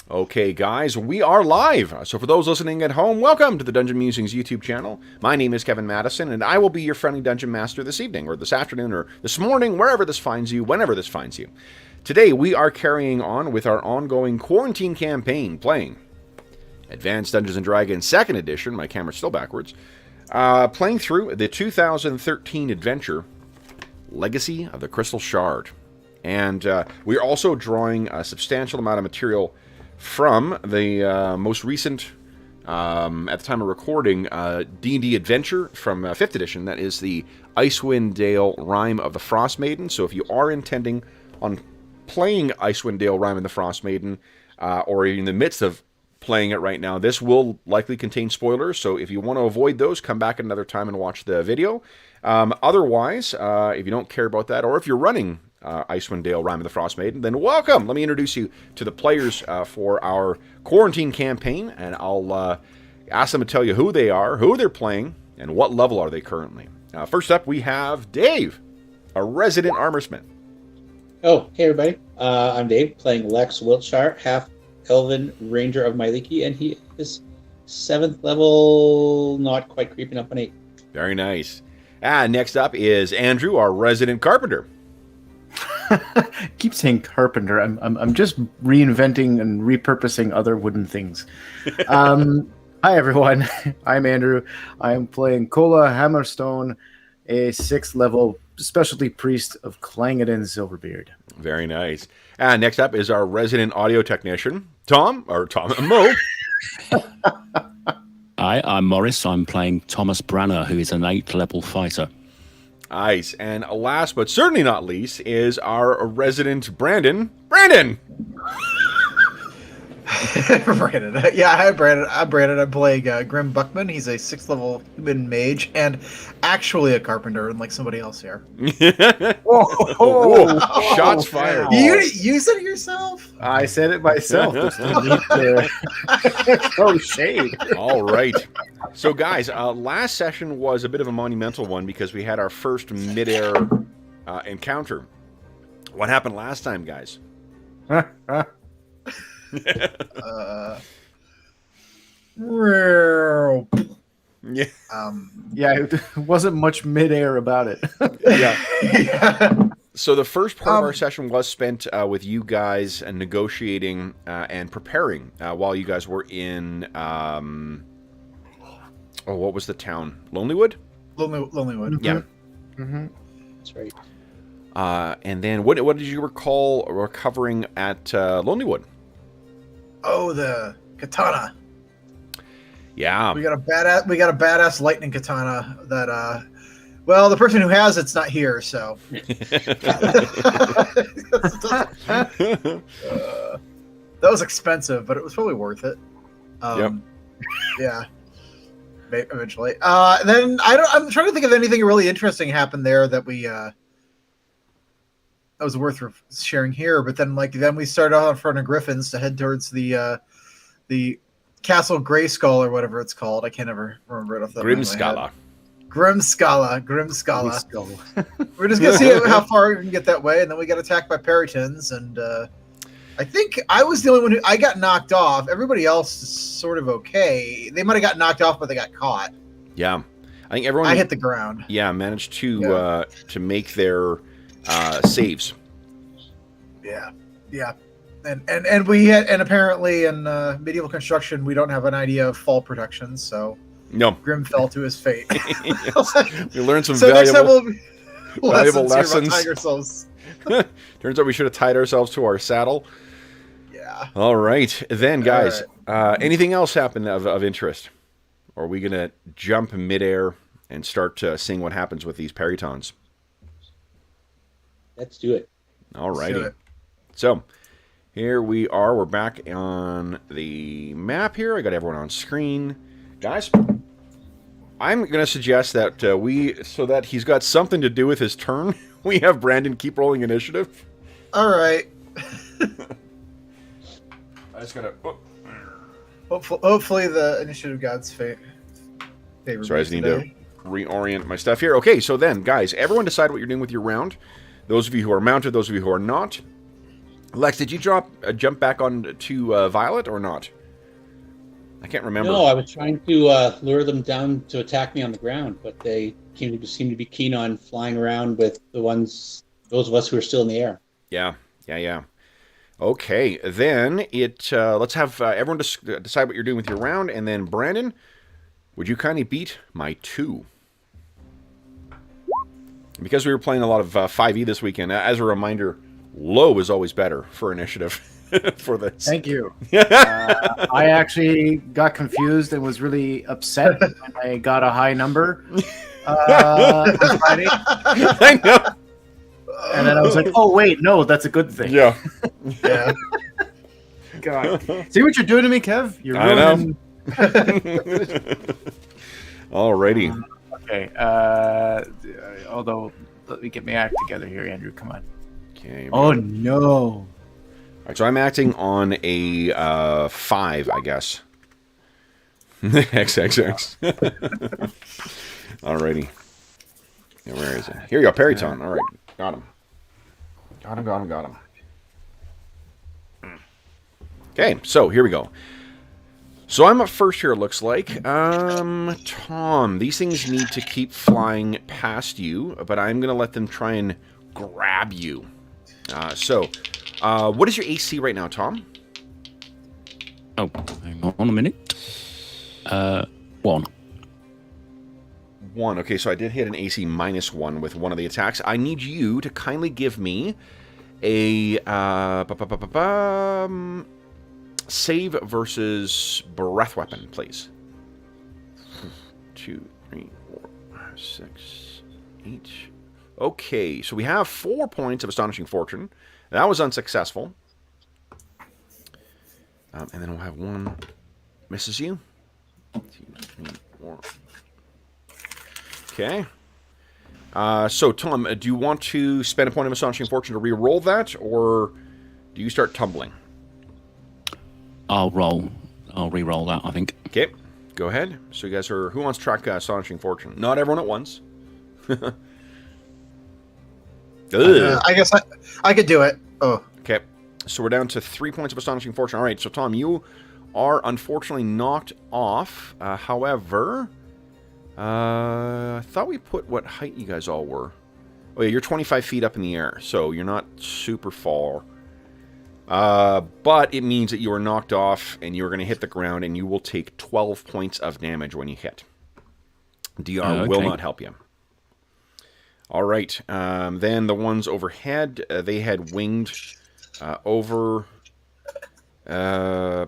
Okay, guys, we are live. So for those listening at home, welcome to the Dungeon Musings YouTube channel. My name is Kevin Madison, and I will be your friendly Dungeon Master this evening, or this afternoon, or this morning, wherever this finds you, whenever this finds you. Today, we are carrying on with our ongoing quarantine campaign, playing Advanced Dungeons & Dragons 2nd Edition, my camera's still backwards, playing through the 2013 adventure, Legacy of the Crystal Shard. And we're also drawing a substantial amount of material from the most recent, at the time of recording, D&D adventure from 5th edition. That is the Icewind Dale Rime of the Frost Maiden. So if you are intending on playing Icewind Dale Rime of the Frost Maiden, or in the midst of playing it right now, this will likely contain spoilers. So if you want to avoid those, come back another time and watch the video. Otherwise, if you don't care about that, or if you're running Icewind Dale Rime of the Frost Maiden, then welcome. Let me introduce you to the players for our quarantine campaign, and I'll ask them to tell you who they are, who they're playing, and what level are they currently. First up, we have Dave, a resident armorsmith. Oh, hey everybody. I'm Dave, playing Lex Wiltshire, half-elven ranger of Myliki, and he is 7th level, not quite creeping up on 8. Very nice. And next up is Andrew, our resident carpenter. Keep saying carpenter. I'm just reinventing and repurposing other wooden things. Hi everyone, I'm Andrew. I am playing Kola Hammerstone, a 6th level specialty priest of Clangeddon Silverbeard. Very nice. And next up is our resident audio technician, Mo. Hi, I'm Morris. I'm playing Thomas Branner, who is an 8th level fighter. Nice. And last but certainly not least is our resident Brandon. Brandon! Brandon. Yeah, hi Brandon. I'm Brandon. I'm playing Grim Buckman. He's a 6th level human mage and actually a carpenter, unlike somebody else here. Whoa. Shots fired. You said it yourself? I said it myself. Just to need to throw shade. All right. So guys, last session was a bit of a monumental one because we had our first midair encounter. What happened last time, guys? Yeah. It wasn't much midair about it. Yeah. So the first part of our session was spent with you guys negotiating and preparing while you guys were in what was the town? Lonelywood? Lonelywood. Yeah. Mm-hmm. That's right. And then what did you recall recovering at Lonelywood? Oh, the katana. Yeah. We got a badass lightning katana that well, the person who has it's not here, so that was expensive, but it was probably worth it. Yep. Yeah. Eventually. Then I'm trying to think of anything really interesting happened there that we that was worth sharing here, but then we started off in front of Griffins to head towards the Castle Grayskull or whatever it's called. I can't ever remember it off the Grimskala. Grimskala. We're just gonna see how far we can get that way, and then we got attacked by Peritons, and I think I was the only one I got knocked off. Everybody else is sort of okay. They might have got knocked off, but they got caught. Yeah, I think everyone. I hit the ground. Yeah, managed to make their saves. Yeah. And we had, and apparently in medieval construction we don't have an idea of fall protection, so no. Grim fell to his fate. We learned some so valuable, next time we'll valuable lessons. Turns out we should have tied ourselves to our saddle. Yeah. All right, then, guys. Anything else happen of interest? Or are we gonna jump midair and start seeing what happens with these peritons? Let's do it. All righty. So here we are. We're back on the map here. I got everyone on screen. Guys, I'm going to suggest that so that he's got something to do with his turn, we have Brandon keep rolling initiative. All right. I just got to... Hopefully the initiative gods favor. Sorry, I just need to reorient my stuff here. Okay, so then, guys, everyone decide what you're doing with your round. Those of you who are mounted, those of you who are not. Lex, did you jump back on to Violet or not? I can't remember. No, I was trying to lure them down to attack me on the ground, but they seem to be keen on flying around with those of us who are still in the air. Yeah. Okay, then let's have everyone decide what you're doing with your round, and then Brandon, would you kindly beat my 2? Because we were playing a lot of 5e this weekend, as a reminder, low is always better for initiative for this. Thank you. I actually got confused and was really upset when I got a high number on Friday. I know. And then I was like, oh, wait, no, that's a good thing. Yeah. Yeah. God. See what you're doing to me, Kev? You're I know. ruining... Alrighty. Okay. Although, let me get my act together here, Andrew. Come on. Okay. Oh, no. All right, so I'm acting on a 5, I guess. XXX. Alrighty. Yeah, where is it? Here you go, Periton. All right, got him. Got him. Okay, so here we go. So I'm up first here, it looks like. Tom, these things need to keep flying past you, but I'm going to let them try and grab you. What is your AC right now, Tom? Oh, hang on a minute. 1. 1. Okay, so I did hit an AC -1 with one of the attacks. I need you to kindly give me a save versus breath weapon, please. 2, 3, 4, 5, 6, 8. Okay, so we have 4 points of Astonishing Fortune. That was unsuccessful. And then we'll have 1 misses you. 2, 3, 4. Okay. So, Tom, do you want to spend a point of Astonishing Fortune to re-roll that, or do you start tumbling? I'll re-roll that, I think. Okay, go ahead. So you guys are... Who wants to track Astonishing Fortune? Not everyone at once. I guess I could do it. Oh. Okay, so we're down to 3 points of Astonishing Fortune. All right, so Tom, you are unfortunately knocked off. However, I thought we put what height you guys all were. Oh yeah, you're 25 feet up in the air, so you're not super far. But it means that you are knocked off, and you're going to hit the ground, and you will take 12 points of damage when you hit. DR will not help you. All right. Then the ones overhead, they had winged over... I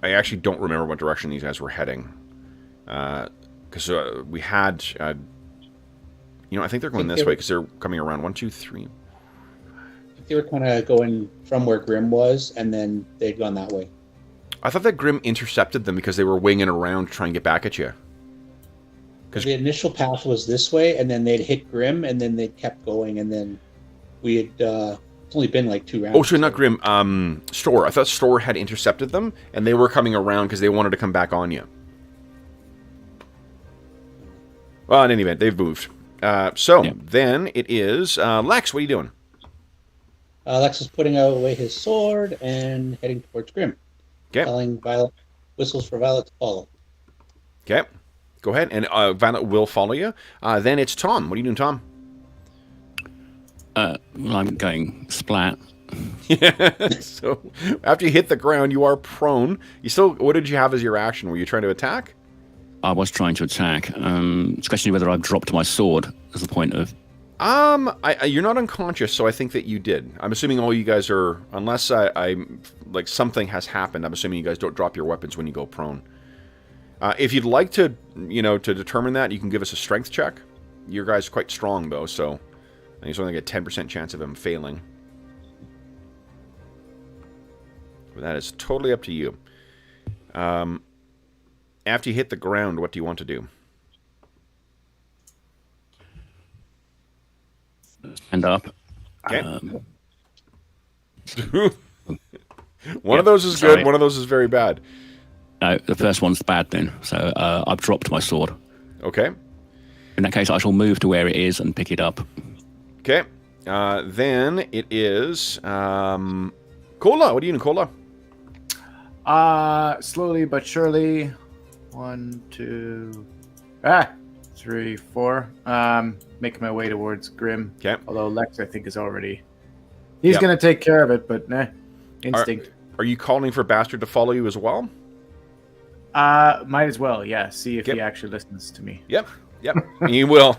actually don't remember what direction these guys were heading. Because we had... I think they're going this way, because they're coming around. 1, 2, 3... They were kind of going from where Grim was, and then they'd gone that way. I thought that Grim intercepted them because they were winging around to try and get back at you. Because the initial path was this way, and then they'd hit Grim, and then they kept going, and then we had it's only been like 2 rounds. Oh, sorry, not Grim. Store. I thought Store had intercepted them, and they were coming around because they wanted to come back on you. Well, in any event, they've moved. Then it is Lex. What are you doing? Lex is putting away his sword and heading towards Grim. Okay. Telling Violet, whistles for Violet to follow. Okay. Go ahead, and Violet will follow you. Then it's Tom. What are you doing, Tom? I'm going splat. Yeah. So after you hit the ground, you are prone. What did you have as your action? Were you trying to attack? I was trying to attack. It's questioning whether I've dropped my sword as the point of... You're not unconscious, so I think that you did. I'm assuming all you guys are, unless like something has happened, I'm assuming you guys don't drop your weapons when you go prone. If you'd like to, to determine that, you can give us a strength check. Your guy's quite strong, though, so I think it's only a 10% chance of him failing. But that is totally up to you. After you hit the ground, what do you want to do? Stand up. Okay. One of those is good, one of those is very bad. No, the first one's bad then. So I've dropped my sword. Okay. In that case, I shall move to where it is and pick it up. Okay. Then it is Cola. What are you doing, Cola? Slowly but surely. 1, 2, 3, 4. Making my way towards Grim. Okay. Although Lex, I think, is already. He's Yep. gonna take care of it, but nah. Instinct. Are you calling for Bastard to follow you as well? Might as well, yeah. See if Yep. he actually listens to me. Yep. He will.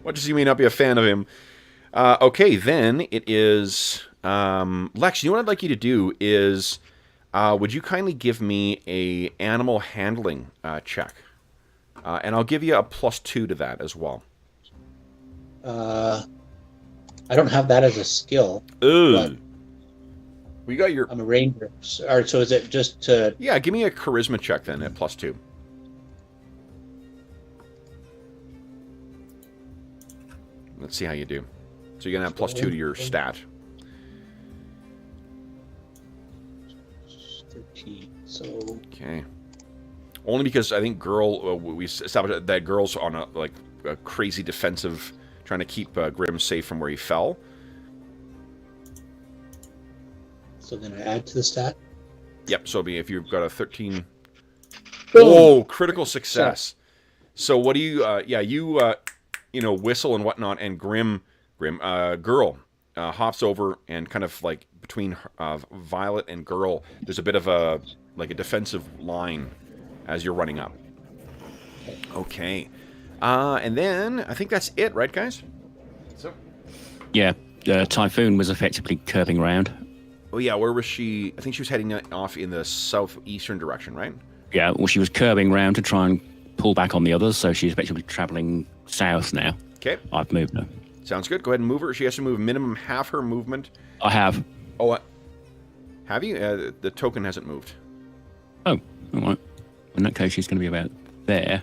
Much as you may not be a fan of him. Okay, then it is Lex. You know what I'd like you to do is, would you kindly give me a animal handling check, and I'll give you a +2 to that as well. I don't have that as a skill. Ooh. We got your. I'm a ranger. So is it just to... Yeah, give me a charisma check then at +2. Let's see how you do. So you're gonna have +2 to your stat. 13. So Okay. Only because I think we established that girl's on a crazy defensive, trying to keep Grim safe from where he fell. so then I add to the stat. Yep. So it'll be if you've got a 13. Boom. Whoa! Critical success. So what do you? You whistle and whatnot, and girl hops over and kind of like between Violet and girl. There's a bit of a defensive line as you're running up. Okay. And then I think that's it, right, guys? So. Yeah, Typhoon was effectively curving around. Oh yeah, where was she? I think she was heading off in the southeastern direction, right? Yeah, well, she was curving round to try and pull back on the others, so she's effectively travelling south now. Okay. I've moved her. Sounds good. Go ahead and move her. She has to move minimum half her movement. I have. Oh, have you? The token hasn't moved. Oh, all right. In that case, she's going to be about there.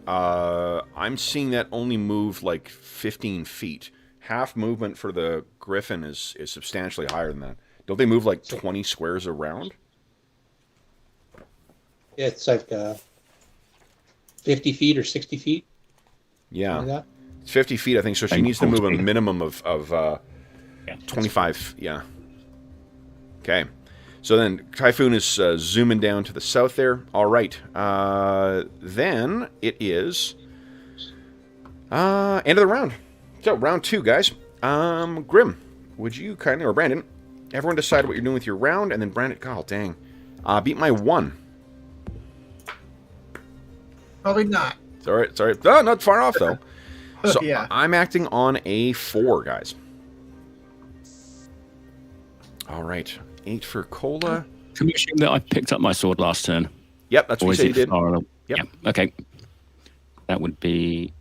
I'm seeing that only move like 15 feet. Half movement for the Griffin is substantially higher than that. Don't they move like 20 squares around? It's like 50 feet or 60 feet. Yeah. Like that. It's 50 feet, I think, so she needs to move a minimum of 25. Yeah. Okay. So then Typhoon is zooming down to the south there. All right. Then it is end of the round. So round 2, guys. Grim, would you kindly, or Brandon, everyone decide what you're doing with your round, and then Brandon, God dang, beat my 1. Probably not. Sorry. Oh, not far off though. So Yeah. I'm acting on a 4, guys. All right. 8 for Cola. Can we assume that I picked up my sword last turn? Yep, that's what Or you is said it you did. far along? Yep. Yeah, okay. That would be...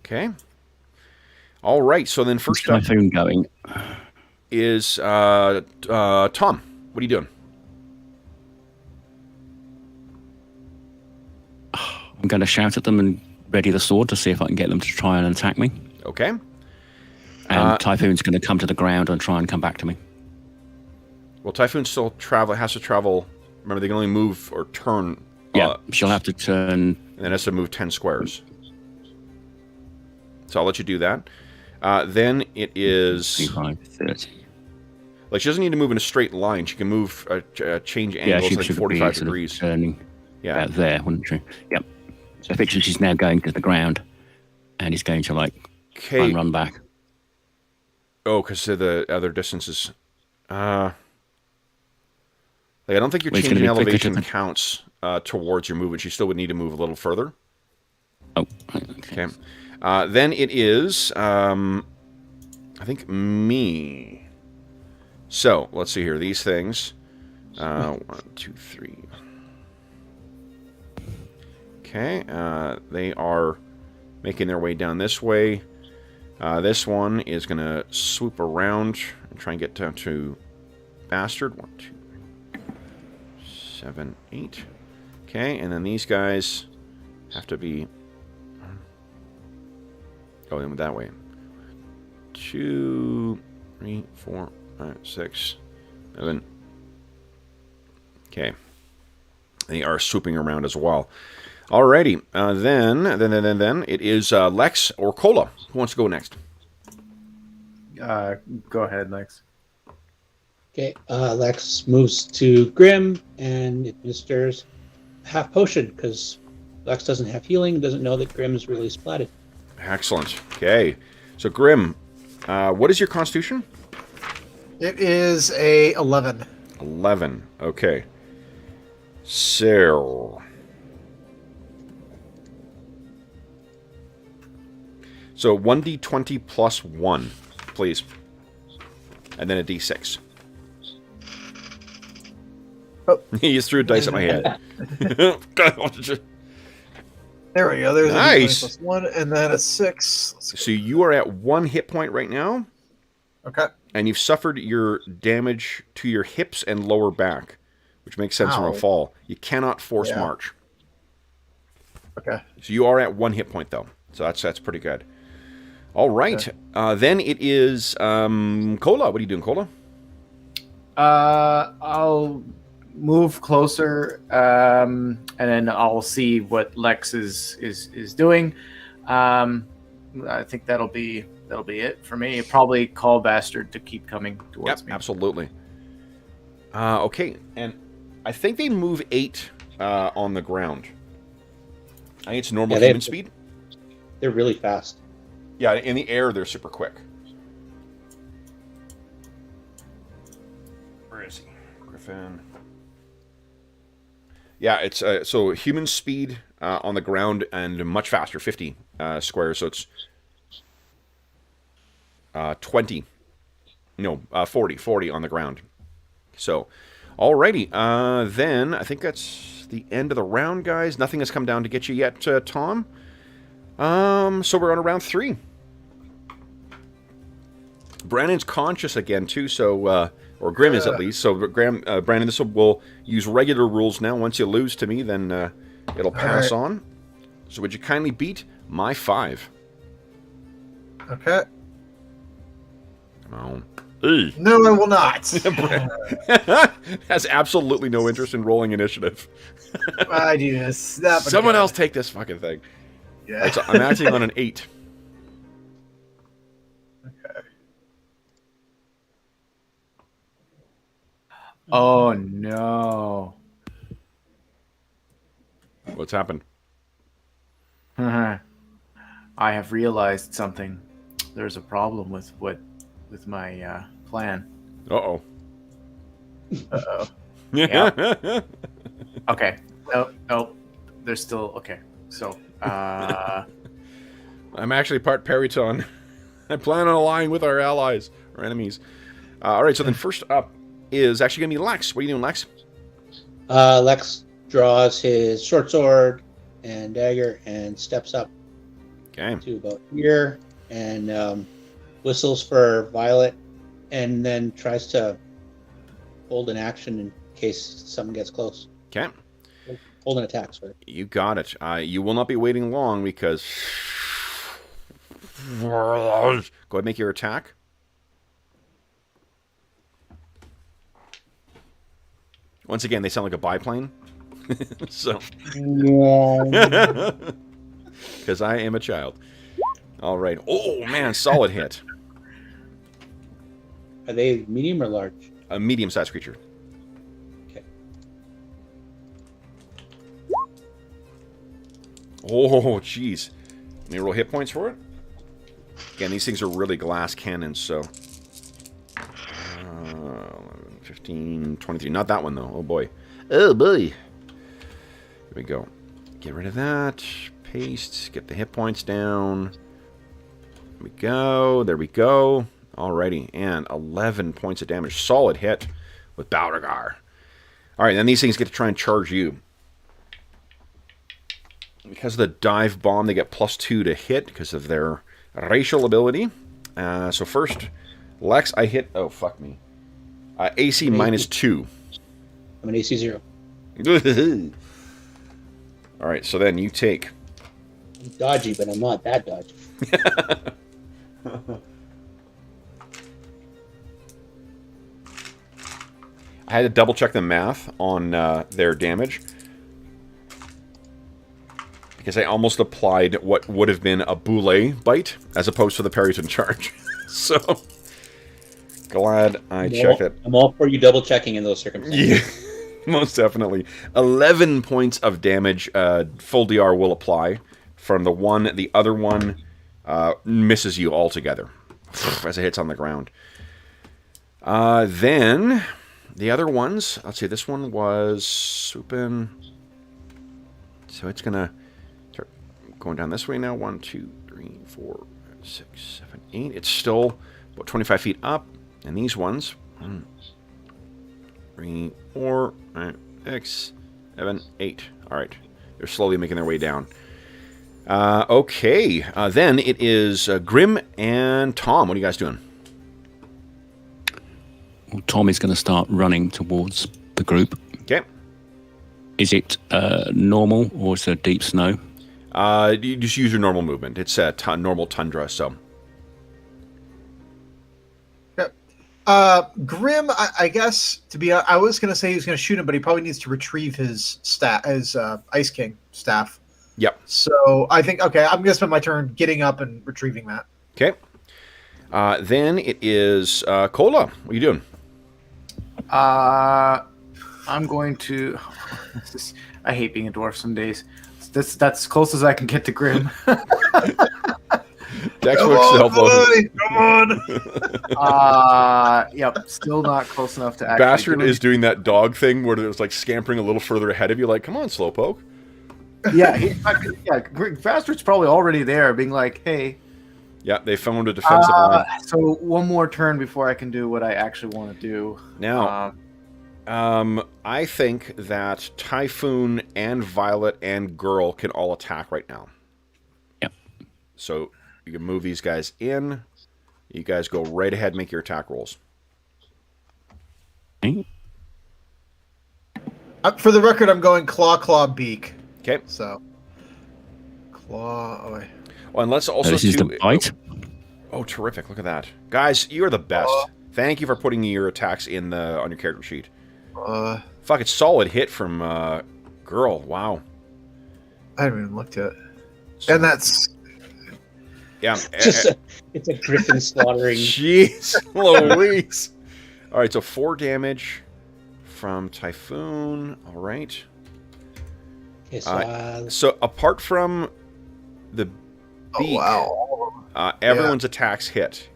Okay. All right. So then first up Typhoon going. is Tom. What are you doing? I'm going to shout at them and ready the sword to see if I can get them to try and attack me. Okay. And Typhoon's going to come to the ground and try and come back to me. Well, Typhoon still has to travel. Remember, they can only move or turn. Yeah, she'll have to turn. And then has to move 10 squares. So I'll let you do that. Then it is... 25, 30. Like, she doesn't need to move in a straight line. She can move, change angles like should 45 be sort of degrees. turning Yeah. about there, wouldn't she? Yep. So effectively, she's now going to the ground, and he's going to try Okay. and run back. Oh, because the other distances. I don't think your Well, it's change in gonna be quicker elevation to- counts towards your movement. You still would need to move a little further. Oh, right, okay. Okay. Then it is, I think, me. So, let's see here. These things. 1, 2, 3. Okay. They are making their way down this way. This one is going to swoop around and try and get down to Bastard. 1, 2, 3, 7, 8. Okay, and then these guys have to be... going that way. 2, 3, 4, 5, 6, 7. Okay. They are swooping around as well. Alrighty. Then it is Lex or Cola. Who wants to go next? Go ahead, Lex. Okay, Lex moves to Grim and administers half potion because Lex doesn't have healing, doesn't know that Grim is really splatted. Excellent. Okay. So, Grim, what is your constitution? It is a 11. 11. Okay. So 1d20 plus 1, please. And then a d6. Oh. He just threw a dice at my head. There we go. There's Nice. a d20 plus 1, and then a 6. So you are at 1 hit point right now, Okay. and you've suffered your damage to your hips and lower back, which makes sense from a Ow. fall. You cannot force Yeah. march. Okay. So you are at 1 hit point, though. So that's pretty good. All right. Okay. Then it is Cola. What are you doing, Cola? I'll move closer, and then I'll see what Lex is doing. I think that'll be it for me. Probably call Bastard to keep coming towards me. Absolutely. Okay, and I think they move 8 on the ground. I think it's normal human speed. They're really fast. Yeah, in the air, they're super quick. Where is he? Griffin. Yeah, it's so human speed on the ground and much faster, 50 squares. So it's 20. No, 40 on the ground. So, alrighty. Then I think that's the end of the round, guys. Nothing has come down to get you yet, Tom. So we're on to round 3. Brandon's conscious again, too, so, or Grim is at least. So, Brandon, this will use regular rules now. Once you lose to me, then it'll pass on. So, would you kindly beat my 5? Okay. Come on. No, I will not. Has absolutely no interest in rolling initiative. I do this. That Someone else take this fucking thing. Yeah. Right, so I'm acting on an 8. Okay. Oh no! What's happened? I have realized something. There's a problem with my plan. Uh-oh. Uh-oh. Yeah. Okay. No. There's still okay. So, I'm actually part Periton. I plan on allying with our allies, or enemies. All right, so then first up is actually going to be Lex. What are you doing, Lex? Lex draws his short sword and dagger and steps up Okay. to about here and whistles for Violet and then tries to hold an action in case something gets close. Okay. Hold an attack, sorry. You got it. You will not be waiting long because... Go ahead and make your attack. Once again, they sound like a biplane. So... Because I am a child. All right. Oh, man, solid hit. Are they medium or large? A medium-sized creature. Okay. Oh, jeez. Let me roll hit points for it. Again, these things are really glass cannons, so... 15, 23. Not that one, though. Oh, boy. Oh, boy. There we go. Get rid of that. Paste. Get the hit points down. There we go. There we go. Alrighty. And 11 points of damage. Solid hit with Beauregard. Alright, then these things get to try and charge you. Because of the dive bomb, they get +2 to hit because of their racial ability. So first, Lex, I hit... Oh, fuck me. AC -2. I'm an AC 0. Alright, so then you take... I'm dodgy, but I'm not that dodgy. I had to double check the math on their damage. Because I almost applied what would have been a boule bite as opposed to the Perryton charge. So, glad I checked it. I'm all for you double checking in those circumstances. Yeah, most definitely. 11 points of damage, full DR will apply from the one. The other one misses you altogether as it hits on the ground. Then, the other ones, let's see, this one was swooping. So it's going to start going down this way now. 1, 2, 3, 4, 6, 7, 8. It's still about 25 feet up. And these ones, 1, 3, 4, 5, 6, 7, 8. All right. They're slowly making their way down. Okay. Then it is Grim and Tom. What are you guys doing? Well, Tom is going to start running towards the group. Okay. Is it normal or is there deep snow? You just use your normal movement. It's a normal tundra, so. Grim, I guess I was going to say he was going to shoot him, but he probably needs to retrieve his Ice King staff. Yep. So I think I'm going to spend my turn getting up and retrieving that. Okay. Then it is Cola. What are you doing? I'm going to. I hate being a dwarf some days. That's as close as I can get to Grim. Dex works to help buddy, come on. Yep, still not close enough to actually. Bastard is doing that dog thing where it was like scampering a little further ahead of you, like, come on, Slowpoke. Yeah, Bastard's probably already there, being like, hey. Yeah, they found a defensive line. So one more turn before I can do what I actually want to do. Now, I think that Typhoon and Violet and Girl can all attack right now. Yep. So you can move these guys in. You guys go right ahead and make your attack rolls. Okay. For the record, I'm going claw, beak. Okay. So, claw. Oh, well, and let's also this is the bite. Oh, terrific! Look at that, guys. You are the best. Thank you for putting your attacks in on your character sheet. Fuck, it's solid hit from Girl. Wow. I haven't even looked at it. So, And that's yeah. It's a griffin slaughtering. Jeez, Louise. All right, so 4 damage from Typhoon. All right. Okay, so, So apart from the beak, everyone's attacks hit.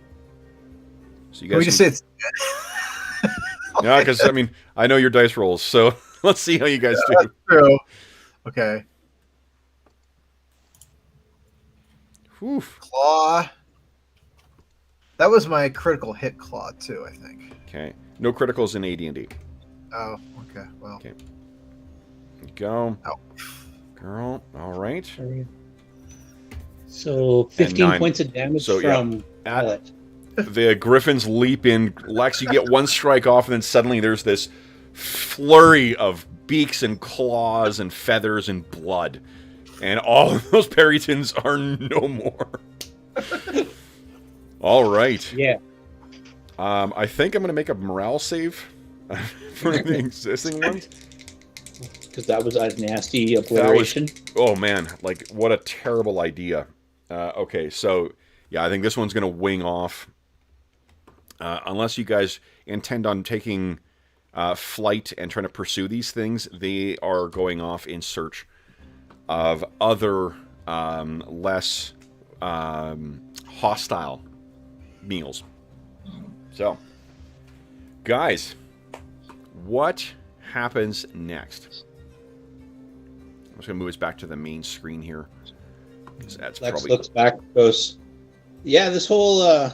So you guys. we just say it's. Yeah, because I mean, I know your dice rolls, so let's see how you guys do. That's true. Okay. Whew. Claw. That was my critical hit claw too, I think. Okay. No criticals in AD&D. Oh, okay. Well. Okay. Go. Oh. Girl. All right. So 15 points of damage So, from Violet. The Griffins leap in. Lex, you get one strike off, and then suddenly there's this flurry of beaks and claws and feathers and blood. And all of those Perrytons are no more. All right. Yeah. I think I'm going to make a morale save for the existing ones. Because that was a nasty obliteration. Oh, man. Like, what a terrible idea. Okay, so, yeah, I think this one's going to wing off. Unless you guys intend on taking flight and trying to pursue these things, they are going off in search of other less hostile meals. So, guys, what happens next? I'm just going to move us back to the main screen here. That's Lex probably... looks back, goes, yeah, this whole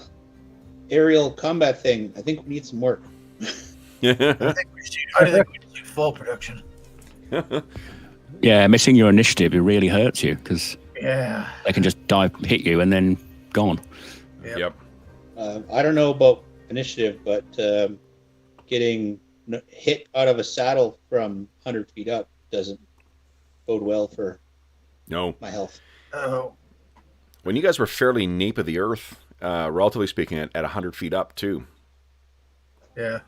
aerial combat thing, I think we need some work. I think we should do full production. Yeah, missing your initiative, it really hurts you because Yeah. they can just hit you and then gone. Yep. I don't know about initiative, but getting hit out of a saddle from 100 feet up doesn't bode well for my health. Oh. When you guys were fairly nape of the earth, relatively speaking, at 100 feet up, too. Yeah.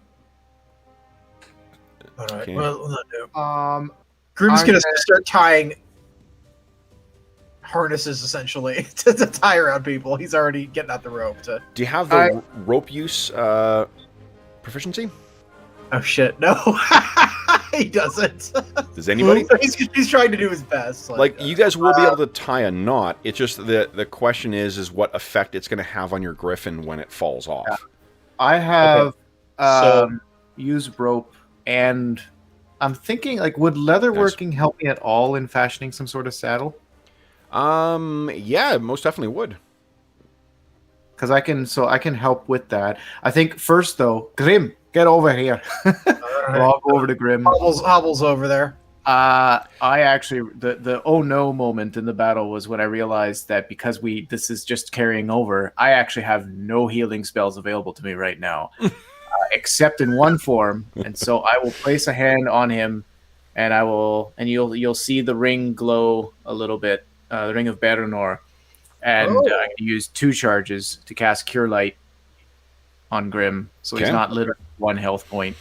All right. Okay. Well, we'll not do. Groom's I'm gonna start tying harnesses essentially to tie around people. He's already getting out the rope. Do you have the rope use proficiency? Oh shit! No, he doesn't. Does anybody? He's trying to do his best. Like you guys will be able to tie a knot. It's just the question is what effect it's going to have on your griffin when it falls off. Yeah. I have used rope, and I'm thinking like, would leatherworking help me at all in fashioning some sort of saddle? Yeah, most definitely would. Because I can help with that. I think first though, Grim, get over here. I'll go over to Grim. Hobbles over there. I actually the oh no moment in the battle was when I realized that because this is just carrying over, I actually have no healing spells available to me right now, except in one form. And so I will place a hand on him, and you'll see the ring glow a little bit, the ring of Baranor, and I can use 2 charges to cast Cure Light on Grim, so he's not literally 1 health point.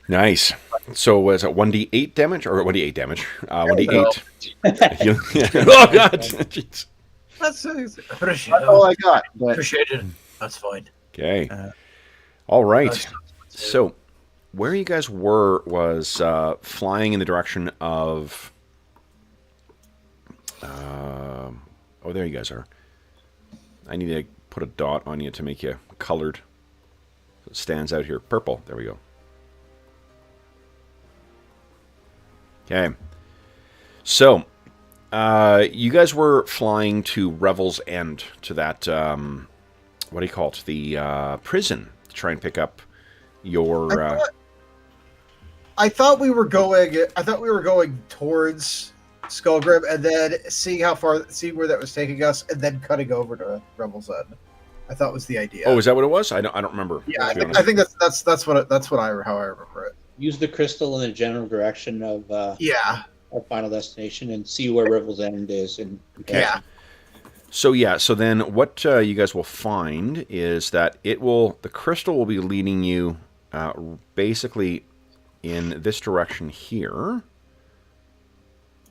Nice. So was it 1d8 damage or 1d8 damage? 1d8. Oh god! Jeez. That's all I got. Appreciate it. That's fine. Okay. All right. So where you guys were was flying in the direction of. Oh, there you guys are. I need to put a dot on you to make you colored. So it stands out here. Purple. There we go. Okay. So, you guys were flying to Revel's End, to that, what do you call it? The prison, to try and pick up your... I thought we were going towards Skullgrim, and then seeing where that was taking us, and then cutting over to Revel's End. I thought was the idea. Oh, is that what it was? I don't remember. Yeah, I think that's how I remember it. Use the crystal in the general direction of our final destination and see where Revel's End is. And yeah. So then what you guys will find is that the crystal will be leading you basically in this direction here,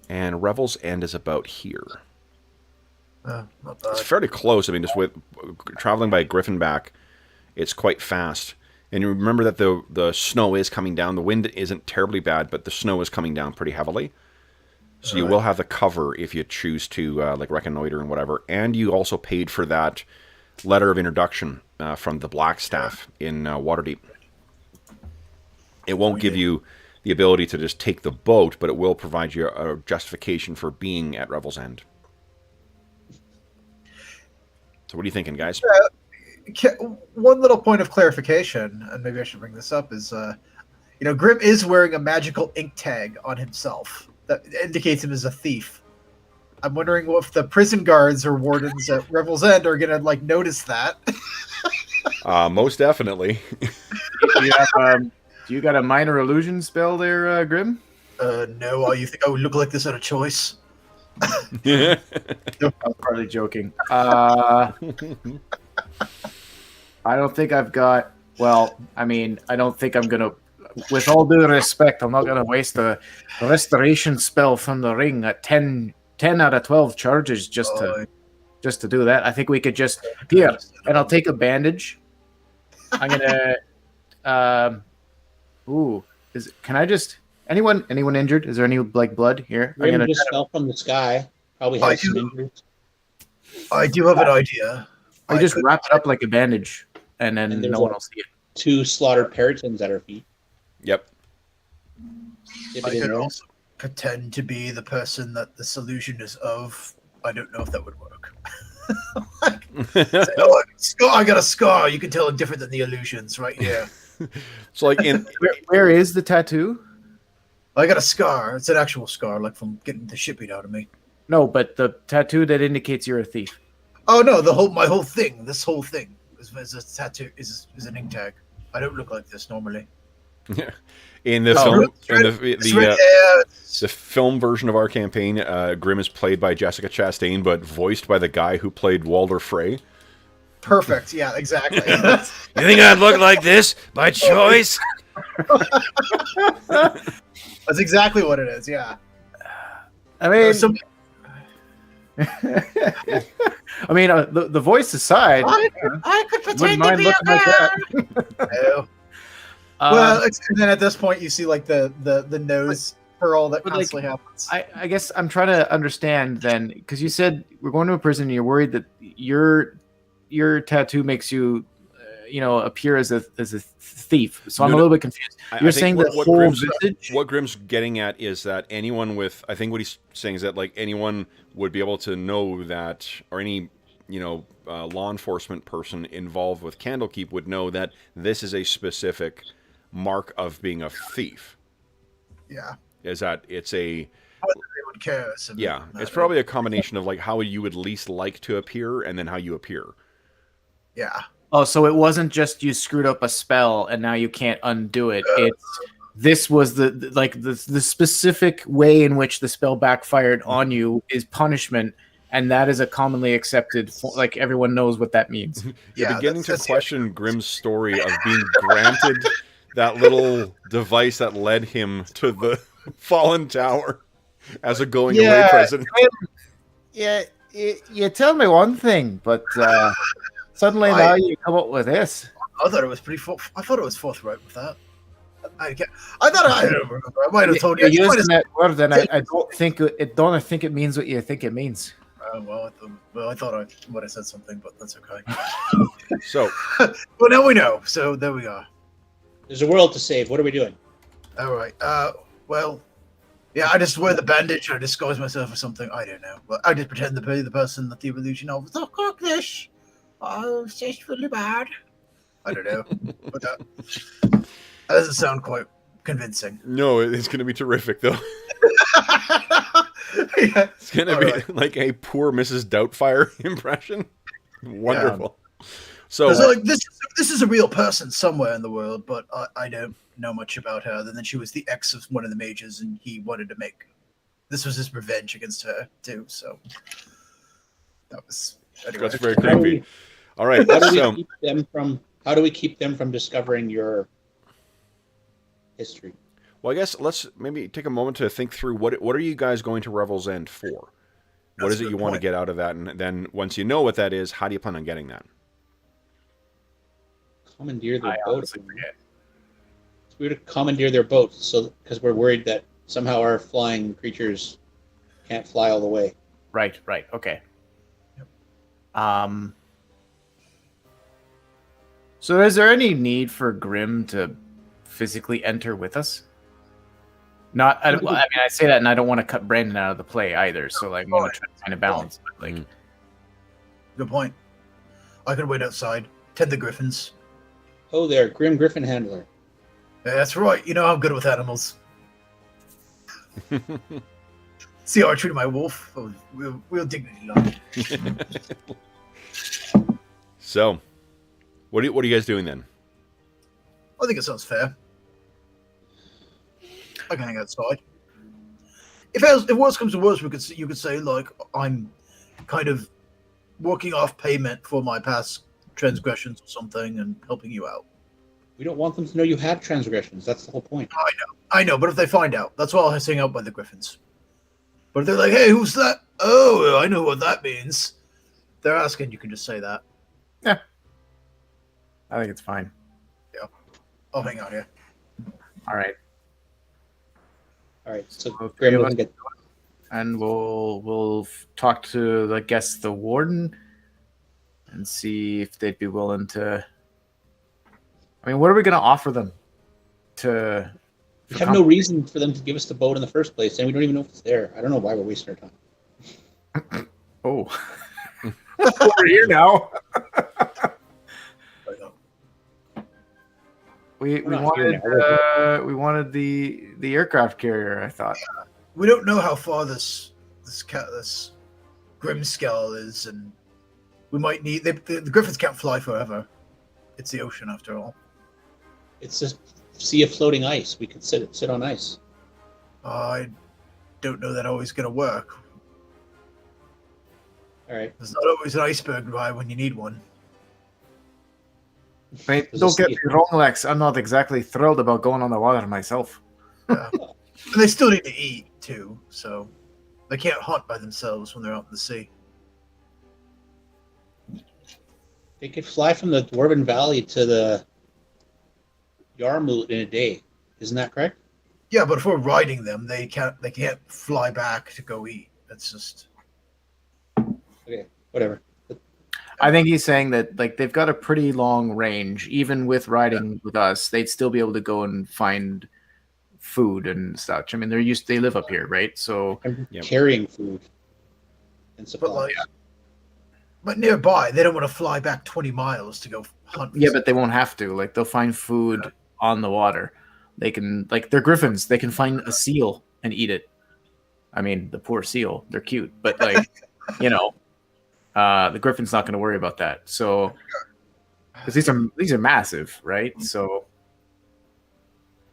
and Revel's End is about here. Not bad. It's fairly close. I mean, just with traveling by Griffinback, it's quite fast. And you remember that the snow is coming down. The wind isn't terribly bad, but the snow is coming down pretty heavily. So you will have the cover if you choose to like reconnoiter and whatever. And you also paid for that letter of introduction from the Blackstaff in Waterdeep. It won't give you the ability to just take the boat, but it will provide you a justification for being at Revel's End. So what are you thinking, guys? One little point of clarification, and maybe I should bring this up, is Grim is wearing a magical ink tag on himself that indicates him as a thief. I'm wondering if the prison guards or wardens at Revel's End are gonna notice that. Most definitely. Do you got a minor illusion spell there, Grim? No. You think I would look like this at a choice? I'm partly joking. I don't think I've got... Well, I mean, I don't think I'm going to... With all due respect, I'm not going to waste a restoration spell from the ring at 10 out of 12 charges just to do that. I think we could just... Here, and I'll take a bandage. I'm going to... Can I just... Anyone injured? Is there any blood here? Rim just fell from the sky. Probably has some injuries. I do have an idea. I just wrap it up like a bandage, and then no one will see it. 2 slaughtered peritons at our feet. Yep. I could also pretend to be the person that the solution is of. I don't know if that would work. I got a scar. You can tell I'm different than the illusions right here. So, like, where is the tattoo? I got a scar. It's an actual scar, like from getting the shit beat out of me. No, but the tattoo that indicates you're a thief. Oh no, my whole thing, this whole thing is a tattoo, is an ink tag. I don't look like this normally. In the the film version of our campaign, Grim is played by Jessica Chastain, but voiced by the guy who played Walder Frey. Perfect. Yeah, exactly. You think I'd look like this by choice? That's exactly what it is. Yeah. I mean, I mean, the voice aside, I could wouldn't pretend to mind be a looking like that. girl. Well, and then at this point, you see like the nose curl that but, like, constantly happens. I guess I'm trying to understand then, because you said we're going to a prison. And you're worried that your tattoo makes you, appear as a thief. So I'm a little bit confused. You're saying that what whole Grimm's, visage? what Grimm's getting at is that anyone with, I think what he's saying is that like anyone would be able to know that, or any law enforcement person involved with Candlekeep would know that this is a specific mark of being a thief. Yeah. Is that it's a Whether they would care. yeah, it's probably a combination of like how you would least like to appear and then how you appear. Yeah. Oh, so it wasn't just you screwed up a spell and now you can't undo it. This was the specific way in which the spell backfired on you is punishment, and that is a commonly accepted. Like everyone knows what that means. You're beginning to question Grimm's story of being granted that little device that led him to the fallen tower as a going away present. Yeah, you tell me one thing, but suddenly now you come up with this. I thought it was I thought it was forthright with that. I thought I don't remember. I might have told you. You're using that word, and I don't think it means what you think it means. I thought I might have said something, but that's okay. So, well, now we know. So there we are. There's a world to save. What are we doing? All right. Well, yeah. I just wear the bandage. I disguise myself or something. I don't know. But I just pretend to be the person that the illusion of. Look like this. Oh, it's just really bad. I don't know. But that doesn't sound quite convincing. No, it's going to be terrific though. Yeah. It's going to be like a poor Mrs. Doubtfire impression. Wonderful. Yeah. So like this is a real person somewhere in the world, but I don't know much about her other than she was the ex of one of the mages, and he wanted to make this was his revenge against her too. So that was anyway. That's very creepy. All right, how do we keep them from discovering your history? Well, I guess let's maybe take a moment to think through what are you guys going to Revel's End for? What is it you want to get out of that? And then once you know what that is, how do you plan on getting that? Commandeer their boat. It's weird to commandeer their boat, because we're worried that somehow our flying creatures can't fly all the way. Right. Okay. Yep. So is there any need for Grimm to physically enter with us? I mean, I say that, and I don't want to cut Brandon out of the play either. So, like, I'm going to try to find a balance. But, like, good point. I could wait outside, tend the griffins. Oh, there, Grim Griffin Handler. Yeah, that's right. You know I'm good with animals. See how I treated my wolf? Oh, real dignity, love. So, what are you guys doing then? I think it sounds fair. I can hang outside. If worse comes to worse, you could say like I'm kind of working off payment for my past transgressions or something and helping you out. We don't want them to know you have transgressions. That's the whole point. I know, but if they find out, that's why I'll hang out by the griffins. But if they're like, hey, who's that? Oh, I know what that means. They're asking, you can just say that. Yeah. I think it's fine. Yeah. I'll hang out here. All right. So Grim doesn't get... And we'll talk to, I guess, the warden and see if they'd be willing to... I mean, what are we going to offer them? We have no reason for them to give us the boat in the first place, and we don't even know if it's there. I don't know why we're wasting our time. Oh. We're here now. We wanted the aircraft carrier, I thought. We don't know how far this Grimskull is, and we might need the griffins can't fly forever. It's the ocean after all. It's a sea of floating ice. We could sit on ice. I don't know that always going to work. All right. There's not always an iceberg by when you need one. Wait, don't get me wrong, Lex. I'm not exactly thrilled about going on the water myself. Yeah. And they still need to eat too, so They can't hunt by themselves when they're out in the sea. They could fly from the Dwarven Valley to the Yarmouth in a day. Isn't that correct? Yeah, but if we're riding them, they can't fly back to go eat. That's just Okay, whatever. I think he's saying that like they've got a pretty long range. Even with riding with us, they'd still be able to go and find food and such. I mean, they live up here, right? So I'm carrying food and supplies. But nearby, they don't want to fly back 20 miles to go hunt. Yeah, but they won't have to. Like they'll find food on the water. They can they're griffins. They can find a seal and eat it. I mean, the poor seal. They're cute, but like the griffin's not going to worry about that. So because these are massive, right? So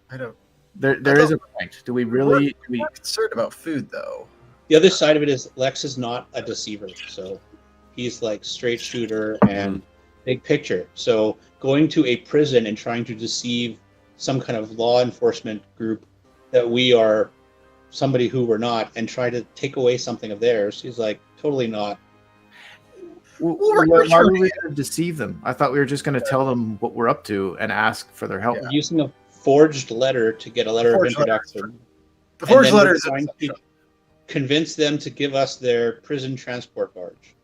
I don't. There is a point. Do we really? We're concerned about food, though. The other side of it is Lex is not a deceiver, so he's like straight shooter and big picture. So going to a prison and trying to deceive some kind of law enforcement group that we are somebody who we're not and try to take away something of theirs, he's like totally not. Why were we going to deceive them? I thought we were just going to tell them what we're up to and ask for their help. Yeah. Using a forged letter to get a letter of introduction. The forged letter is trying to convince them to give us their prison transport barge.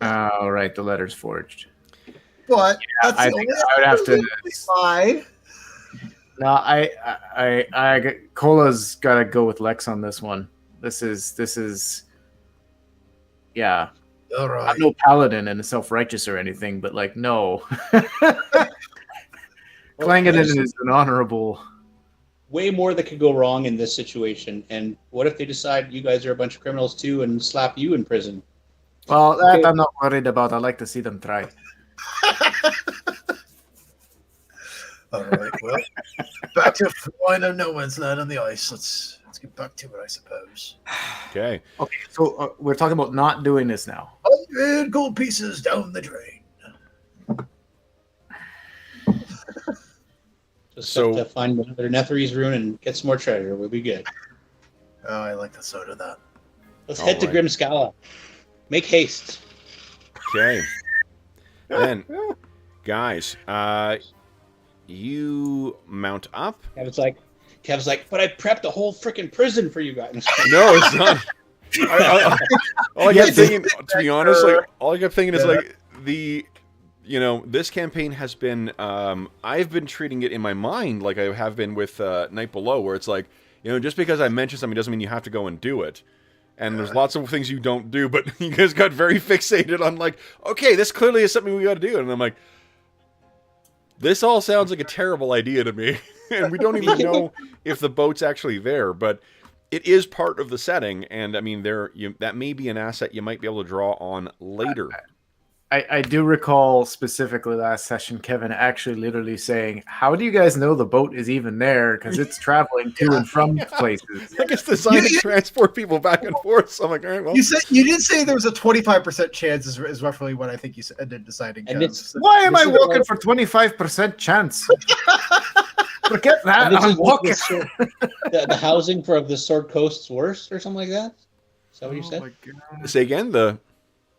Oh, right. The letter's forged. But that's I think I would have to. Fine. No, Cola's got to go with Lex on this one. This is. Yeah. All right. I'm no paladin and self-righteous or anything, but like, no. Clangadin is an honorable. Way more that could go wrong in this situation. And what if they decide you guys are a bunch of criminals too and slap you in prison? Well, that I'm not worried about. I'd like to see them try. All right. Well, back to flying on no man's land on the ice. Let's get back to it, I suppose. Okay. Okay. So we're talking about not doing this now. 100 gold pieces down the drain. Just have to find another Netherese rune and get some more treasure. We'll be good. Oh, I like the sound of that. Let's head to Grimscala. Make haste. Okay. Then, guys, you mount up. Kev's like, but I prepped a whole freaking prison for you guys. No, it's not. All I kept thinking, to be honest, like all I kept thinking is like this campaign has been. I've been treating it in my mind like I have been with Night Below, where it's like, just because I mention something doesn't mean you have to go and do it. And there's lots of things you don't do, but you guys got very fixated on like, okay, this clearly is something we got to do, and I'm like, this all sounds like a terrible idea to me, and we don't even know if the boat's actually there, but it is part of the setting, and I mean, that may be an asset you might be able to draw on later. I do recall specifically last session, Kevin actually literally saying, how do you guys know the boat is even there? Because it's traveling to and from places. I guess designed to transport people back and forth, so I'm like, all right, well. You did say there was a 25% chance is roughly what I think you said in deciding. Why am I walking for 25% chance? Forget that. I'm walking. The housing for the Sword Coast's worst or something like that? Is that what you said? Say again,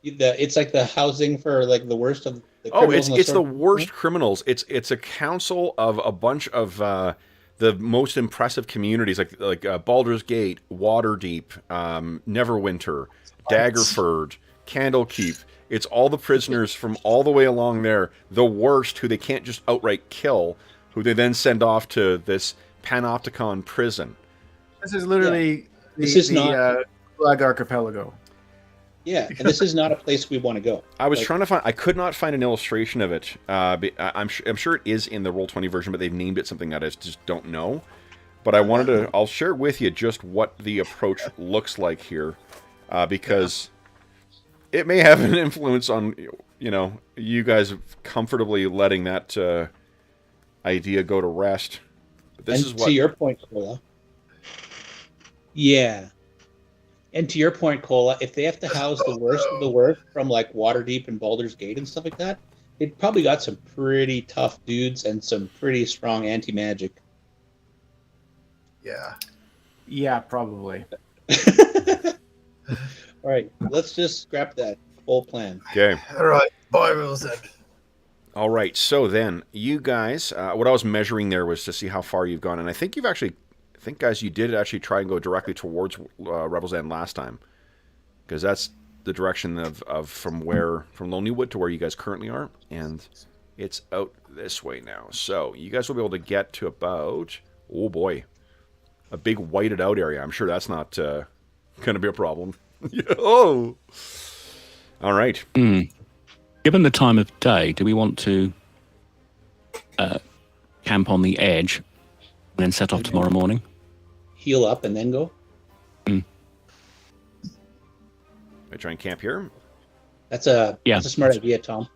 it's like the housing for like the worst of the criminals. It's the worst criminals. It's a council of a bunch of the most impressive communities like Baldur's Gate, Waterdeep, Neverwinter, Daggerford, Candlekeep. It's all the prisoners from all the way along there, the worst, who they can't just outright kill, who they then send off to this Panopticon prison. This is literally not Flag Archipelago. Yeah, and this is not a place we want to go. I was trying to find. I could not find an illustration of it. I'm sure it is in the Roll20 version, but they've named it something that I just don't know. But I wanted to. I'll share with you just what the approach looks like here, because it may have an influence on you guys comfortably letting that idea go to rest. But this is what, to your point, Cola. Yeah. And to your point, Cola, if they have to house the worst of the worst from like Waterdeep and Baldur's Gate and stuff like that, they've probably got some pretty tough dudes and some pretty strong anti-magic. Yeah. Yeah, probably. All right, let's just scrap that whole plan. Okay. All right. Bye, Wilson. All right. So then, you guys, what I was measuring there was to see how far you've gone, and I think guys, you did actually try and go directly towards Rebel's End last time, because that's the direction of from Lonelywood to where you guys currently are, and it's out this way now. So you guys will be able to get to about, oh boy, a big whited out area. I'm sure that's not going to be a problem. Oh, all right. Given the time of day, do we want to camp on the edge and then set off tomorrow morning? Heal up and then go. I try and camp here. That's a smart idea, Tom.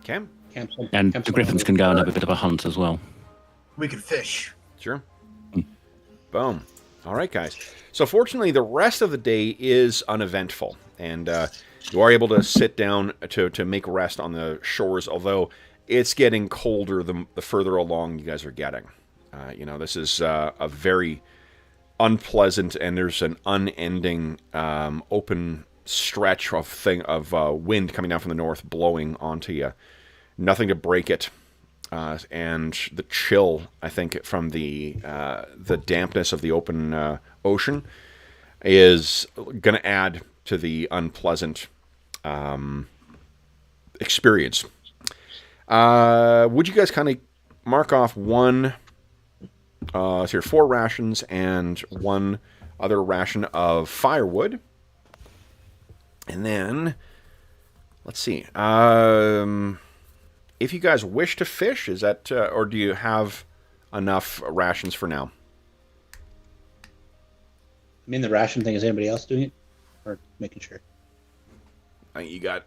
Camp. And the griffins can go and have a bit of a hunt as well. We can fish. Sure. Boom. All right, guys. So fortunately, the rest of the day is uneventful, and you are able to sit down to make rest on the shores, although it's getting colder the further along you guys are getting. This is a very unpleasant, and there's an unending open stretch of wind coming down from the north, blowing onto you. Nothing to break it. And the chill, I think, from the dampness of the open ocean is going to add to the unpleasant experience. Would you guys kind of mark off one, 4 rations and one other ration of firewood? And then, let's see. If you guys wish to fish, is that, or do you have enough rations for now? I mean, the ration thing, is anybody else doing it? Or making sure? You got...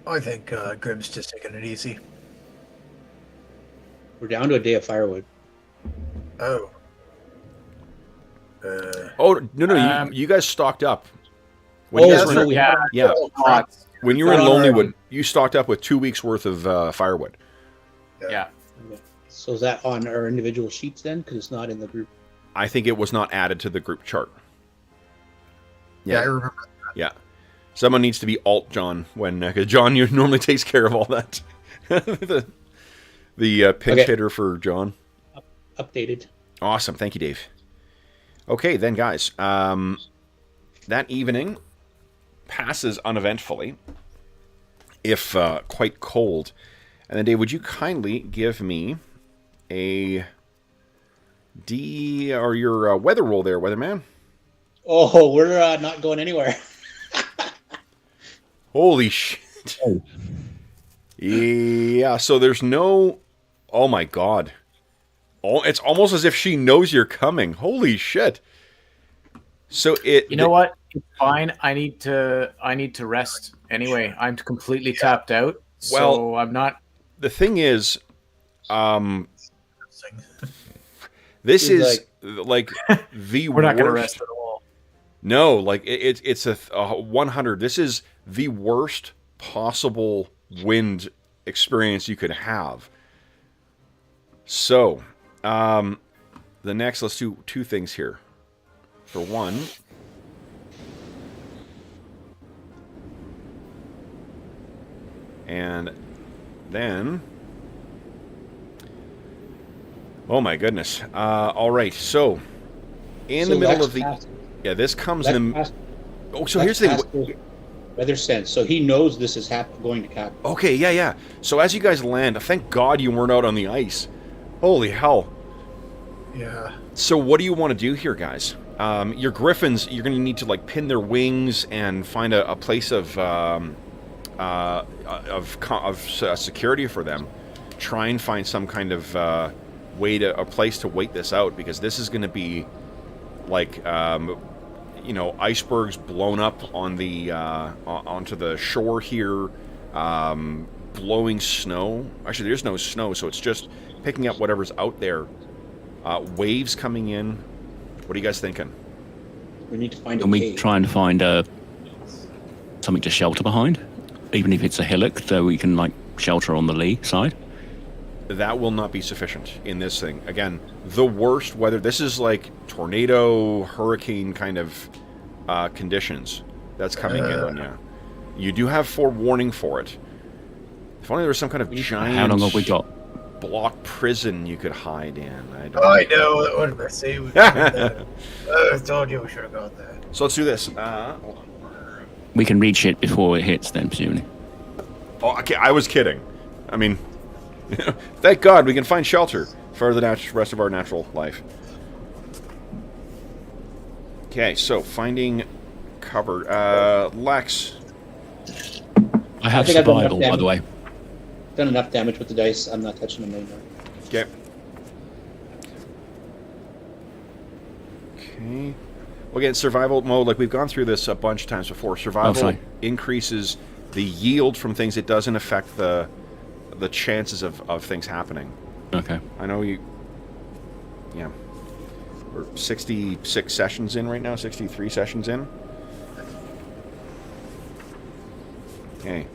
I think Grim's just taking it easy. We're down to a day of firewood. Oh. No, you guys stocked up. When When you were in Lonelywood, you stocked up with 2 weeks worth of firewood. Yeah. So is that on our individual sheets then? Because it's not in the group. I think it was not added to the group chart. Yeah, I remember that. Yeah. Someone needs to be alt John when, because John normally takes care of all that. the pinch hitter for John. Updated. Awesome. Thank you, Dave. Okay, then, guys. That evening passes uneventfully, if quite cold. And then, Dave, would you kindly give me a D or your weather roll there, weatherman? Oh, we're not going anywhere. Holy shit. Oh. Yeah, so there's no... Oh, my God. It's almost as if she knows you're coming. Holy shit. So it... You know what? It's fine. I need to rest anyway. I'm completely tapped out. Well, so I'm not... The thing is... this is like the We're not worst... going to rest at all. No, like it's a 100. This is the worst possible wind experience you could have. So, the next, let's do 2 things here. For one, and then, oh my goodness. All right, so in the middle of the... Yeah, this comes in... Oh, so here's the thing. Weather sense, so he knows this is going to happen. Okay, yeah. So as you guys land, thank God you weren't out on the ice. Holy hell. Yeah. So what do you want to do here, guys? Your griffins, you're going to need to like pin their wings and find a place of security for them. Try and find some kind of a place to wait this out, because this is going to be like icebergs blown up on the onto the shore here, blowing snow. Actually, there's no snow, so it's just picking up whatever's out there. Waves coming in. What are you guys thinking? We need to find Can we try and find something to shelter behind? Even if it's a hillock, so we can like shelter on the lee side? that will not be sufficient in this thing. Again, the worst weather. This is like tornado, hurricane kind of conditions that's coming in on you. You do have forewarning for it. If only there was some kind of giant... How long have we got? Block prison you could hide in. I know. What did I say? I told you we should have got that. So let's do this. Hold on. We can reach it before it hits, then, presumably. Oh, okay, I was kidding. I mean, thank God we can find shelter for the rest of our natural life. Okay, so finding cover. Lex. I have survival, by the way. Done enough damage with the dice. I'm not touching them anymore. Okay. Okay. Well, again, survival mode, like we've gone through this a bunch of times before. Survival increases the yield from things. It doesn't affect the chances of things happening. Okay. I know you... Yeah. We're 66 sessions in right now, 63 sessions in. Okay.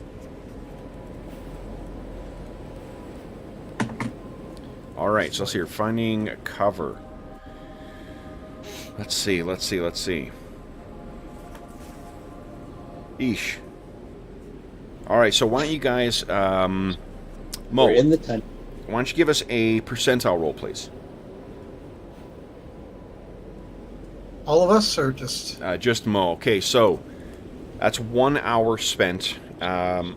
Alright, so let's see here. Finding cover. Let's see. Eesh. Alright, so why don't you guys... Mo, we're in the tent. Why don't you give us a percentile roll, please? All of us, or just... Just Mo. Okay, so that's 1 hour spent. I want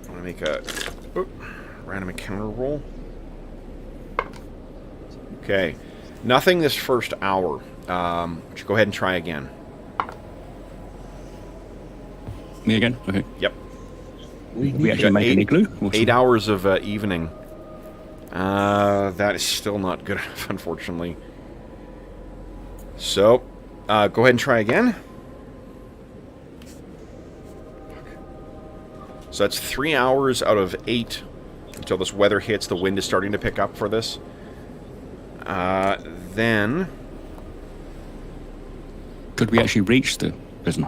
to make a random encounter roll. Okay. Nothing this first hour. Should go ahead and try again. Me again? Okay. Yep. We actually make an igloo? 8 hours of evening. That is still not good enough, unfortunately. So, go ahead and try again. So that's 3 hours out of 8 until this weather hits. The wind is starting to pick up for this. Then... Could we actually reach the prison?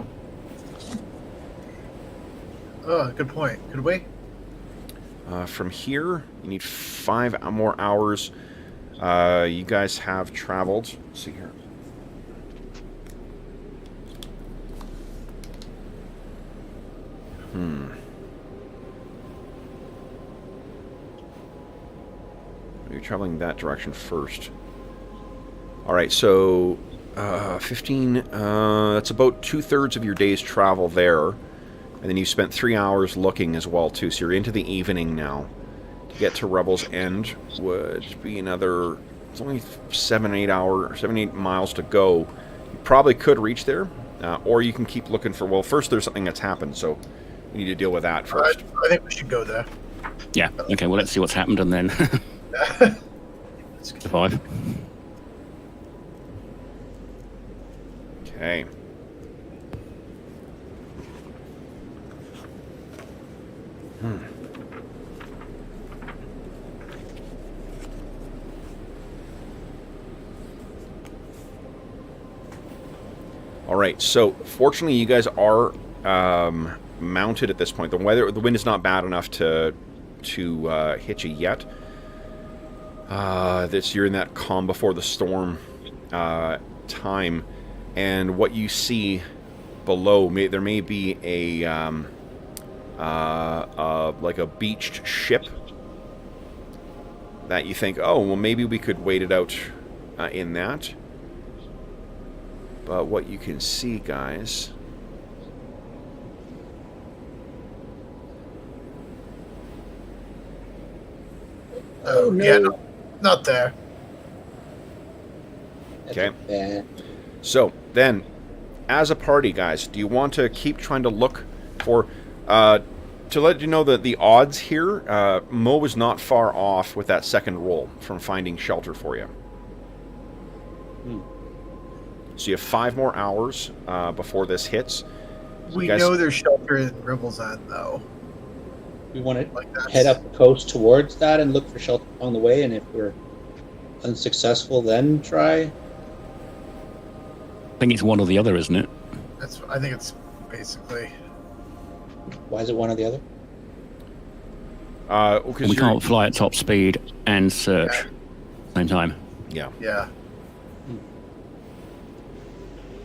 Oh, good point. Could we? From here, you need 5 more hours. You guys have traveled. Let's see here. You're traveling that direction first. Alright, so 15, that's about 2/3 of your day's travel there. And then you spent 3 hours looking as well, too. So you're into the evening now. To get to Rebel's End would be another... It's only 7-8 miles to go. You probably could reach there. Or you can keep looking for... Well, first there's something that's happened, so we need to deal with that first. I think we should go there. Yeah. Okay, well, let's see what's happened and then... survive. Okay. Alright, so fortunately you guys are mounted at this point. The wind is not bad enough to hit you yet. You're in that calm before the storm time, and what you see below, there may be a like a beached ship that you think, oh, well, maybe we could wait it out in that. But what you can see, guys... Oh, no. Yeah, no, not there. Okay. So, then, as a party, guys, do you want to keep trying to look for... to let you know that the odds here, Mo was not far off with that second roll from finding shelter for you. So you have 5 more hours before this hits. So we know there's shelter in Rebel's End, though. We want to head up the coast towards that and look for shelter on the way, and if we're unsuccessful, then try. I think it's one or the other, isn't it? I think it's basically... Why is it one or the other? We can't fly at top speed and search at the same time. Yeah. Yeah.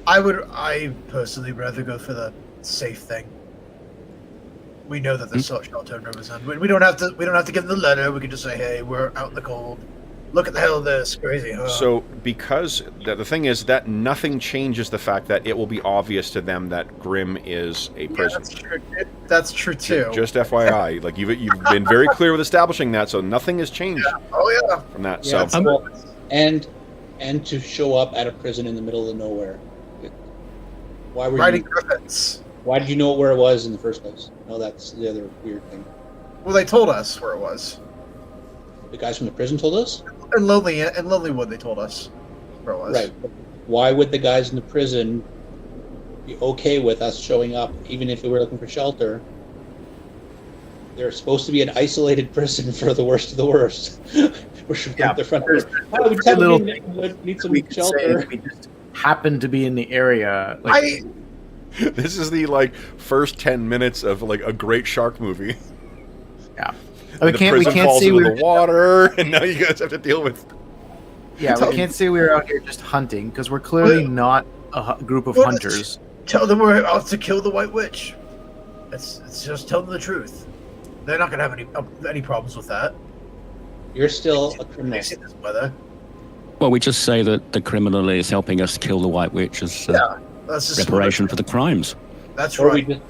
I personally rather go for the safe thing. We know that there's shelter in River's End. We don't have to give them the letter. We can just say, hey, we're out in the cold. Look at the hell of this. Crazy, huh? So, because the thing is that nothing changes the fact that it will be obvious to them that Grim is a prison. That's true too. Just FYI, like you've been very clear with establishing that, so nothing has changed. Yeah. Oh yeah. From that, yeah, so and to show up at a prison in the middle of nowhere. Why were riding griffins? Why did you know where it was in the first place? No, that's the other weird thing. Well, they told us where it was. The guys from the prison told us? In Lonelywood, they told us where it was. Right. Why would the guys in the prison be okay with us showing up, even if we were looking for shelter? They're supposed to be an isolated prison for the worst of the worst. We're at the front door. Oh, we need some shelter. We just happen to be in the area. Like, this is the first 10 minutes of a great shark movie. Yeah. We can't falls into the water, and now you guys have to deal with. Yeah, we can't say we're out here just hunting because we're clearly not a group of hunters. Tell them we're out to kill the White Witch. It's just tell them the truth. They're not gonna have any problems with that. You're still a criminal. They see this weather. Well, we just say that the criminal is helping us kill the White Witch as that's just reparation for the crimes. That's or right. we just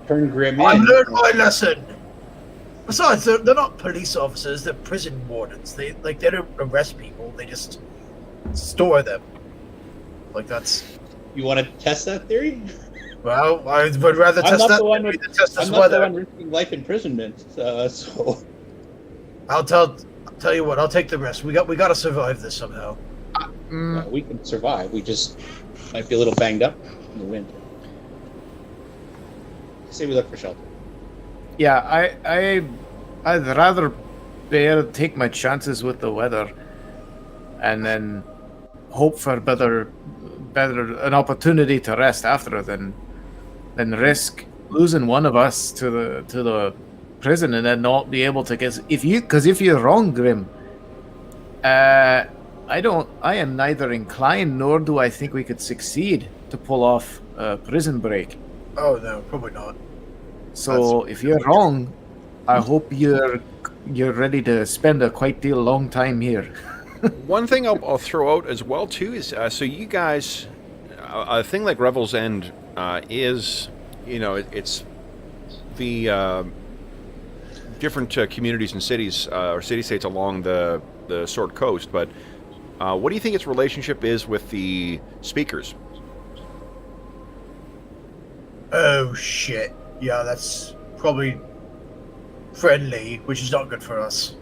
turn Grim I in. learned my lesson. Besides, they're not police officers. They're prison wardens. They don't arrest people. They just store them. That's. You want to test that theory? Well, I would rather test that than test this I'm not weather. the one risking life imprisonment, so. I'll tell you what. I'll take the risk. We got to survive this somehow. We can survive. We just might be a little banged up in the wind. Say we look for shelter. Yeah, I'd rather take my chances with the weather, and then hope for better an opportunity to rest after than risk losing one of us to the prison and then not be able to get if you're wrong, Grim. I am neither inclined nor do I think we could succeed to pull off a prison break. Oh no, probably not. So if you're wrong, I hope you're ready to spend a quite long time here. One thing I'll throw out as well too is so you guys, a thing like Revel's End is, it's the different communities and cities or city-states along the Sword Coast. But what do you think its relationship is with the speakers? Oh shit. Yeah, that's probably friendly, which is not good for us.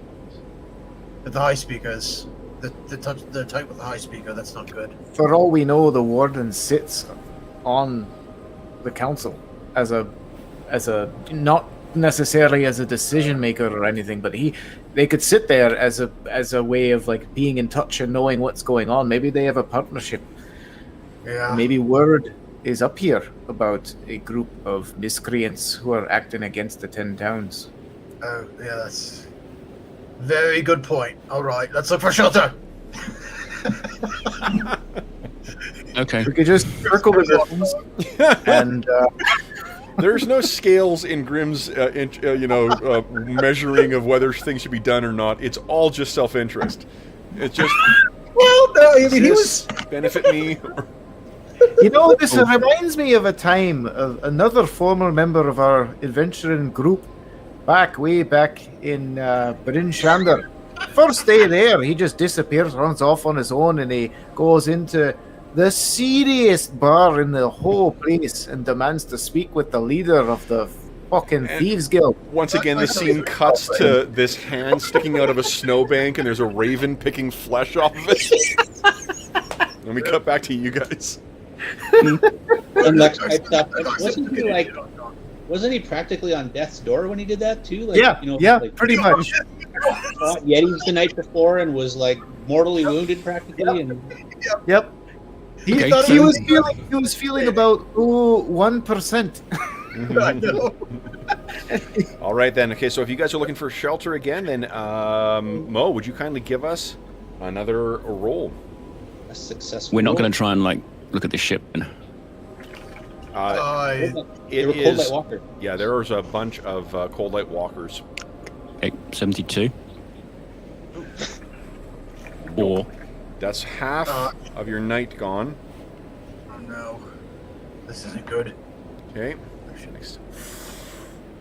But the high speakers, the type with the high speaker, that's not good. For all we know, the warden sits on the council as a not necessarily as a decision maker or anything, but they could sit there as a way of being in touch and knowing what's going on. Maybe they have a partnership. Yeah. Maybe word is up here about a group of miscreants who are acting against the 10 towns. Oh, yeah, that's very good point. All right, let's look for shelter. Okay. We could just circle the zones and there's no scales in Grimm's, measuring of whether things should be done or not. It's all just self-interest. It's just. Well, no, I mean, he was benefit me. This reminds me of a time of another former member of our adventuring group, way back in Bryn Shander. First day there, he just disappears, runs off on his own, and he goes into the seediest bar in the whole place and demands to speak with the leader of the fucking Thieves Guild. Once again, the scene cuts to this hand sticking out of a snowbank, and there's a raven picking flesh off of it. Let me cut back to you guys. And Lex pipes up. Wasn't he practically on death's door when he did that too? Pretty much. Fought Yetis the night before and was mortally wounded practically. Yep. Okay, He was feeling about 1%. I know. All right, then. Okay, so if you guys are looking for shelter again, then Mo, would you kindly give us another roll? A successful We're not roll. going to try and like look at the ship. They It were cold is. light walker. Yeah, there's a bunch of cold light walkers. Okay, 72. Or That's half of your night gone. Oh no, this isn't good. Okay. Next.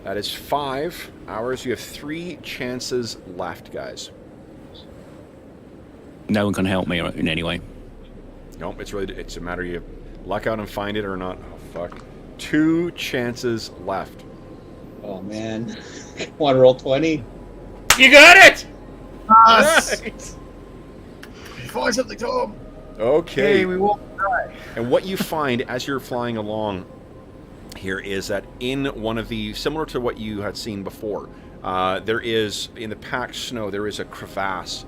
That is 5 hours. You have 3 chances left, guys. no one can help me in any way. Nope, it's a matter you luck out and find it or not. Oh, fuck. 2 chances left. Oh man, want to roll 20? You got it! Yes! Right. Find something, Tom. Okay. Hey, we won't die. And what you find as you're flying along here is that in one of the, similar to what you had seen before, there is, in the packed snow, there is a crevasse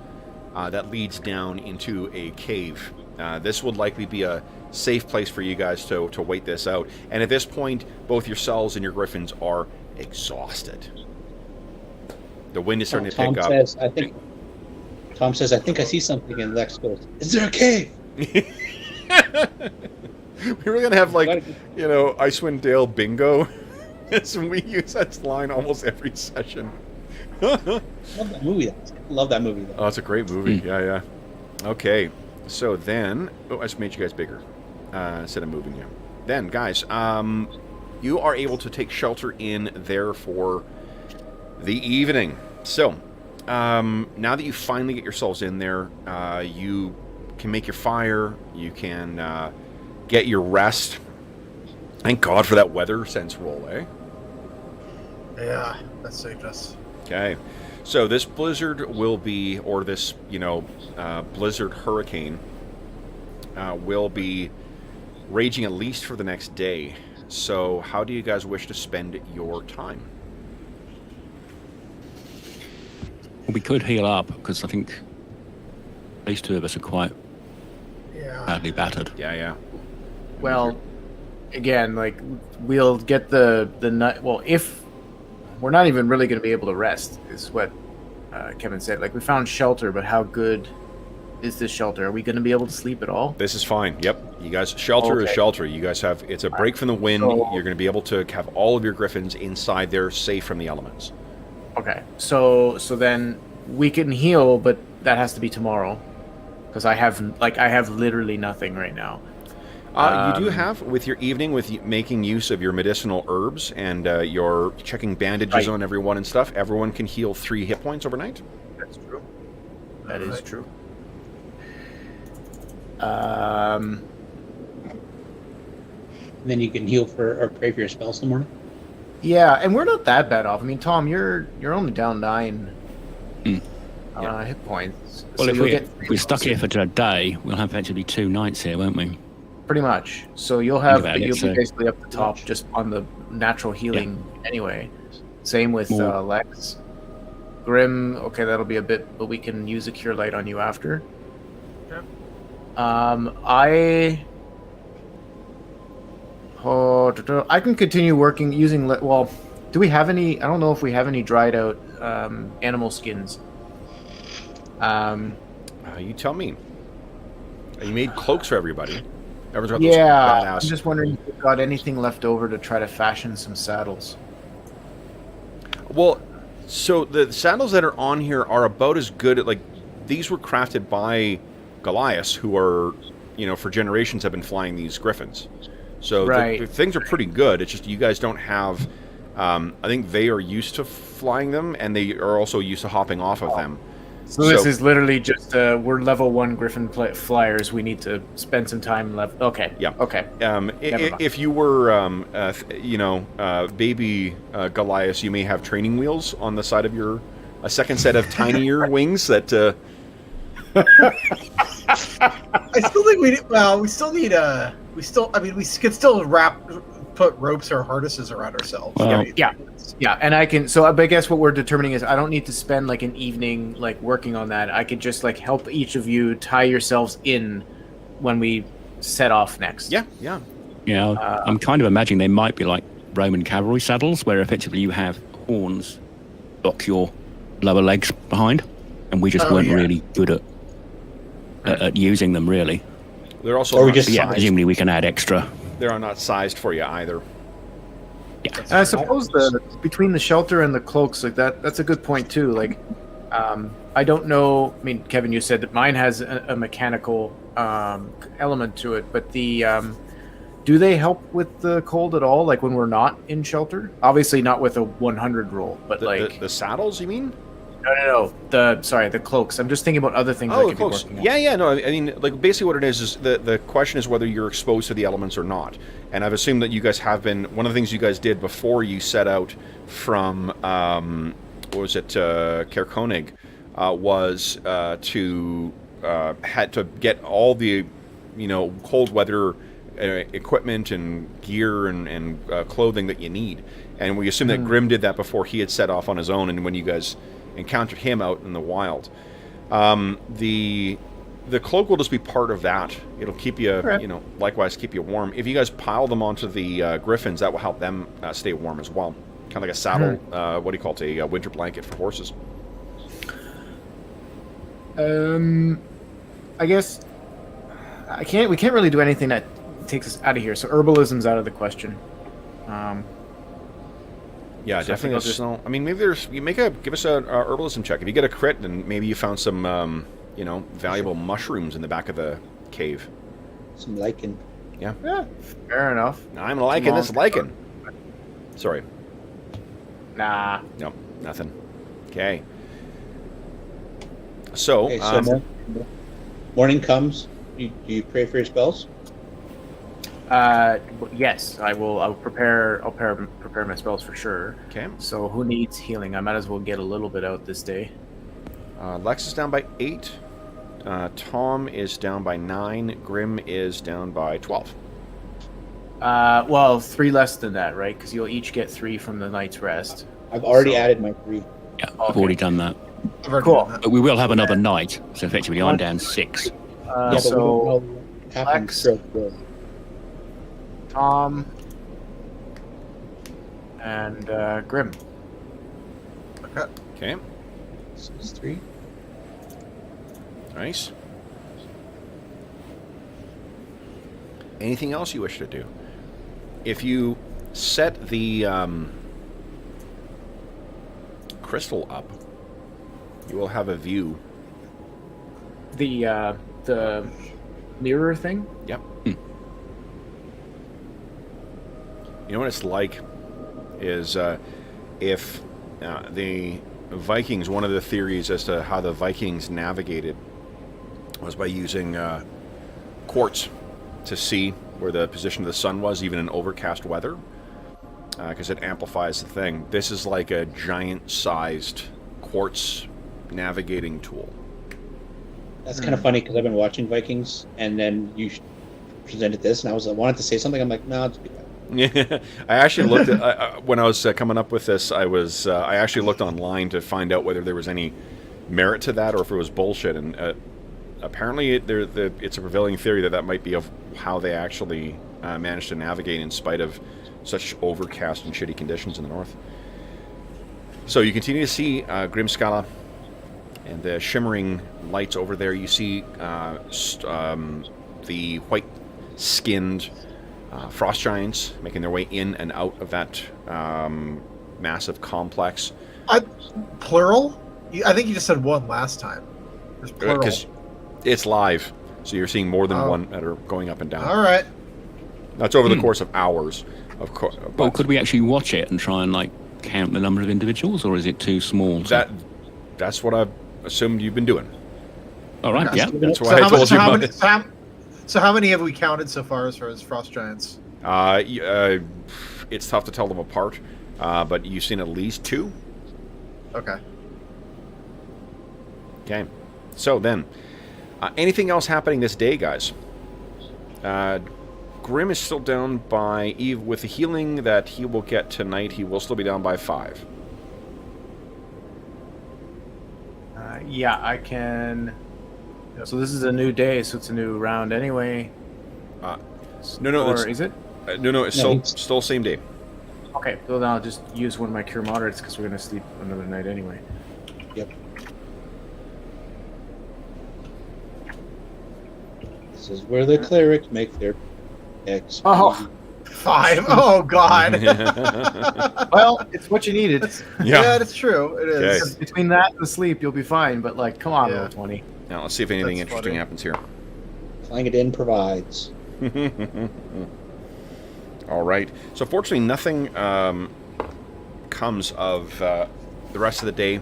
that leads down into a cave. This would likely be a safe place for you guys to wait this out. And at this point, both yourselves and your griffins are exhausted. The wind is starting to pick up. Tom says, I think I see something, and Lex goes, is there a cave? We were going to have, like, you know, Icewind Dale bingo. So we use that line almost every session. Love that movie. Love that movie. Though. Oh, it's a great movie. Yeah. Okay. So then... Oh, I just made you guys bigger instead of moving you. Then, guys, you are able to take shelter in there for the evening. So, now that you finally get yourselves in there, you can make your fire, you can get your rest. Thank God for that weather sense roll, eh? Yeah, that saved us. Okay. So this blizzard will be, or this, blizzard hurricane will be raging at least for the next day. So how do you guys wish to spend your time? Well, we could heal up, because I think these two of us are quite badly battered. Yeah. Well, again, like, we'll get the night. Well, if we're not even really going to be able to rest, is what Kevin said. Like, we found shelter, but how good is this shelter? Are we going to be able to sleep at all? This is fine. Yep. You guys, shelter is shelter. You guys have, it's a break from the wind. So, you're going to be able to have all of your griffins inside there, safe from the elements. Okay. So then we can heal, but that has to be tomorrow, because I have literally nothing right now. You do have, with your evening, with making use of your medicinal herbs and your checking bandages on everyone and stuff, everyone can heal 3 hit points overnight. That's true. That is true. And then you can heal for or pray for your spells in the morning. Yeah, and we're not that bad off. I mean, Tom, you're only down 9 hit points. Well, so if we're stuck here for a day, we'll have actually 2 nights here, won't we? Pretty much. So you'll be so. basically up the top, just on the natural healing anyway. Same with Lex. Grim, okay, that'll be a bit, but we can use a cure light on you after. Yeah. I can continue working using. Well, do we have any? I don't know if we have any dried out animal skins. You tell me. You made cloaks for everybody. Everyone's got Yeah, those badass. I'm just wondering if we've got anything left over to try to fashion some saddles. Well, so the saddles that are on here are about as good at, like, these were crafted by Goliaths, who are, for generations have been flying these griffins. So the things are pretty good. It's just you guys don't have, I think they are used to flying them, and they are also used to hopping off of them. So this is literally just we're level 1 Griffin flyers. We need to spend some time left. Okay. Yeah. Okay. If you were, baby Goliath, you may have training wheels on the side of a second set of tinier wings that. I still think we need. Well, we still need I mean, we could still put ropes or harnesses around ourselves. Well, Yeah, and I can. So, but I guess what we're determining is I don't need to spend like an evening like working on that. I could just like help each of you tie yourselves in when we set off next. Yeah. Yeah, I'm kind of imagining they might be like Roman cavalry saddles, where effectively you have horns lock your lower legs behind, and we just weren't really good at using them, really. They're also presumably we can add extra. They're not sized for you either. Yeah. And I suppose between the shelter and the cloaks, like that's a good point too. Like, I don't know. I mean, Kevin, you said that mine has a mechanical element to it, but do they help with the cold at all? Like when we're not in shelter? Obviously, not with a 100 roll, but the saddles, you mean? No. The cloaks. I'm just thinking about other things. Oh, the cloaks. Yeah. No, I mean, like basically what it is the question is whether you're exposed to the elements or not. And I've assumed that you guys have been. One of the things you guys did before you set out from what was it, Caer Konig, was to had to get all the cold weather equipment and gear and clothing that you need. And we assume that Grim did that before he had set off on his own, and when you guys encountered him out in the wild. The cloak will just be part of that. It'll keep you, likewise keep you warm. If you guys pile them onto the griffins, that will help them stay warm as well. Kind of like a saddle, what do you call it, a winter blanket for horses. I guess we can't really do anything that takes us out of here. So herbalism's out of the question. Yeah, so definitely. I mean, maybe give us a herbalism check. If you get a crit, then maybe you found some, valuable mushrooms in the back of the cave. Some lichen. Yeah. Fair enough. I'm liking this lichen. Sorry. Nah. No, nothing. Okay. So, morning comes. Do you pray for your spells? Yes, I will. I'll prepare my spells for sure. Okay. So who needs healing? I might as well get a little bit out this day. Lex is down by 8. Tom is down by 9. Grim is down by 12. Well, 3 less than that, right? Because you'll each get 3 from the night's rest. I've already added my 3. Yeah, I've already done that. Cool. But we will have another night, so effectively I'm down 6. So Lex, Tom, and Grim. Okay. So it's 3. Nice. Anything else you wish to do? If you set the crystal up, you will have a view. The mirror thing? Yep. You know what it's like is if the Vikings, one of the theories as to how the Vikings navigated was by using quartz to see where the position of the sun was, even in overcast weather, because it amplifies the thing. This is like a giant-sized quartz navigating tool. That's kind of funny because I've been watching Vikings, and then you presented this, and I wanted to say something. I'm like, no, it's good. Yeah, I actually looked at when I was coming up with this. I actually looked online to find out whether there was any merit to that or if it was bullshit. And apparently, it's a prevailing theory that might be of how they actually managed to navigate in spite of such overcast and shitty conditions in the north. So you continue to see Grimskala and the shimmering lights over there. You see the white-skinned frost giants making their way in and out of that massive complex. Plural? I think you just said one last time. There's plural. Because it's live, so you're seeing more than one that are going up and down. All right. That's over the course of hours, of course. Well, could we actually watch it and try and count the number of individuals, or is it too small? That's what I've assumed you've been doing. All right, yeah. That's why I told you. So how many have we counted so far as frost giants? It's tough to tell them apart, but you've seen at least 2. Okay. Okay. So then, anything else happening this day, guys? Grim is still down by Eve with the healing that he will get tonight. He will still be down by 5. Yeah, I can. So this is a new day, so it's a new round anyway. No, or is it? No, it's still same day. Okay, so then I'll just use one of my cure moderates because we're gonna sleep another night anyway. Yep. This is where the clerics make their XP. Oh, 5. Oh God. Well, it's what you needed. Yeah, it's true. It is. Okay. Between that and the sleep, you'll be fine. But like, come on, Yeah. roll 20. Now let's see if anything That's interesting funny. happens here. Clangadin provides. All right. So fortunately, nothing comes of the rest of the day.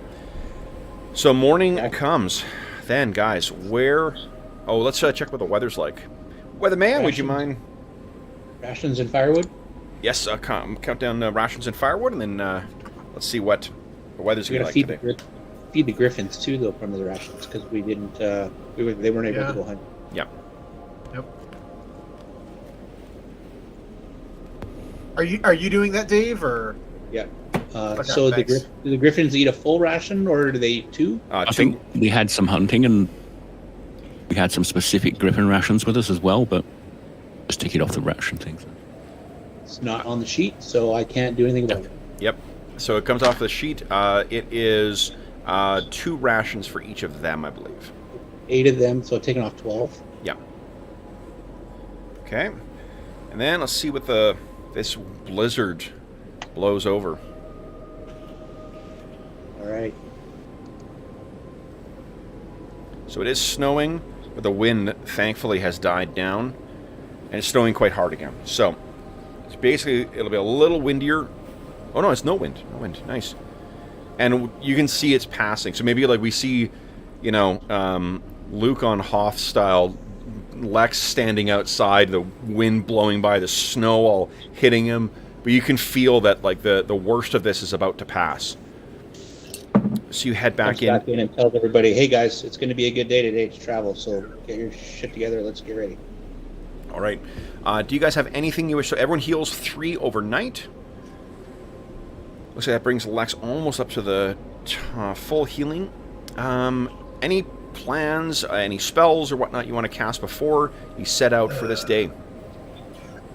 So morning comes. Then, guys, where... Oh, let's check what the weather's like. Weatherman, would you mind? Rations and firewood? Yes, count down rations and firewood, and then let's see what the weather's We're going going to to like today. feed the griffins, too, though, from the rations, because we didn't... they weren't able to go hunt. Yeah. Yep. Are you doing that, Dave, or? Yeah. Okay, So thanks. do the griffins eat a full ration, or do they eat 2? I think we had some hunting and we had some specific griffin rations with us as well, but just take it off the ration things. It's not on the sheet, so I can't do anything about it. Yep. So it comes off the sheet. It is 2 rations for each of them, I believe. 8 of them, so taking off 12. Yeah. Okay. And then let's see what this blizzard blows over. All right. So it is snowing, but the wind thankfully has died down, and it's snowing quite hard again. So it's basically, it'll be a little windier. Oh no, it's no wind. No wind. Nice. And you can see it's passing. So maybe like we see, you know, Luke on Hoth style, Lex standing outside, the wind blowing by, the snow all hitting him. But you can feel that like the worst of this is about to pass. So you head back Comes back in and tells everybody, hey guys, it's going to be a good day today to travel, so get your shit together, let's get ready. All right. Do you guys have anything you wish? So everyone heals 3 overnight. Looks like that brings Lex almost up to the full healing. Any plans, any spells or whatnot you want to cast before you set out for this day?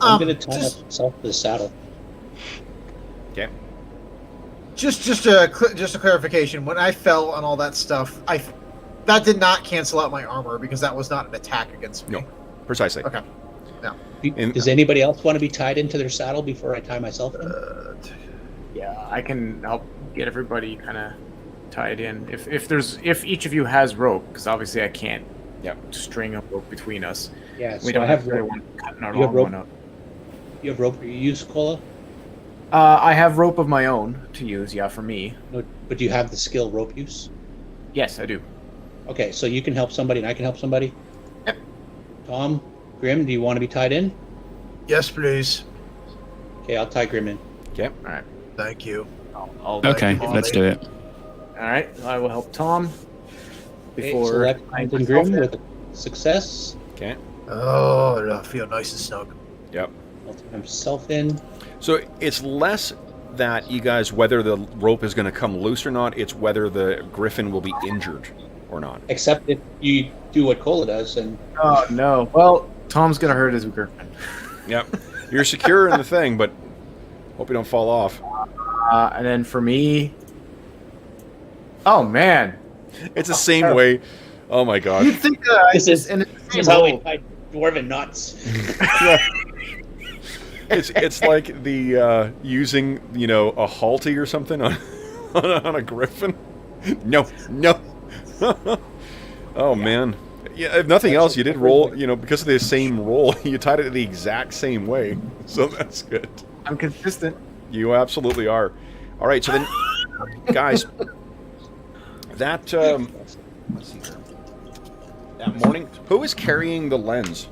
I'm going to tie myself to the saddle. Okay. Just a clarification. When I fell and all that stuff, that did not cancel out my armor because that was not an attack against me. No, precisely. Okay. Does anybody else want to be tied into their saddle before I tie myself in? Yeah, I can help get everybody kind of tied in. If each of you has rope, because obviously I can't string a rope between us. Yeah, We so don't I have have rope. everyone cutting our You have long rope? one up. You have rope you use, Cola? I have rope of my own to use, for me. No, but do you have the skill rope use? Yes, I do. Okay, so you can help somebody and I can help somebody? Yep. Tom, Grim, do you want to be tied in? Yes, please. Okay, I'll tie Grim in. Okay. All right. Thank you. I'll Okay, on, let's do it. All right, I will help Tom Okay, before select I and Grim with a success. Okay. Oh, I feel nice and snug. Yep. I'll tie himself in. So it's less that you guys, whether the rope is going to come loose or not, it's whether the griffin will be injured or not. Except if you do what Cola does and Oh no! Well, Tom's gonna hurt his griffin. Yep. You're secure in the thing, but hope you don't fall off. And then for me, oh man, It's the same way. Oh my god. you'd think This is how we tie dwarven nuts. It's like the using a halty or something on a griffin. No. Oh man. Yeah. If nothing else, you did roll. Because of the same roll, you tied it the exact same way. So that's good. I'm consistent. You absolutely are. All right. So then, guys, that let's see here. That morning, who is carrying the lens?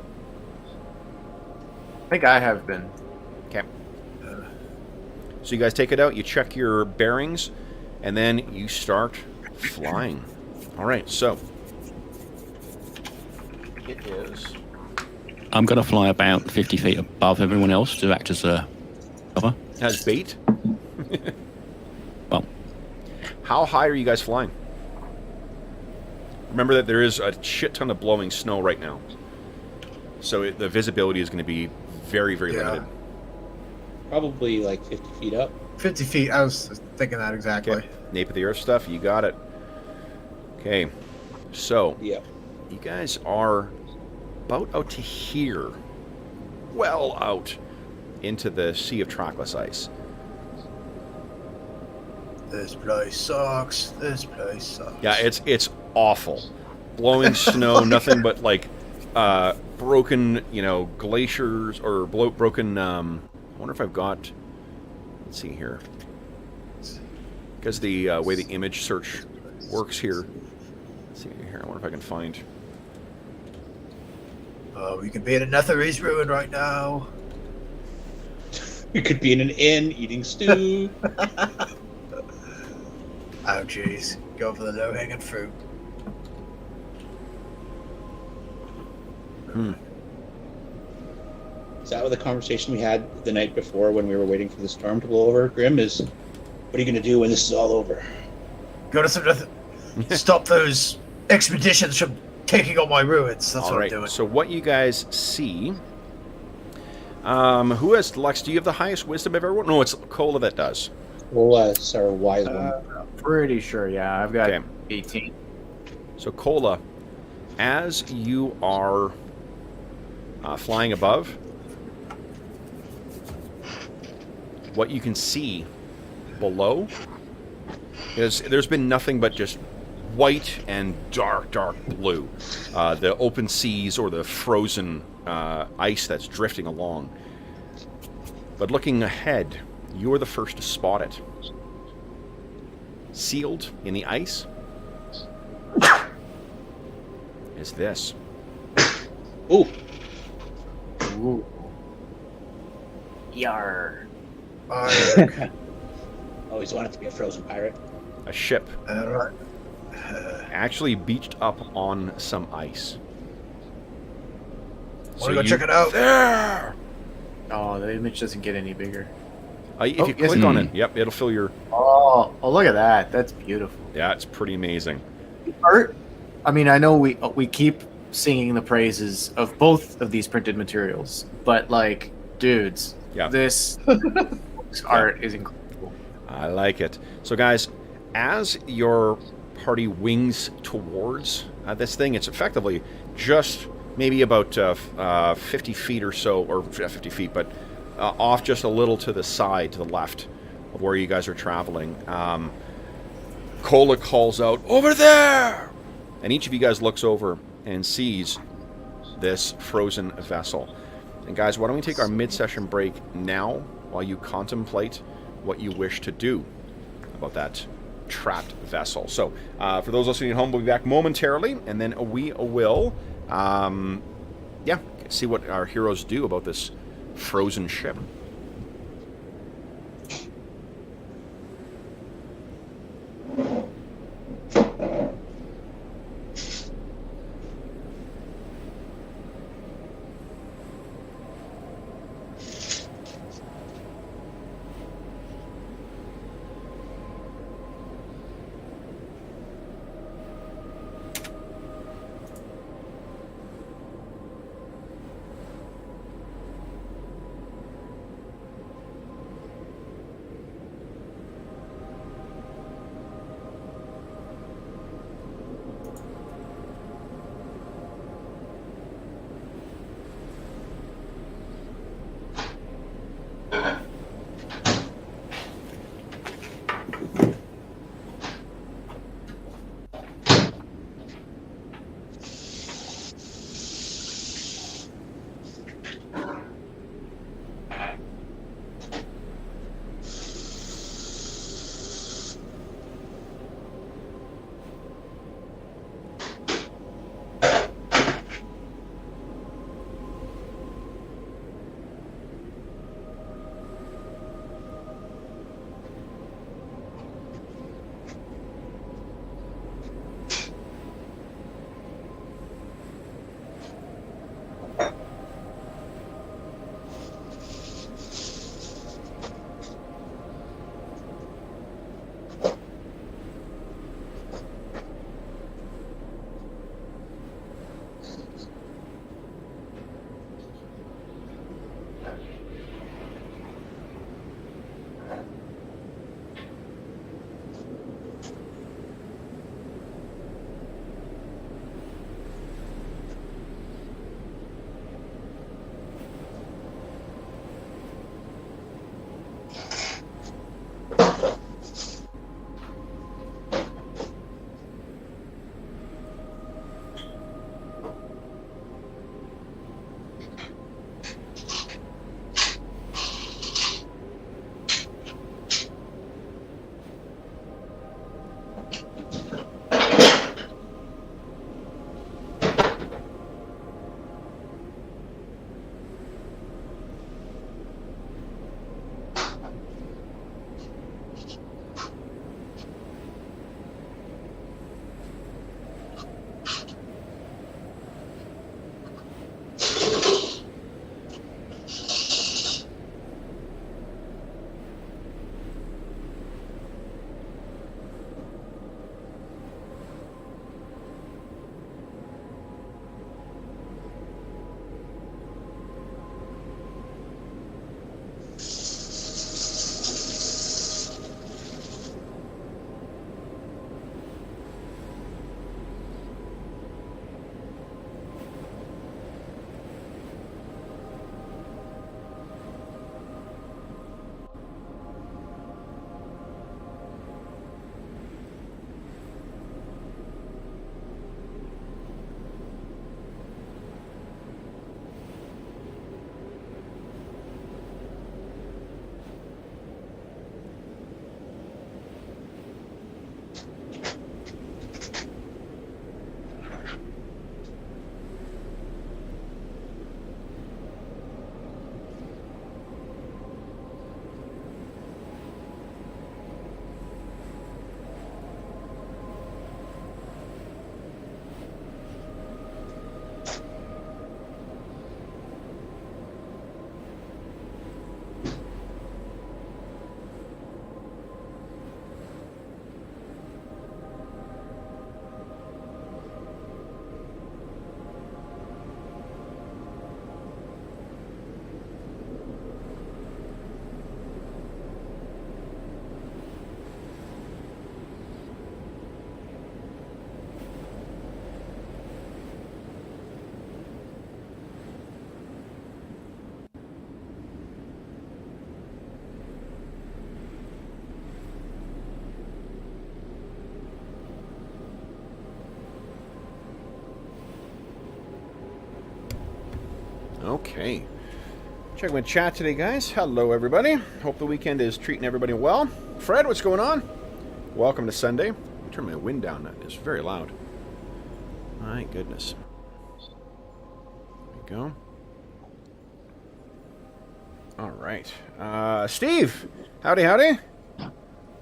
I think I have been. Okay. So you guys take it out, you check your bearings, and then you start flying. All right, so it is. I'm going to fly about 50 feet above everyone else to act as a cover. Has bait. Well, How high are you guys flying? Remember that there is a shit ton of blowing snow right now, so the visibility is going to be very, very limited. Probably like 50 feet up. 50 feet. I was thinking that exactly. Okay. Nape of the earth stuff. You got it. Okay. So, Yeah. you guys are about out to here. Well out into the sea of trackless ice. This place sucks. This place sucks. Yeah, it's awful. Blowing snow, nothing but like broken, glaciers or broken. I wonder if I've got. Let's see here. Because the way the image search works here. Let's see here. I wonder if I can find. We could be in a Netherese ruin right now. We could be in an inn eating stew. Oh, jeez. Go for the low-hanging fruit. Is that what the conversation we had the night before when we were waiting for the storm to blow over? Grim is, what are you going to do when this is all over? Go to some stop those expeditions from taking on my ruins. That's what I'm doing. So what you guys see... who has... Lex, do you have the highest wisdom of everyone? No, it's Cola that does. Well, it's our wise one. Pretty sure, yeah. I've got Okay. 18. So Cola, as you are flying above, what you can see below is there's been nothing but just white and dark blue. The open seas or the frozen ice that's drifting along. But looking ahead, you're the first to spot it. Sealed in the ice is this. Ooh. Ooh. Yar. Always wanted to be a frozen pirate. A ship Right. actually beached up on some ice. Want to go check it out? There! Oh, the image doesn't get any bigger. If Oh, you yes, click it on does. it, yep, it'll fill your... Oh, look at that. That's beautiful. Yeah, it's pretty amazing. Art. I mean, I know we keep singing the praises of both of these printed materials, but like, dudes, Yeah. this art is incredible. I like it. So, guys, as your party wings towards this thing, it's effectively just maybe about 50 feet or so, or 50 feet, but off just a little to the side, to the left of where you guys are traveling. Cola calls out, "Over there!" And each of you guys looks over and sees this frozen vessel. And guys, why don't we take our mid-session break now while you contemplate what you wish to do about that trapped vessel. So, for those listening at home, we'll be back momentarily, and then we will, see what our heroes do about this frozen ship. Okay. Check my chat today, guys. Hello, everybody. Hope the weekend is treating everybody well. Fred, what's going on? Welcome to Sunday. Turn my wind down. That is very loud. My goodness. There we go. All right. Steve, howdy.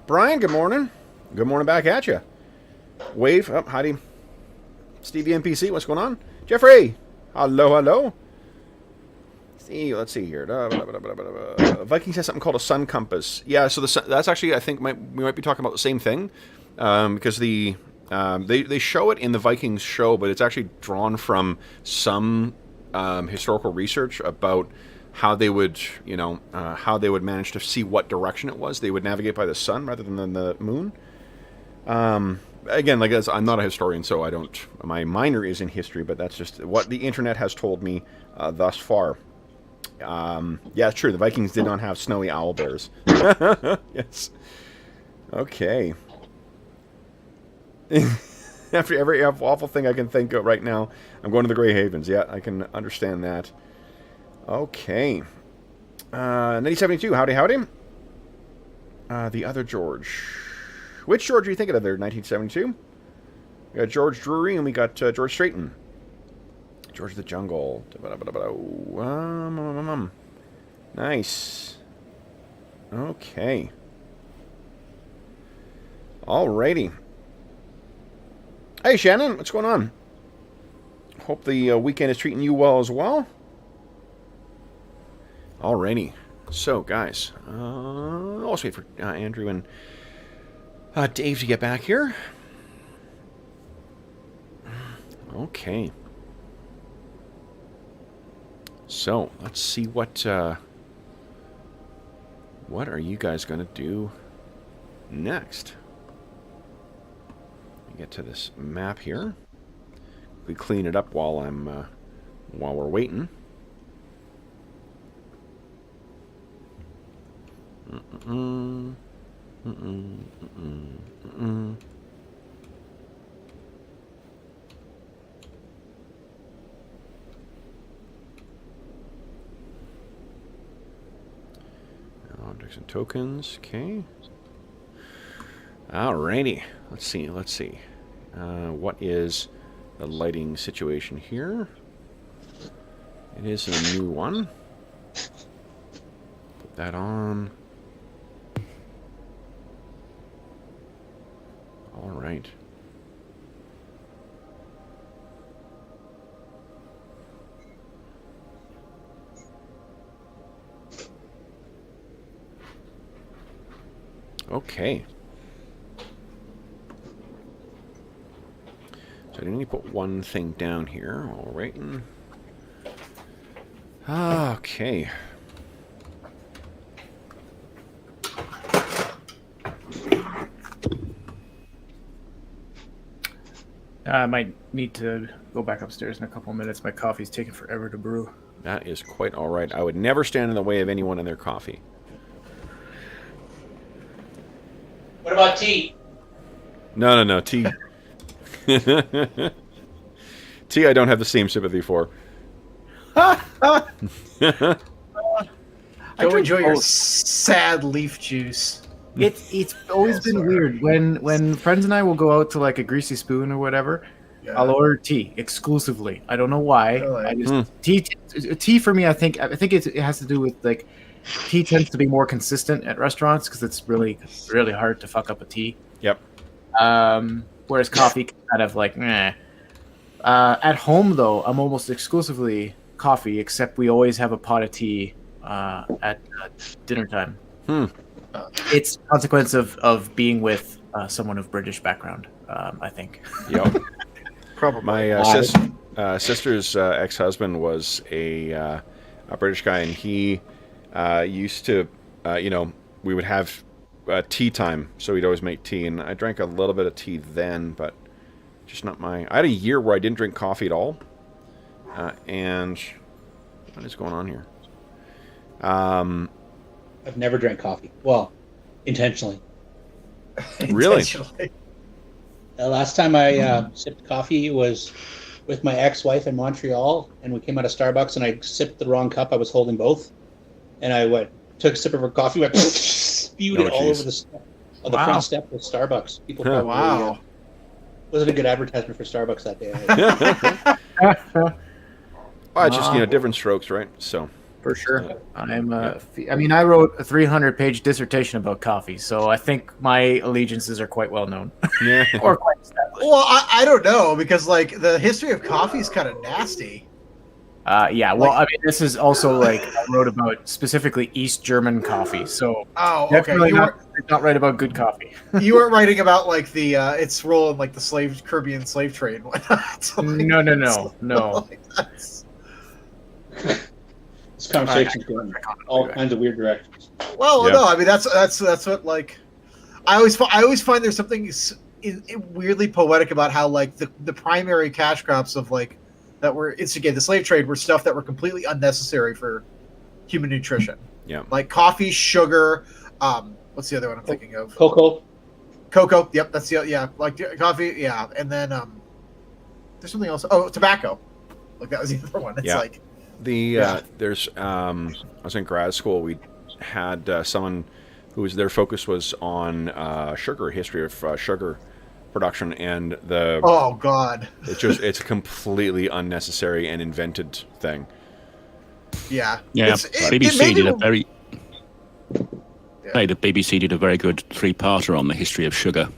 Brian, good morning. Good morning back at you. Wave, howdy. Stevie NPC, what's going on? Jeffrey, hello. Let's see here. Vikings has something called a sun compass. Yeah, so that's actually, I think, we might be talking about the same thing, because they show it in the Vikings show, but it's actually drawn from some historical research about how they would, manage to see what direction it was. They would navigate by the sun rather than the moon. Again, I'm not a historian, so I don't. My minor is in history, but that's just what the internet has told me thus far. Yeah, true. The Vikings did not have snowy owl bears. Yes. Okay. After every awful thing I can think of right now, I'm going to the Grey Havens. Yeah, I can understand that. Okay. 1972. Howdy. The other George. Which George are you thinking of there? 1972. We got George Drury and we got George Straighton. George of the Jungle. Nice. Okay. Alrighty. Hey, Shannon, what's going on? Hope the weekend is treating you well as well. Alrighty. So, guys, let's wait for Andrew and Dave to get back here. Okay. So, let's see what are you guys going to do next? Let me get to this map here. We clean it up while we're waiting. Objects and tokens. Okay. Alrighty. Let's see. What is the lighting situation here? It is a new one. Put that on. All right. Okay. So I need to put one thing down here. All right. Okay. I might need to go back upstairs in a couple minutes. My coffee's taking forever to brew. That is quite all right. I would never stand in the way of anyone and their coffee. What about tea? No. Tea. Tea I don't have the same sympathy for. I enjoy your sad leaf juice. It's always been weird when friends and I will go out to like a Greasy Spoon or whatever. Yeah. I'll order tea exclusively. I don't know why. Really? Tea for me. I think it has to do with like tea tends to be more consistent at restaurants because it's really hard to fuck up a tea. Yep. Whereas coffee kind of like meh. At home though, I'm almost exclusively coffee, except we always have a pot of tea at dinner time. It's a consequence of being with someone of British background, I think. Yep. Probably. My sister's ex-husband was a British guy, and he used to, we would have tea time, so he'd always make tea, and I drank a little bit of tea then, but just not my... I had a year where I didn't drink coffee at all, and what is going on here? I've never drank coffee. Well, intentionally. Really? The last time I sipped coffee was with my ex-wife in Montreal, and we came out of Starbucks, and I sipped the wrong cup. I was holding both, and I took a sip of her coffee, spewed it all over the front step of Starbucks. People probably wasn't a good advertisement for Starbucks that day. Well, it's just different strokes, right? So for sure, I wrote a 300-page dissertation about coffee, so I think my allegiances are quite well known. Yeah, or quite established. Well, I don't know because like the history of coffee is kind of nasty. Yeah, well, I mean, this is also like I wrote about specifically East German coffee, so okay, not right about good coffee. You weren't writing about like the its role in like the Caribbean slave trade and whatnot. So, like, no. Like, this conversation's going all kinds of weird directions. Well, no, I mean that's what like I always find there's something weirdly poetic about how like the primary cash crops of like that were instigated the slave trade were stuff that were completely unnecessary for human nutrition. Yeah, like coffee, sugar. What's the other one I'm thinking of? Cocoa. Yep, that's like coffee. Yeah, and then there's something else. Oh, tobacco. Like that was the other one. It's like there's I was in grad school. We had someone their focus was on sugar, history of sugar production, and it's a completely unnecessary and invented thing. Yeah. BBC did a very the BBC did a very good 3-parter on the history of sugar,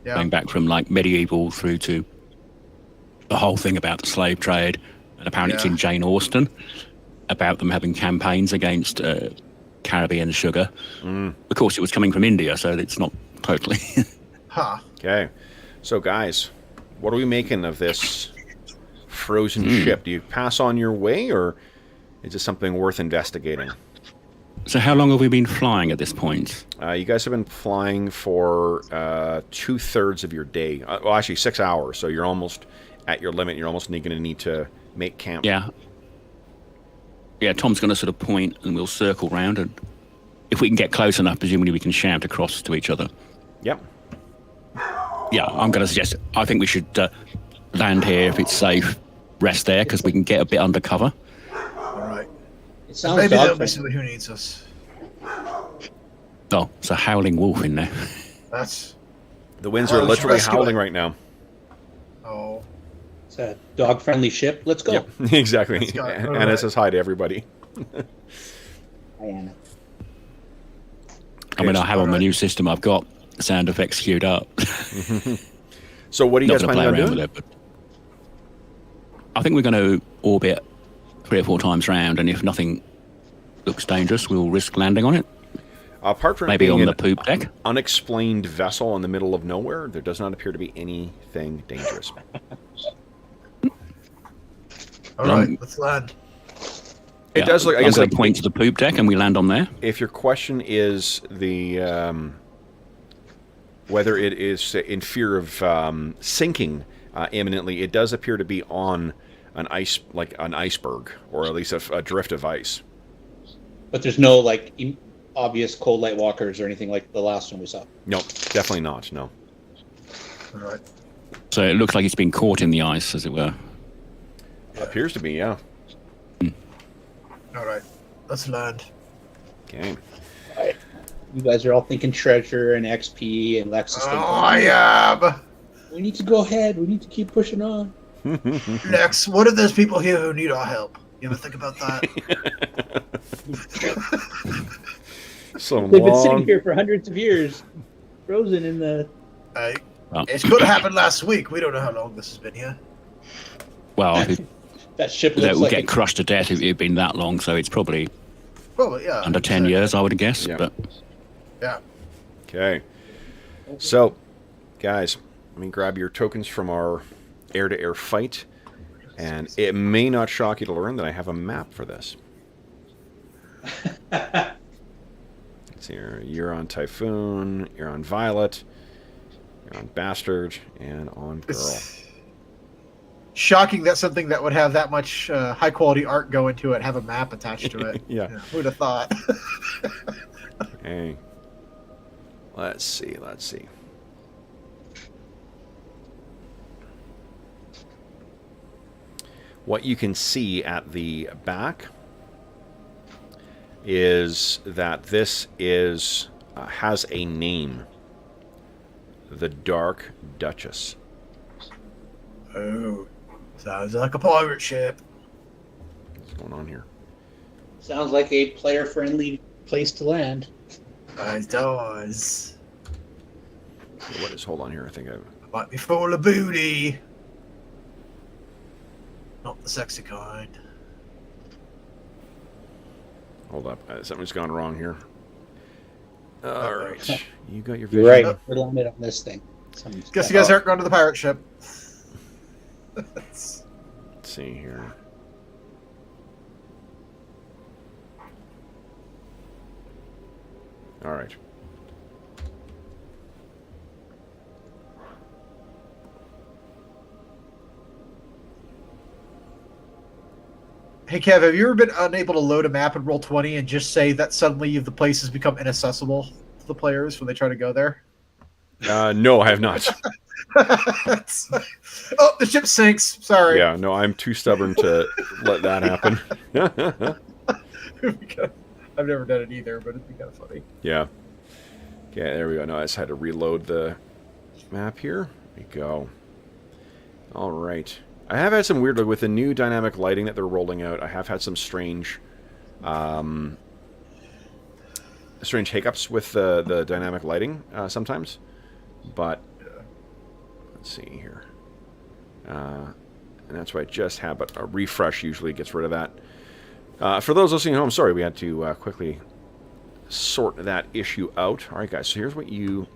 going back from like medieval through to the whole thing about the slave trade, and apparently it's in Jane Austen about them having campaigns against Caribbean sugar. Of course, it was coming from India, so it's not totally. Okay, so guys, what are we making of this frozen ship? Do you pass on your way, or is it something worth investigating? So how long have we been flying at this point? You guys have been flying for 2/3 of your day. Well, actually 6 hours, so you're almost at your limit. You're almost going to need to make camp. Yeah, Tom's going to sort of point, and we'll circle round, and if we can get close enough, presumably we can shout across to each other. Yep. Yeah, I'm going to suggest, I think we should land here if it's safe, rest there, because we can get a bit under cover. All right. It sounds maybe there'll be somebody who needs us. Oh, it's a howling wolf in there. The winds are literally howling right now. Oh. It's a dog-friendly ship. Let's go. Yep, exactly. Anna says hi to everybody. Hi, Anna. I mean, I have on the new system, I've got sound effects queued up. So what are you guys planning on doing? With it, but I think we're going to orbit 3 or 4 times round, and if nothing looks dangerous, we'll risk landing on it. Apart from maybe on the poop deck, unexplained vessel in the middle of nowhere, there does not appear to be anything dangerous. All right, let's land. It does look. I guess I'm going to point to the poop deck, and we land on there. If your question is the whether it is in fear of sinking imminently, it does appear to be on an iceberg, or at least a drift of ice. But there's no like obvious cold light walkers or anything like the last one we saw. No, definitely not. No. All right. So it looks like it's been caught in the ice, as it were. It appears to be, yeah. All right, let's land. Okay. All right. You guys are all thinking treasure and XP and Lexus. I am. We need to go ahead. We need to keep pushing on. Lex, what are those people here who need our help? You ever think about that? They've been sitting here for hundreds of years, frozen in the... It could have happened last week. We don't know how long this has been here. Well, that ship that would get crushed to death if it had been that long, so it's probably under 10 years, I would guess. Yeah. But yeah. Okay. So, guys, let me grab your tokens from our air-to-air fight, and it may not shock you to learn that I have a map for this. Let's see here. You're on Typhoon, you're on Violet, you're on Bastard, and on Girl. It's shocking that something that would have that much high-quality art go into it have a map attached to it. Yeah. Who'd have thought? Okay. Let's see. what you can see at the back is that this is has a name. The Dark Duchess. Oh, sounds like a pirate ship. What's going on here? Sounds like a player-friendly place to land. It does. What is? Hold on here. I think I've. Might be full of booty. Not the sexy kind. Hold up. Something's gone wrong here. All right. You got your vision. You're right. We're landed on this thing. Guess you guys aren't going to the pirate ship. Let's see here. All right. Hey, Kev, have you ever been unable to load a map in Roll20 and just say that suddenly the place has become inaccessible to the players when they try to go there? No, I have not. Oh, the ship sinks. Sorry. Yeah, no, I'm too stubborn to let that happen. I've never done it either, but it'd be kind of funny. Yeah. Okay, there we go. No, I just had to reload the map here. There we go. All right. I have had some weird, with the new dynamic lighting that they're rolling out, I have had some strange hiccups with the dynamic lighting sometimes. But, let's see here. And that's what I just had, but a refresh usually gets rid of that. For those listening at home, sorry, we had to quickly sort that issue out. All right, guys, so here's what you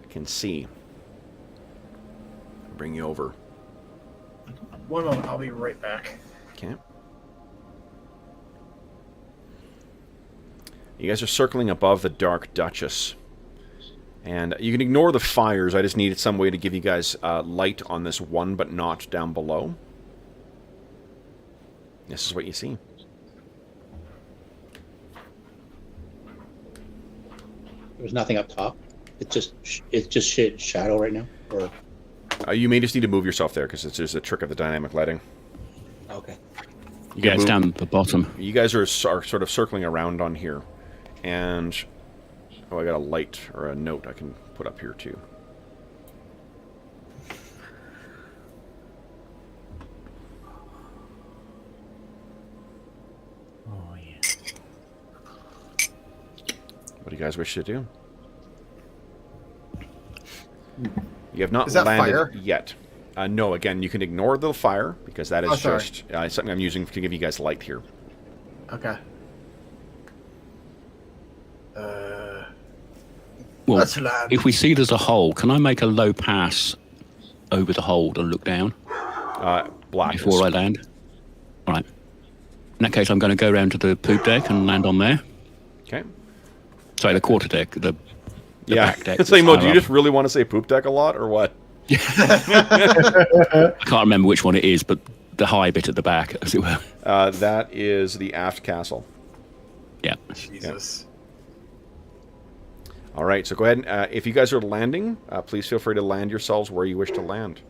can see. I'll bring you over. One moment, I'll be right back. Okay. You guys are circling above the Dark Duchess. And you can ignore the fires. I just needed some way to give you guys light on this one, but not down below. This is what you see. There's nothing up top. It's just shadow right now. Or you may just need to move yourself there because it's just a trick of the dynamic lighting. Okay. Yeah, it's down the bottom. You guys are sort of circling around on here, and oh, I got a light or a note I can put up here too. Oh yeah. What do you guys wish to do? You have not Is that landed fire? yet. No, again, you can ignore the fire because that is sorry. just something I'm using to give you guys light here. Okay. Well, Let's land. if we see there's a hole, can I make a low pass over the hole and look down Blackness. before I land? All right. In that case, I'm going to go around to the poop deck and land on there. Okay. Sorry, the quarter deck, the back deck. It's like, Mo, do you higher just really want to say poop deck a lot, or what? I can't remember which one it is, but the high bit at the back, as it were. That is the aft castle. Yeah. Jesus. All right, so go ahead. And, if you guys are landing, please feel free to land yourselves where you wish to land.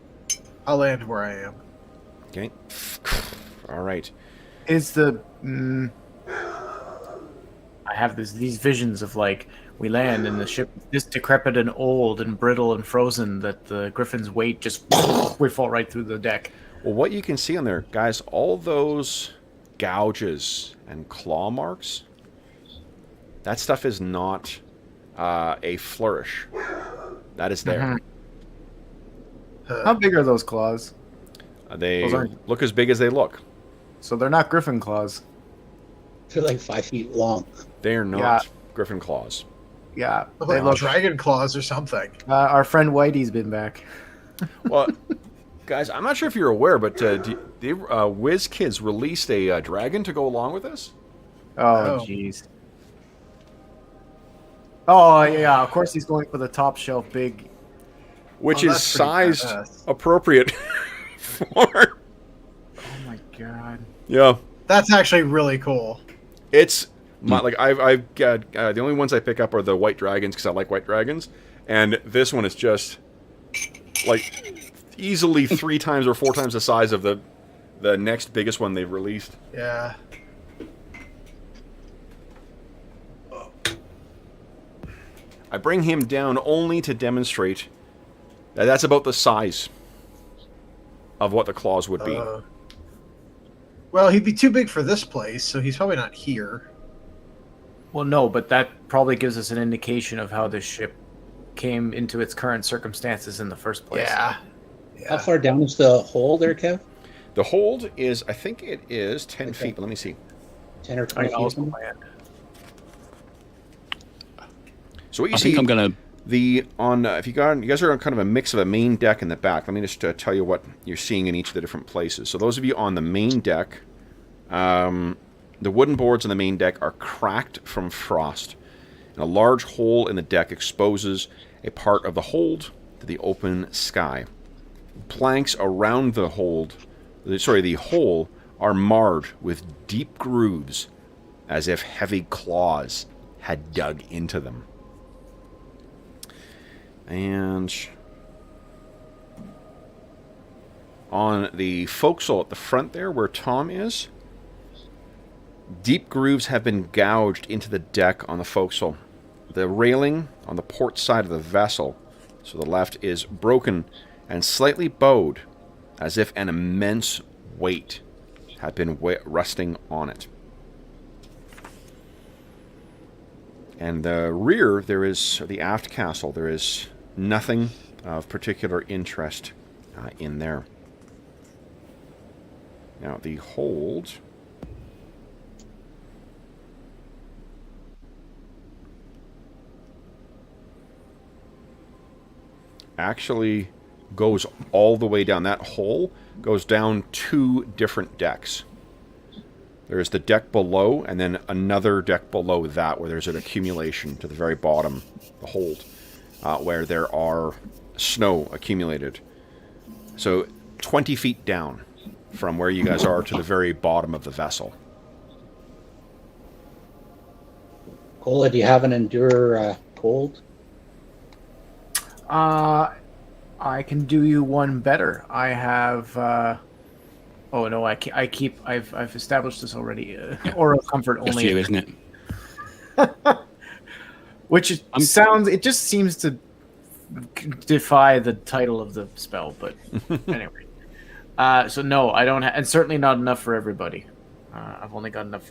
I'll land where I am. Okay. All right. Is the I have these visions of like we land and the ship is this decrepit and old and brittle and frozen that the griffin's weight just we fall right through the deck. Well, what you can see on there, guys, all those gouges and claw marks, that stuff is not a flourish. That is there. How big are those claws? They Those aren't- look as big as they look. So they're not griffin claws. They're like 5 feet long. They are not Yeah. griffin claws. Yeah, Look they like look. dragon claws or something. Our friend Whitey's been back. Well, guys, I'm not sure if you're aware, but Whiz Kids released a dragon to go along with this. Oh, Oh. jeez. Oh, yeah, of course he's going for the top shelf big. Which Oh, is that's pretty sized badass. appropriate for... Oh my god. Yeah. That's actually really cool. It's... like, I've got... the only ones I pick up are the white dragons, because I like white dragons. And this one is just... like, easily 3 times or 4 times the size of the the next biggest one they've released. Yeah. I bring him down only to demonstrate that that's about the size of what the claws would be. Well, he'd be too big for this place, so he's probably not here. Well, no, but that probably gives us an indication of how this ship came into its current circumstances in the first place. Yeah. How far down is the hole there, Kev? The hold is, I think it is 10 feet, but let me see. 10 or 20 feet. So what you I see, think I'm going to... if you guys are on kind of a mix of a main deck in the back. Let me just tell you what you're seeing in each of the different places. So those of you on the main deck, the wooden boards on the main deck are cracked from frost. And a large hole in the deck exposes a part of the hold to the open sky. Planks around the hole are marred with deep grooves as if heavy claws had dug into them. And on the forecastle at the front there, where Tom is, deep grooves have been gouged into the deck on the forecastle. The railing on the port side of the vessel, so the left, is broken and slightly bowed, as if an immense weight had been resting on it. And the rear, there is the aft castle. There is nothing of particular interest in there. Now, the hold actually goes all the way down. That hole goes down 2 different decks. There's the deck below, and then another deck below that, where there's an accumulation to the very bottom, the hold, where there are snow accumulated. So 20 feet down from where you guys are to the very bottom of the vessel. Cola, do you have an endure cold? I can do you one better. I have. Oh no, I've established this already. Aura of comfort only. Just you, isn't it? Which it just seems to defy the title of the spell, but anyway. So no, I don't, and certainly not enough for everybody. I've only got enough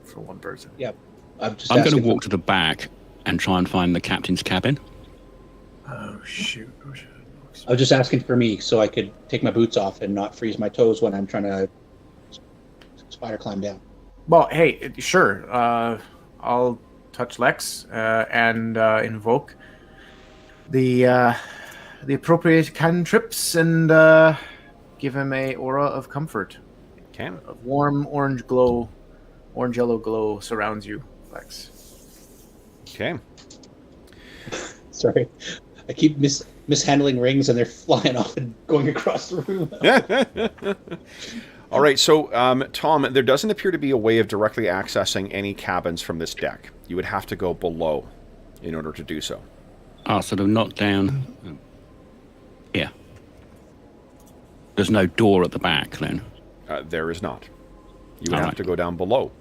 for one person. Yep. I'm going to walk to the back and try and find the captain's cabin. Oh shoot! I was just asking for me so I could take my boots off and not freeze my toes when I'm trying to spider climb down. Well, hey, sure. I'll touch Lex and invoke the appropriate cantrips and give him a aura of comfort. Okay. A warm orange yellow glow surrounds you, Lex. Okay. Sorry, I keep mishandling rings and they're flying off and going across the room. All right, so Tom, there doesn't appear to be a way of directly accessing any cabins from this deck. You would have to go below in order to do so. Oh, so they're not down. Yeah. There's no door at the back then. There is not. You would have to go down below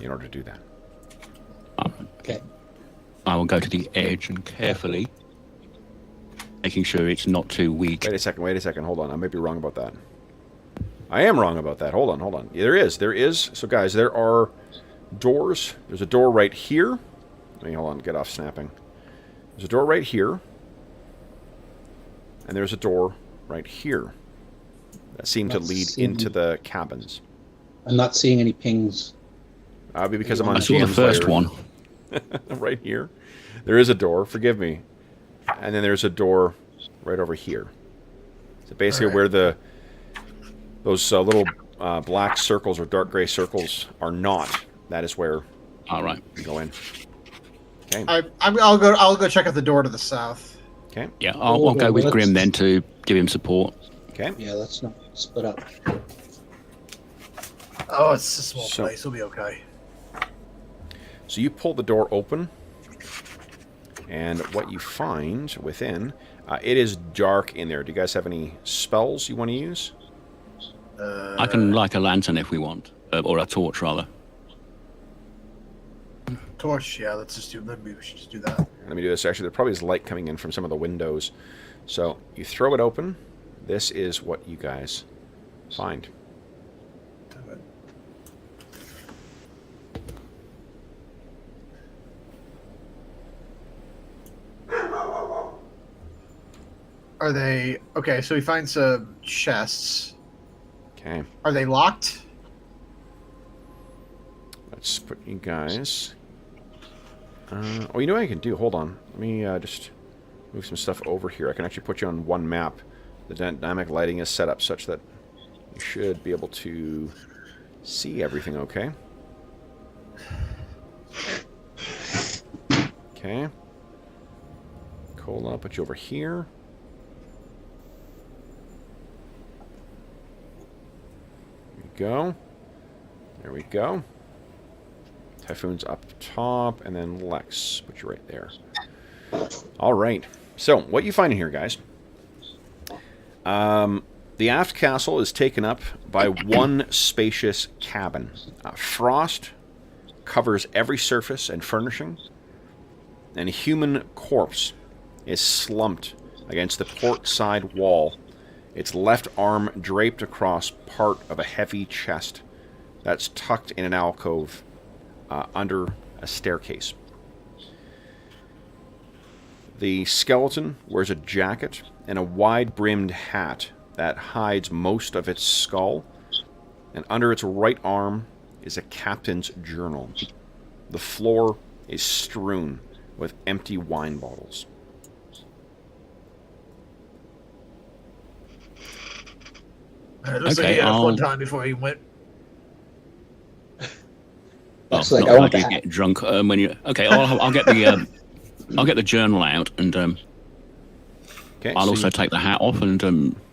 in order to do that. Okay. I will go to the edge and carefully, making sure it's not too weak. Wait a second. Hold on. I might be wrong about that. I am wrong about that. Hold on. Yeah, there is. So, guys, there are doors. There's a door right here. Hold on. Get off snapping. There's a door right here. And there's a door right here that seem to lead into the cabins. I'm not seeing any pings. Probably because I'm on I saw the first one. Right here. There is a door. Forgive me. And then there's a door right over here. So basically where those little black circles or dark gray circles are not, that is where you go in. Okay. I'll go check out the door to the south. Okay. Yeah, I'll go with Grim then to give him support. Okay. Yeah, let's not split up. Oh, it's a small place. We'll be okay. So you pull the door open, and what you find within, it is dark in there. Do you guys have any spells you want to use? I can light a lantern if we want, or a torch rather. Torch, yeah. Let's just do. Maybe we should just do that. Let me do this. Actually, there probably is light coming in from some of the windows. So you throw it open. This is what you guys find. Are they okay? So we find some chests. Okay. Are they locked? Let's put you guys. Oh, you know what I can do? Hold on. Let me just move some stuff over here. I can actually put you on one map. The dynamic lighting is set up such that you should be able to see everything okay. Okay. Cola, I'll put you over here. There we go. There we go. Typhoon's up top, and then Lex, put you right there. All right. So, what you find in here, guys? The aft castle is taken up by one spacious cabin. Frost covers every surface and furnishing, and a human corpse is slumped against the port side wall, its left arm draped across part of a heavy chest that's tucked in an alcove under a staircase. The skeleton wears a jacket and a wide-brimmed hat that hides most of its skull, and under its right arm is a captain's journal. The floor is strewn with empty wine bottles. It looks like he had a fun time before he went. Looks like I want to get drunk when you. Okay, I'll get the I'll get the journal out, and okay, I'll also take the hat off and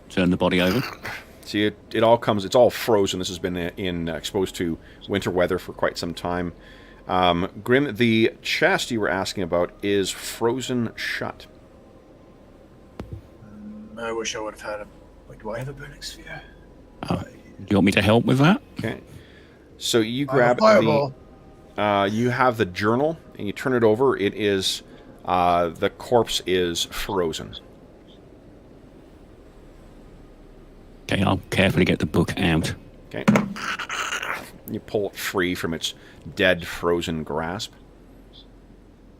turn the body over. See, it all comes. It's all frozen. This has been exposed to winter weather for quite some time. Grim, the chest you were asking about is frozen shut. I wish I would have had him. Wait, do I have a burning sphere? Do you want me to help with that? Okay. So you grab the. You have the journal and you turn it over. It is the corpse is frozen. Okay, I'll carefully get the book out. Okay. You pull it free from its dead, frozen grasp.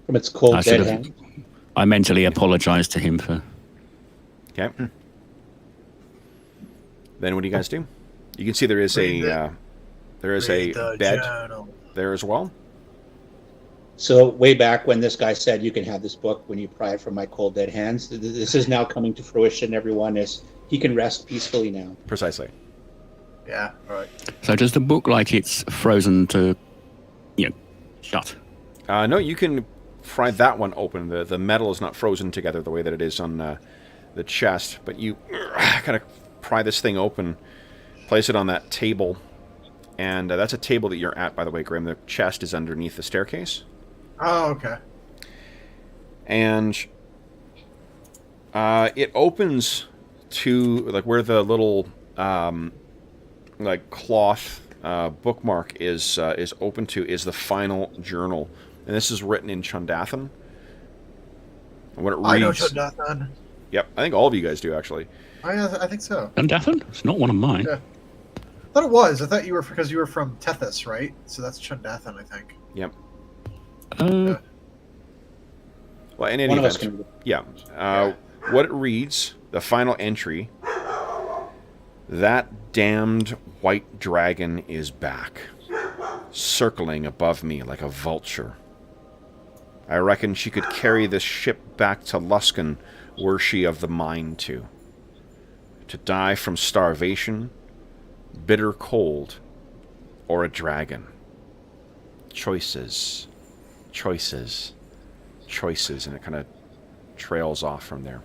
From its cold, dead hand. I mentally apologize to him for... Okay. Then what do you guys do? You can see there is a bed journal there as well. So way back when this guy said, you can have this book when you pry it from my cold, dead hands, this is now coming to fruition. Everyone is... He can rest peacefully now. Precisely. Yeah, right. So does the book like it's frozen to, shut? No, you can pry that one open. The metal is not frozen together the way that it is on the chest, but you kind of pry this thing open, place it on that table, and that's a table that you're at, by the way, Grim. The chest is underneath the staircase. Oh, okay. And it opens to like where the little like cloth bookmark is open to is the final journal, and this is written in Chundathan. And what it reads, I know Chundathan. Yep, I think all of you guys do actually. I think so. Chundathan? It's not one of mine. Yeah. I thought it was. I thought you were because you were from Tethys, right? So that's Chundathan, I think. Yep. Yeah. Well, in any event, yeah. What it reads, the final entry, that damned white dragon is back, circling above me like a vulture. I reckon she could carry this ship back to Luskan were she of the mind to die from starvation, bitter cold, or a dragon. Choices, choices, choices, and it kind of trails off from there.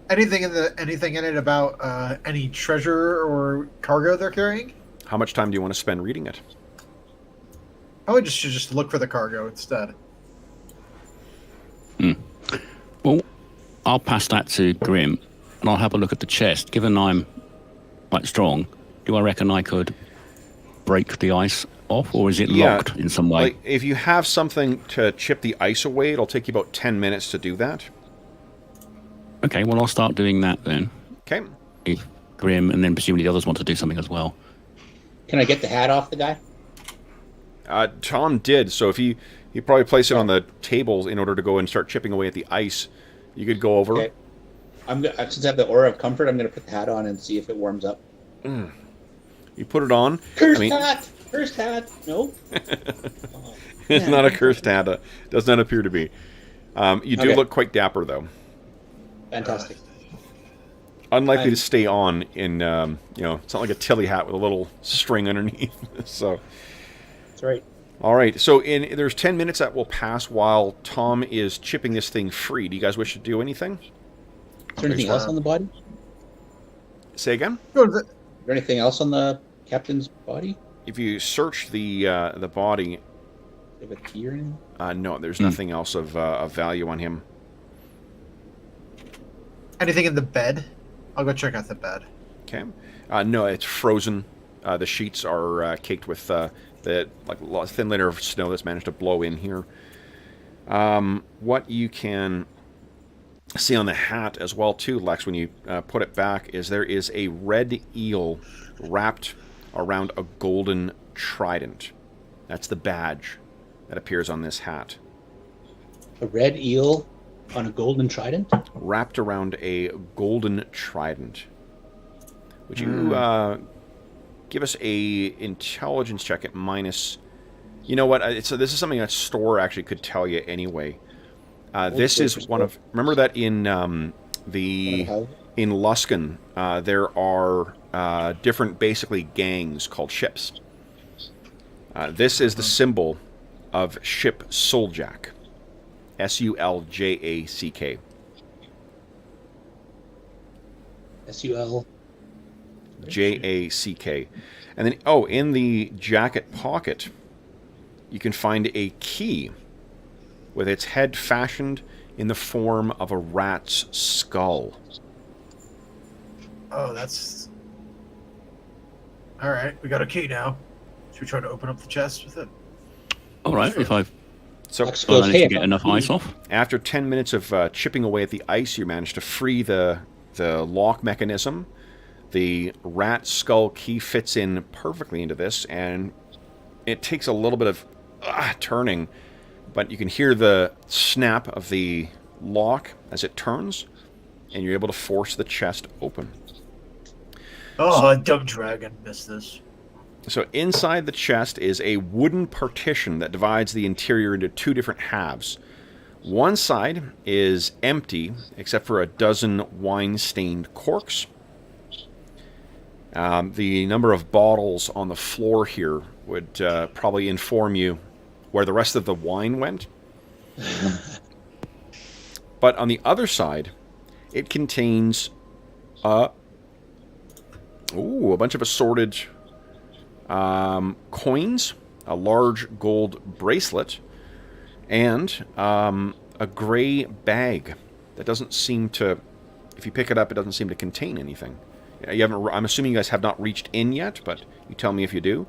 Anything in it about any treasure or cargo they're carrying? How much time do you want to spend reading it? I would just look for the cargo instead. Well, I'll pass that to Grim, and I'll have a look at the chest. Given I'm quite strong, do I reckon I could break the ice off, or is it locked in some way? Like, if you have something to chip the ice away, it'll take you about 10 minutes to do that. Okay, well, I'll start doing that then. Okay. If Grim, and then presumably the others want to do something as well. Can I get the hat off the guy? Tom did, so if he probably placed it on the tables in order to go and start chipping away at the ice. You could go over. Okay. Since I have the aura of comfort, I'm going to put the hat on and see if it warms up. You put it on. Cursed hat! Cursed hat! No? It's not a cursed hat. Does not appear to be. You do look quite dapper, though. Fantastic. Unlikely to stay on in, it's not like a Tilly hat with a little string underneath. So. That's right. All right, so there's 10 minutes that will pass while Tom is chipping this thing free. Do you guys wish to do anything? Is there anything else on the body? Say again? Is there anything else on the captain's body? If you search the body... Do you have a key or anything? No, there's nothing else of value on him. Anything in the bed? I'll go check out the bed. Okay. No, it's frozen. The sheets are caked with... the thin layer of snow that's managed to blow in here. What you can see on the hat as well, too, Lex, when you put it back, is there is a red eel wrapped around a golden trident. That's the badge that appears on this hat. A red eel on a golden trident? Wrapped around a golden trident. Would you... give us a intelligence check at minus... You know what? This is something that store actually could tell you anyway. This is one of... Remember that in in Luskan, there are different, basically, gangs called ships. This is the symbol of ship Soljack. S-U-L-J-A-C-K. S-U-L... J-A-C-K. And then, in the jacket pocket, you can find a key with its head fashioned in the form of a rat's skull. Oh, that's... All right, we got a key now. Should we try to open up the chest with it? All right, if I've managed to get enough ice off. After 10 minutes of chipping away at the ice, you manage to free the lock mechanism. The rat skull key fits in perfectly into this, and it takes a little bit of turning, but you can hear the snap of the lock as it turns, and you're able to force the chest open. Oh, Doug Dragon missed this. So inside the chest is a wooden partition that divides the interior into two different halves. One side is empty, except for a dozen wine-stained corks. The number of bottles on the floor here would probably inform you where the rest of the wine went. But on the other side, it contains a bunch of assorted coins, a large gold bracelet, and a gray bag that doesn't seem to, if you pick it up, it doesn't seem to contain anything. You haven't, I'm assuming you guys have not reached in yet, but you tell me if you do.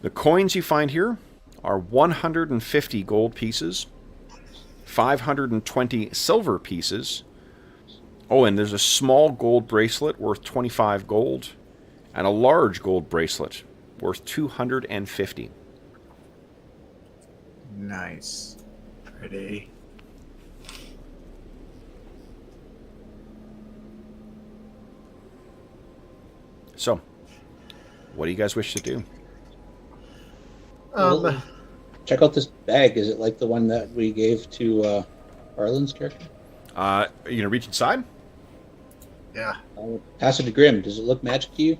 The coins you find here are 150 gold pieces, 520 silver pieces. Oh, and there's a small gold bracelet worth 25 gold, and a large gold bracelet worth 250. Nice. Pretty. So, what do you guys wish to do? Well, check out this bag. Is it like the one that we gave to Arlen's character? Are you going to reach inside? Yeah. I'll pass it to Grim. Does it look magic to you?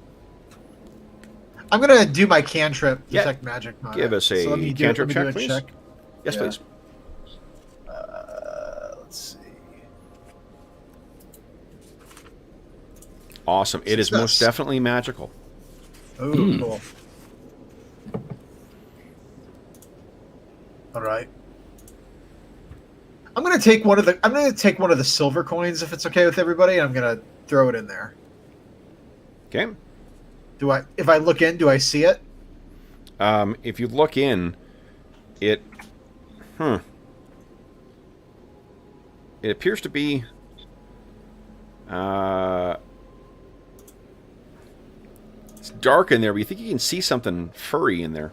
I'm going to do my cantrip, Yeah. detect magic. On Give it. us a So let me cantrip do check, a please. check. Yes, Yeah. please. Let's see. Awesome. It is Success. most definitely magical. Oh, cool. All right. I'm gonna take one of the silver coins if it's okay with everybody, and I'm gonna throw it in there. Okay. If I look in, do I see it? If you look in, it appears to be it's dark in there, but you think you can see something furry in there.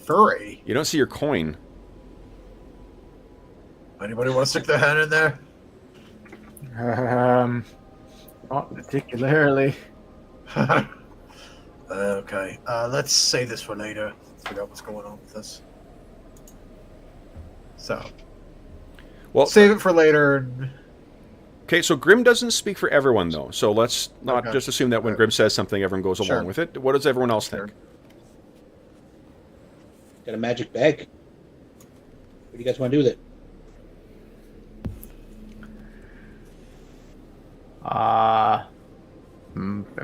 Furry? You don't see your coin. Anybody want to stick their hand in there? Not particularly. Okay. Let's save this for later. Figure out what's going on with this. So, well, save it for later. Okay, so Grim doesn't speak for everyone, though. So let's not just assume that when Grim says something, everyone goes along with it. What does everyone else think? Got a magic bag. What do you guys want to do with it? I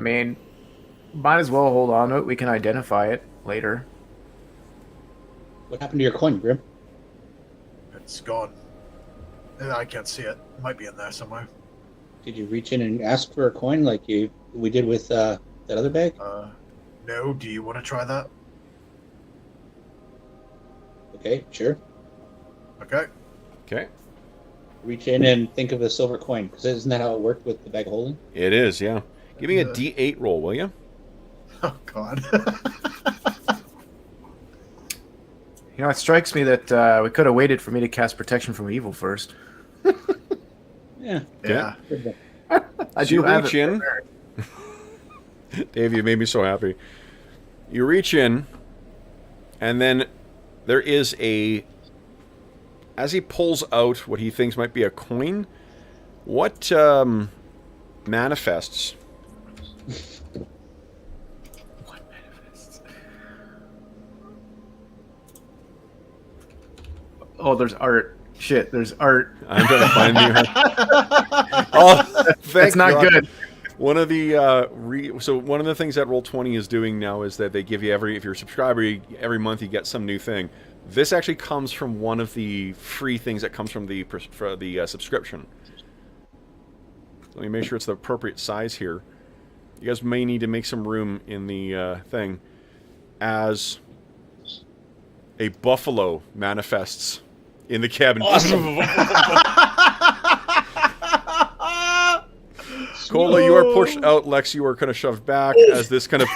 mean, might as well hold on to it. We can identify it later. What happened to your coin, Grim? It's gone. I can't see it. It might be in there somewhere. Did you reach in and ask for a coin like we did with that other bag? No. Do you want to try that? Okay, sure. Okay. Okay. Reach in and think of a silver coin, because isn't that how it worked with the bag of holding? It is, yeah. Give me a D8 roll, will you? Oh, God. You know, it strikes me that we could have waited for me to cast Protection from Evil first. Yeah. I do reach in. Dave, you made me so happy. You reach in, and then there is as he pulls out what he thinks might be a coin, what manifests? What manifests? Oh, there's art. Shit, there's art. I'm trying to find you. Oh, that's not God. good. One of the one of the things that Roll20 is doing now is that they give you if you're a subscriber, every month you get some new thing. This actually comes from one of the free things that comes from the subscription. Let me make sure it's the appropriate size here. You guys may need to make some room in the thing as a buffalo manifests in the cabin. Awesome. Cola, you are pushed out. Lex, you are kind of shoved back as this kind of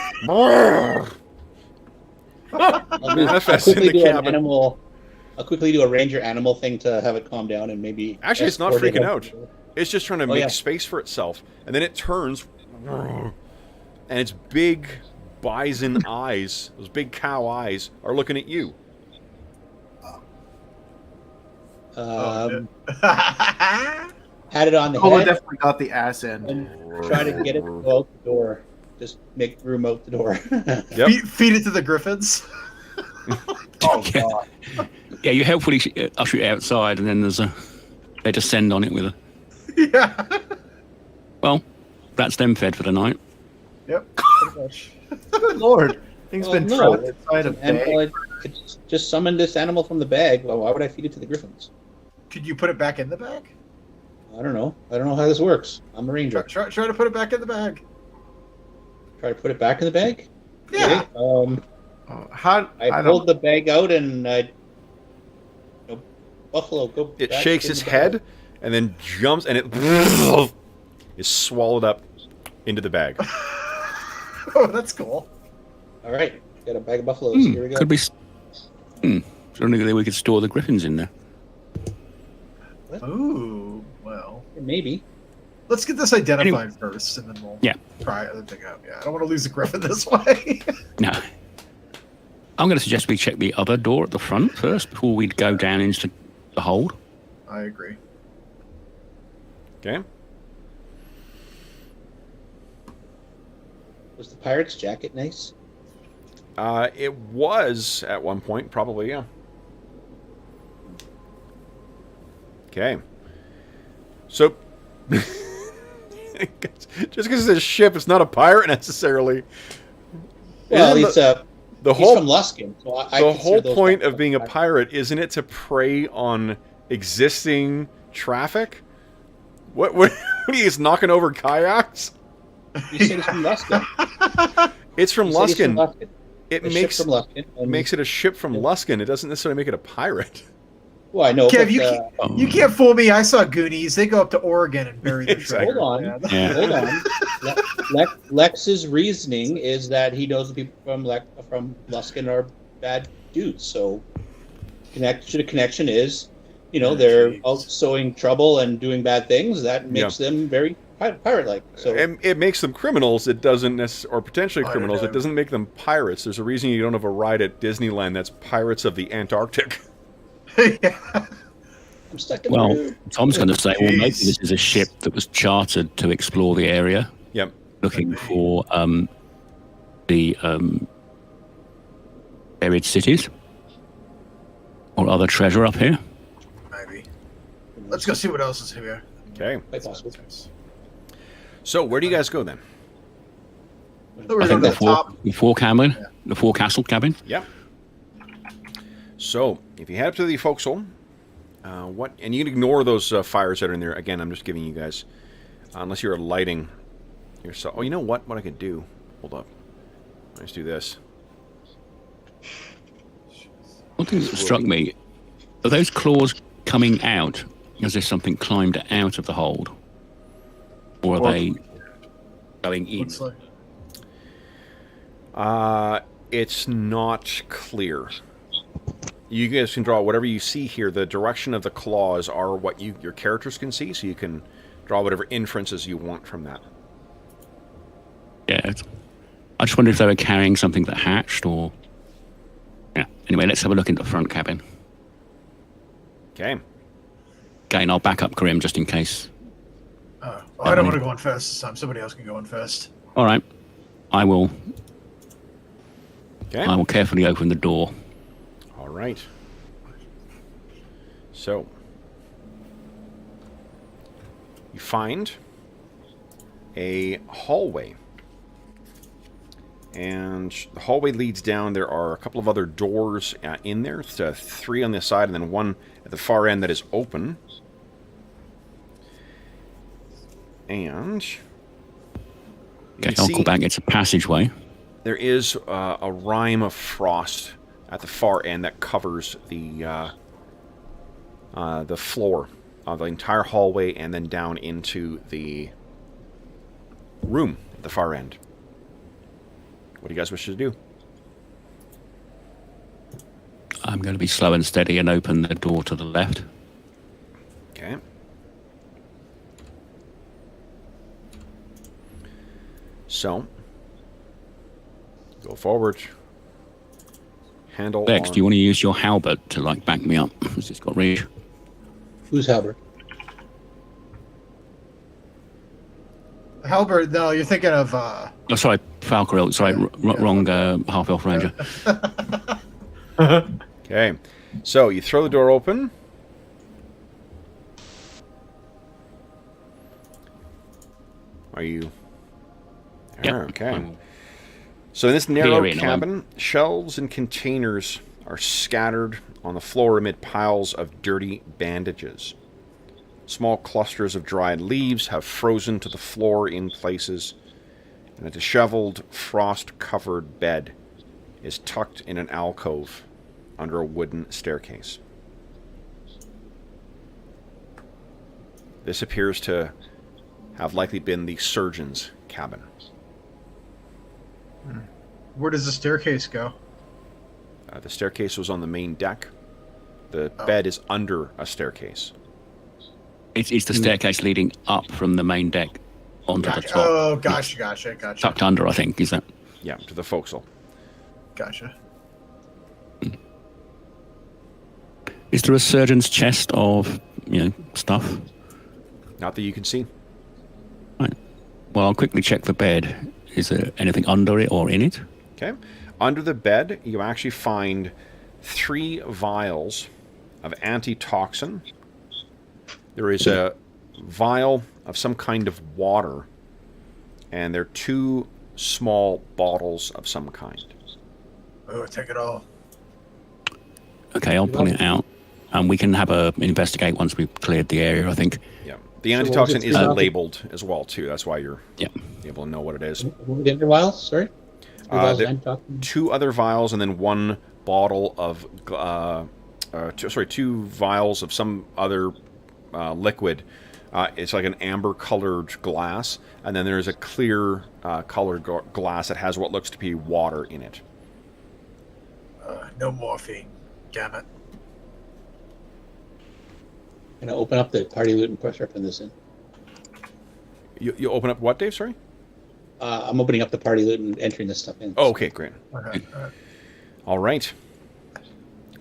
manifests in the cabin. I'll quickly do a ranger animal thing to have it calm down and maybe... Actually, it's not freaking out. It's just trying to make space for itself. And then it turns, and its big bison eyes, those big cow eyes, are looking at you. Had it on the Cola head. definitely got the ass end. And try to get it to go out the door. Just make room out the door. Yep. Feed it to the griffins. Oh, God. Yeah, you helpfully usher it outside, and then they descend on it with a... Yeah. Well, that's them fed for the night. Yep. Pretty much. Good Lord. Thing's been trapped inside a bag. Just summon this animal from the bag. Well, why would I feed it to the griffins? Could you put it back in the bag? I don't know. I don't know how this works. I'm a ranger. Try to put it back in the bag. Try to put it back in the bag? Yeah. Okay. I pulled the bag out and buffalo, go. It shakes its head and then jumps and it is swallowed up into the bag. Oh, that's cool. All right, got a bag of buffaloes. Here we go. Could be. Only we could store the griffins in there. What? Ooh, well, maybe. Let's get this identified first, and then we'll try other thing out. Yeah, I don't want to lose a griffin this way. No. I'm going to suggest we check the other door at the front first before we go down into the hold. I agree. Okay. Was the pirate's jacket nice? It was at one point, probably, yeah. Okay. So, just because it's a ship, it's not a pirate necessarily. Well, he's from Luskin. So the whole point of being a pirate, isn't it to prey on existing traffic? What are you just knocking over kayaks? You said it's from Luskin. It's from Luskin. It A makes ship from Luskin, and- makes it a ship from Luskin. It doesn't necessarily make it a pirate. Well, I know. Kev, but, you can't fool me. I saw Goonies. They go up to Oregon and bury their treasure. Hold on. Yeah. Hold on. Lex's reasoning is that he knows the people from Luskin are bad dudes. So, connection is, they're out sowing trouble and doing bad things. That makes them very pirate-like. So it makes them criminals. It doesn't necessarily, or potentially criminals. It doesn't make them pirates. There's a reason you don't have a ride at Disneyland that's Pirates of the Antarctic. Yeah. I'm stuck in the room. Tom's going to say, well, maybe this is a ship that was chartered to explore the area. Yep. Looking for the buried cities or other treasure up here. Maybe. Let's go see what else is here. Okay. Quite possible. So where do you guys go then? We're I think at the top. the forecastle cabin. Yep. So if you head up to the forecastle, and you can ignore those fires that are in there. Again, I'm just giving you guys, unless you're lighting yourself. Oh, you know what? What I could do? Hold up. Let's do this. One thing that struck me, are those claws coming out as if something climbed out of the hold? Or are they going in? Looks like. It's not clear. You guys can draw whatever you see here. The direction of the claws are what your characters can see, so you can draw whatever inferences you want from that. Yeah. I just wondered if they were carrying something that hatched or... Yeah. Anyway, let's have a look into the front cabin. Okay. Again, I'll back up Grim just in case. I don't want to go in first this time. Somebody else can go in first. All right. I will Okay. carefully open the door. All right. So you find a hallway, and the hallway leads down. There are a couple of other doors in there. It's, 3 on this side, and then one at the far end that is open. And Okay, I'll go back. It's a passageway. there is a rime of frost at the far end that covers the floor of the entire hallway and then down into the room at the far end. What do you guys wish to do? I'm going to be slow and steady and open the door to the left. Okay. So, go forward. Handle Lex, on... do you want to use your halberd to back me up? Because it's got reach. Who's Halberd? Halberd, no, you're thinking of... Oh, sorry, Falcarel. Sorry, wrong half-elf ranger. Okay. So, you throw the door open. Are you... Yep. Okay. So in this narrow Very cabin, shelves and containers are scattered on the floor amid piles of dirty bandages. Small clusters of dried leaves have frozen to the floor in places, and a disheveled, frost-covered bed is tucked in an alcove under a wooden staircase. This appears to have likely been the surgeon's cabin. Where does the staircase go? The staircase was on the main deck. The bed is under a staircase. It's the staircase leading up from the main deck onto the top. Oh, gotcha. Tucked under, I think, is that? Yeah, to the forecastle. Gotcha. Is there a surgeon's chest of, stuff? Not that you can see. Right. Well, I'll quickly check the bed. Is there anything under it or in it? Okay. Under the bed, you actually find 3 vials of antitoxin. There is a vial of some kind of water, and there are 2 small bottles of some kind. Oh, take it all. Okay, I'll pull it out. And we can have a investigate once we've cleared the area, I think. Yeah. The antitoxin isn't labeled as well, too. That's why you're able to know what it is. What were the vials? Sorry? Two other vials and then one bottle of... two vials of some other liquid. It's like an amber-colored glass. And then there's a clear colored glass that has what looks to be water in it. No morphine. Damn it. I'm going to open up the party loot and start putting this in. You open up what, Dave? Sorry? I'm opening up the party loot and entering this stuff in. Oh, okay, great. All right.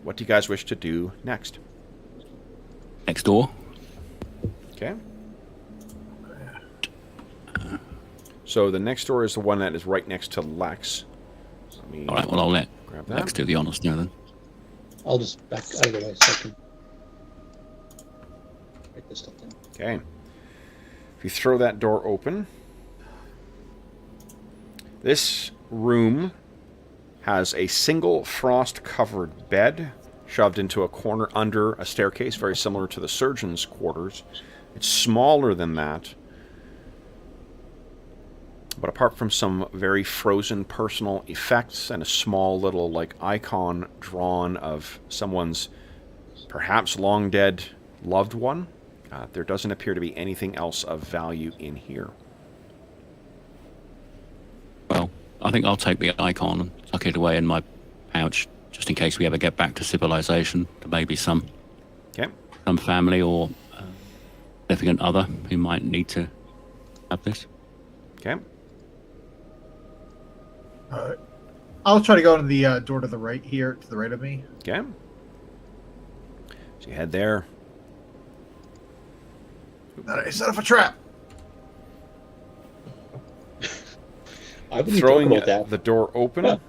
What do you guys wish to do next? Next door. Okay. So the next door is the one that is right next to Lex. All right, well, I'll let grab that. Lex do the honors now then. I'll just back out of the way so I can write this stuff down. Okay. If you throw that door open, this room has a single frost-covered bed shoved into a corner under a staircase, very similar to the surgeon's quarters. It's smaller than that, but apart from some very frozen personal effects and a small little icon drawn of someone's perhaps long dead loved one, there doesn't appear to be anything else of value in here. Well, I think I'll take the icon and tuck it away in my pouch, just in case we ever get back to civilization. There may be some family or significant other who might need to have this. Okay. I'll try to go to the door to the right here, to the right of me. Okay. So you head there. Set up a trap. Throwing the door open,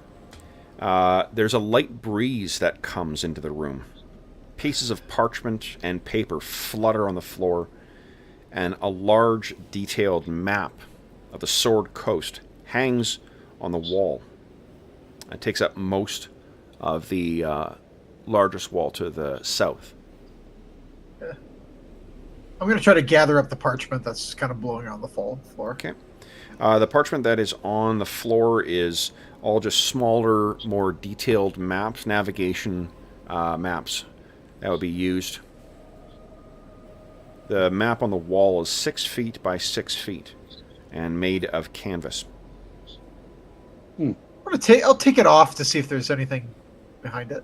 there's a light breeze that comes into the room. Pieces of parchment and paper flutter on the floor, and a large, detailed map of the Sword Coast hangs on the wall. It takes up most of the largest wall to the south. I'm going to try to gather up the parchment that's kind of blowing on the floor. Okay. The parchment that is on the floor is all just smaller, more detailed maps, navigation maps that would be used. The map on the wall is 6 feet by 6 feet and made of canvas. I'll take it off to see if there's anything behind it.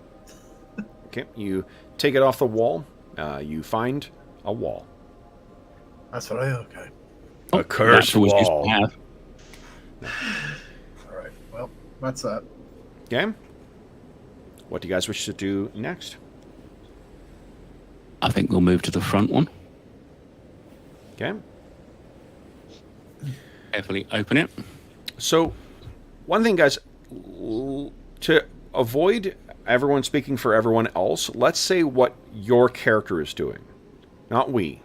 Okay, you take it off the wall. You find a wall. That's what okay. A cursed wall. All right. Well, that's that. Okay. What do you guys wish to do next? I think we'll move to the front one. Okay. Carefully open it. So, one thing, guys, to avoid everyone speaking for everyone else, let's say what your character is doing, not we.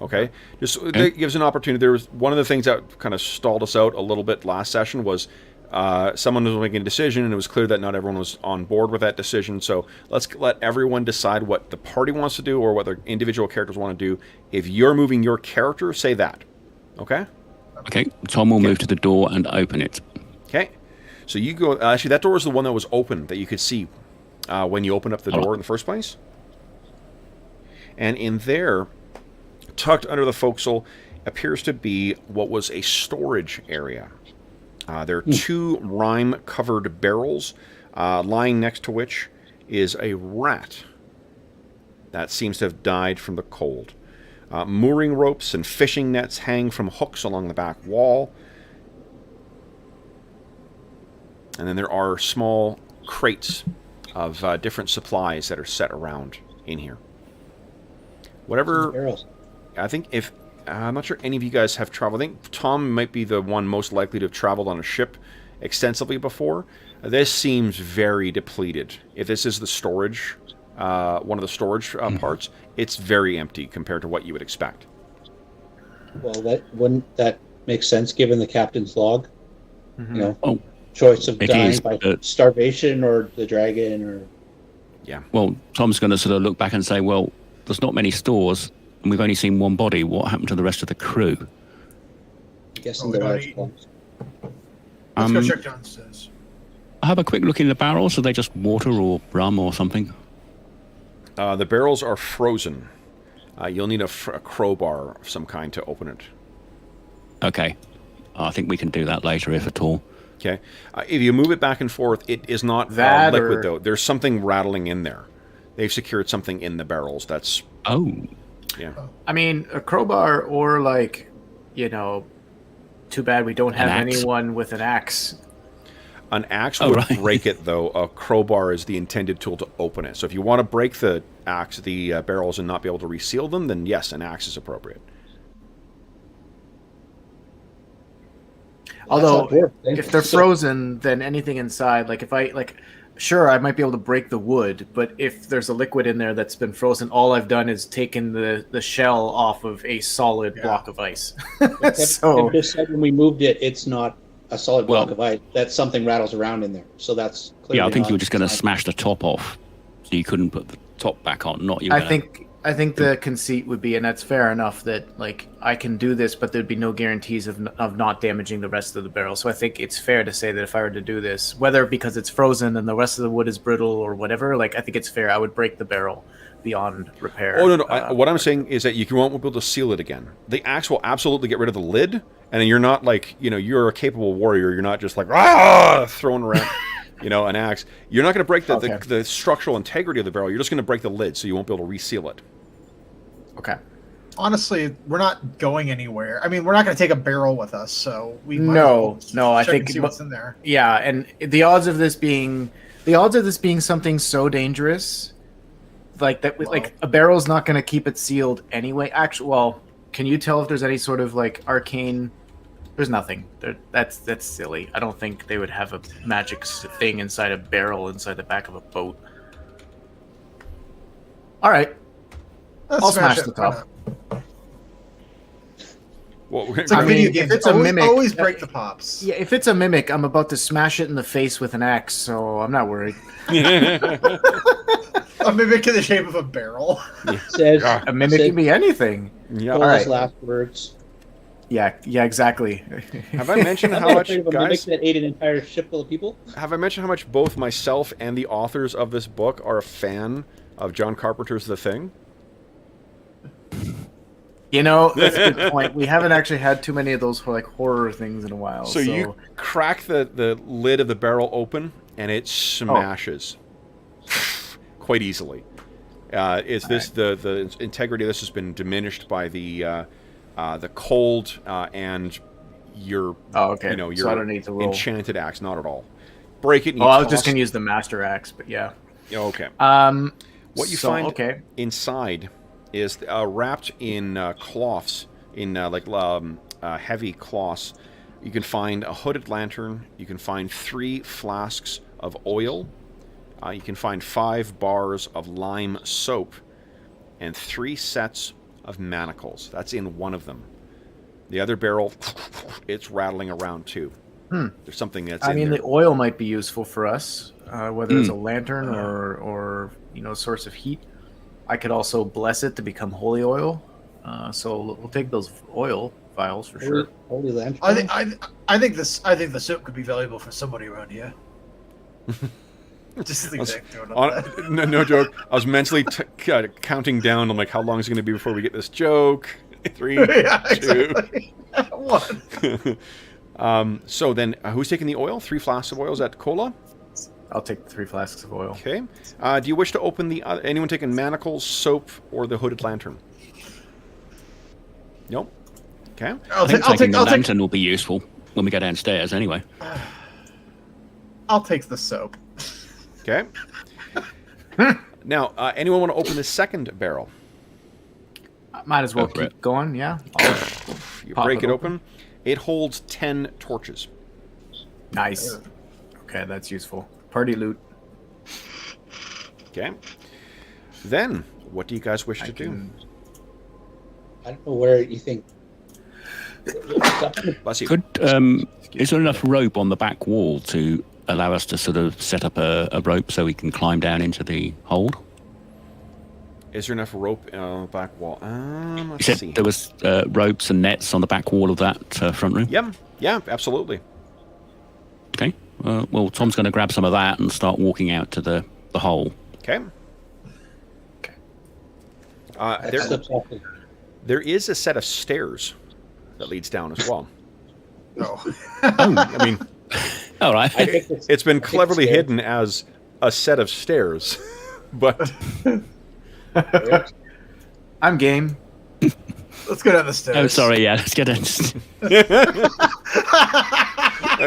Okay? That gives an opportunity. There was one of the things that kind of stalled us out a little bit last session was someone was making a decision, and it was clear that not everyone was on board with that decision. So let's let everyone decide what the party wants to do or what their individual characters want to do. If you're moving your character, say that. Okay? Okay. Tom will move to the door and open it. Okay. So you go... actually, that door was the one that was open that you could see when you opened up the door in the first place. And in there, tucked under the forecastle, appears to be what was a storage area. There are two rime-covered barrels, lying next to which is a rat that seems to have died from the cold. Mooring ropes and fishing nets hang from hooks along the back wall. And then there are small crates of different supplies that are set around in here. Whatever... I think if... I'm not sure any of you guys have traveled. I think Tom might be the one most likely to have traveled on a ship extensively before. This seems very depleted. If this is the storage, one of the storage parts, it's very empty compared to what you would expect. Well, wouldn't that make sense given the captain's log? You know, choice of dying by starvation or the dragon or... Yeah. Well, Tom's going to sort of look back and say, well, there's not many stores, and we've only seen one body. What happened to the rest of the crew? I'm guessing they're large clumps. Let's go check downstairs. I have a quick look in the barrels. Are they just water or rum or something? The barrels are frozen. You'll need a crowbar of some kind to open it. Okay. I think we can do that later, if at all. Okay. If you move it back and forth, it is not That liquid, though. There's something rattling in there. They've secured something in the barrels. That's... Oh. Yeah. I mean, a crowbar or, like, you know, too bad we don't have anyone with an axe. An axe would break it, though. A crowbar is the intended tool to open it. So if you want to break the barrels and not be able to reseal them, then yes, an axe is appropriate. Although, if they're frozen, then anything inside, like if I, sure, I might be able to break the wood, but if there's a liquid in there that's been frozen, all I've done is taken the shell off of a solid block of ice. So just said when we moved it, it's not a solid block of ice. That something rattles around in there. So that's clearly I think you were just going to smash the top off, so you couldn't put the top back on. Not you. I think the conceit would be, and that's fair enough, that like I can do this, but there'd be no guarantees of not damaging the rest of the barrel. So I think it's fair to say that if I were to do this, whether because it's frozen and the rest of the wood is brittle or whatever, like I think it's fair. I would break the barrel beyond repair. Oh no! What I'm saying is that you won't be able to seal it again. The axe will absolutely get rid of the lid, and then you're not like you're a capable warrior. You're not just like throwing around. An axe. You're not going to break the structural integrity of the barrel. You're just going to break the lid, so you won't be able to reseal it. Okay. Honestly, we're not going anywhere. I mean, we're not going to take a barrel with us, so we might I think see what's in there. Yeah, and the odds of this being something so dangerous, like that, like a barrel's not going to keep it sealed anyway. Actually, well, can you tell if there's any sort of like arcane? There's nothing. That's silly. I don't think they would have a magic thing inside a barrel inside the back of a boat. All right. I'll smash the top. Well, it's like video games. It's a mimic. Always break the pops. Yeah, if it's a mimic, I'm about to smash it in the face with an axe, so I'm not worried. A mimic in the shape of a barrel. A mimic can be anything. Yeah. All right. Last words. Yeah, exactly. Have I mentioned how much, guys, that ate an entire ship full of people? Have I mentioned how much both myself and the authors of this book are a fan of John Carpenter's The Thing? That's a good point. We haven't actually had too many of those horror things in a while. So you crack the lid of the barrel open, and it smashes quite easily. The integrity of this has been diminished by the cold and your so I don't need to roll. Enchanted axe, not at all. Break it. And I was just gonna use the master axe, but yeah. Okay. What you find inside is wrapped in cloths, in heavy cloths. You can find a hooded lantern. You can find 3 flasks of oil. You can find 5 bars of lime soap, and 3 sets of manacles. That's in one of them. The other barrel, it's rattling around too. There's something that's in there. The oil might be useful for us, whether it's a lantern or source of heat. I could also bless it to become holy oil. So we'll take those oil vials for sure. Holy lantern. I think the soap could be valuable for somebody around here. Just leave that doing that. No joke. I was mentally counting down. I'm like, how long is it going to be before we get this joke? 3, 2, exactly. 1. So then, who's taking the oil? 3 flasks of oil. Is that Cola? I'll take 3 flasks of oil. Okay. Do you wish to open the anyone taking manacles, soap, or the hooded lantern? Nope. Okay. I think the lantern will be useful when we go downstairs anyway. I'll take the soap. Okay. Now, anyone want to open the second barrel? Might as well keep going, yeah. You break it open. It holds 10 torches. Nice. Okay, that's useful. Party loot. Okay. Then, what do you guys wish to do? I don't know where you think. Bless you. Is there enough rope on the back wall to allow us to sort of set up a rope so we can climb down into the hold? Is there enough rope on the back wall? You Let's said see. there was ropes and nets on the back wall of that front room? Yeah, absolutely. Okay. Well, Tom's going to grab some of that and start walking out to the hole. Okay. There is a set of stairs that leads down as well. Oh. I mean, all right. It's been cleverly hidden as a set of stairs, but I'm game. Let's go down the stairs. Oh, sorry. Yeah, let's get in. there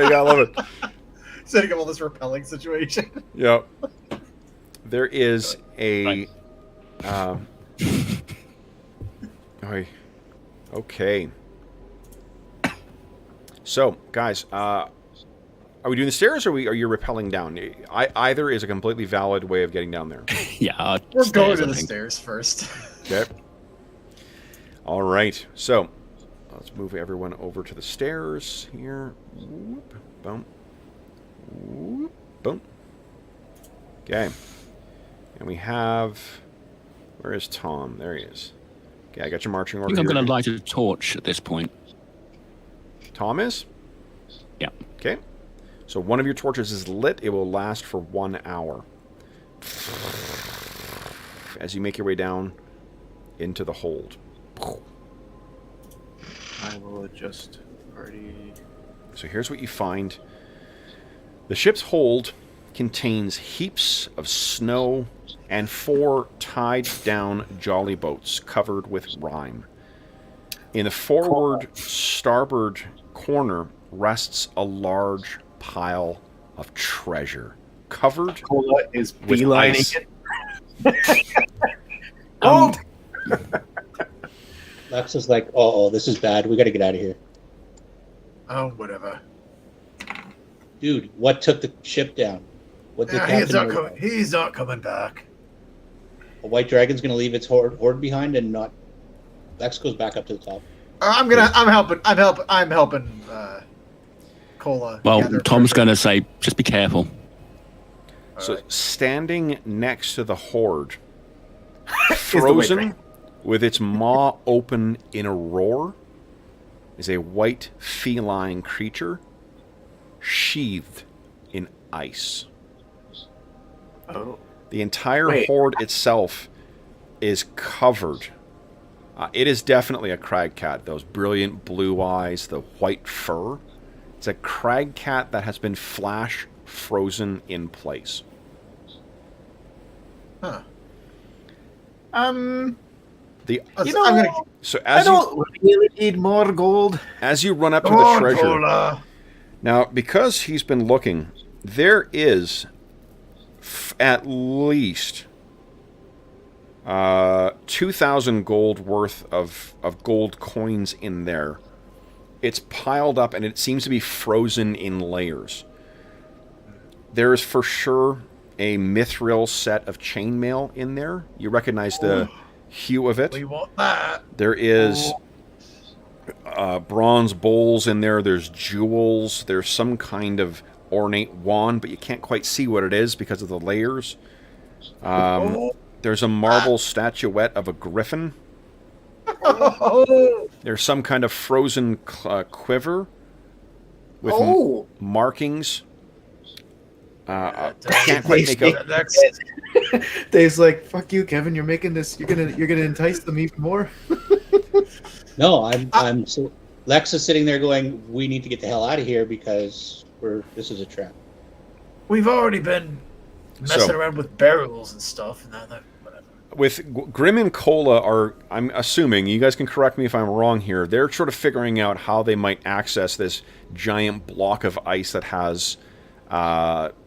you go. I love it. Setting up all this repelling situation. Yep. There is a. Okay. So, guys, are we doing the stairs, or are you rappelling down? Either is a completely valid way of getting down there. Yeah, we're going to the stairs first. Okay. All right. So, let's move everyone over to the stairs here. Whoop, boom. Whoop, boom. Okay. And we have... Where is Tom? There he is. Okay, I got your marching order. I think I'm going to light a torch at this point. Tom is? Yeah. Okay. So one of your torches is lit. It will last for 1 hour. As you make your way down into the hold. I will adjust party. So here's what you find. The ship's hold contains heaps of snow and 4 tied-down jolly boats covered with rime. In the forward starboard corner rests a large pile of treasure, covered Cola is with ice. Gold! Lex is like, oh, this is bad. We got to get out of here. Oh, whatever. Dude, what took the ship down? What the he's not coming back. A white dragon's going to leave its horde behind and not... Lex goes back up to the top. I'm helping Cola. Well, Tom's going to say, just be careful. So, standing next to the horde, frozen with its maw open in a roar, is a white feline creature sheathed in ice. Oh. The entire horde itself is covered. It is definitely a crag cat. Those brilliant blue eyes, the white fur. It's a crag cat that has been flash frozen in place. Huh. I don't really need more gold. As you run up to the treasure, Cola. Now because he's been looking, there is at least 2,000 gold worth of gold coins in there. It's piled up and it seems to be frozen in layers. There is for sure a mithril set of chainmail in there. You recognize the hue of it. We want that. There is bronze bowls in there. There's jewels. There's some kind of ornate wand, but you can't quite see what it is because of the layers. There's a marble statuette of a griffin. There's some kind of frozen quiver with markings. Can't quite make out. Dave's like, "Fuck you, Kevin. You're making this. You're gonna entice them even more." No, I'm. So Lex is sitting there going, "We need to get the hell out of here because this is a trap." We've already been messing around with barrels and stuff, and that whatever. With Grim and Cola are, I'm assuming, you guys can correct me if I'm wrong here, they're sort of figuring out how they might access this giant block of ice that has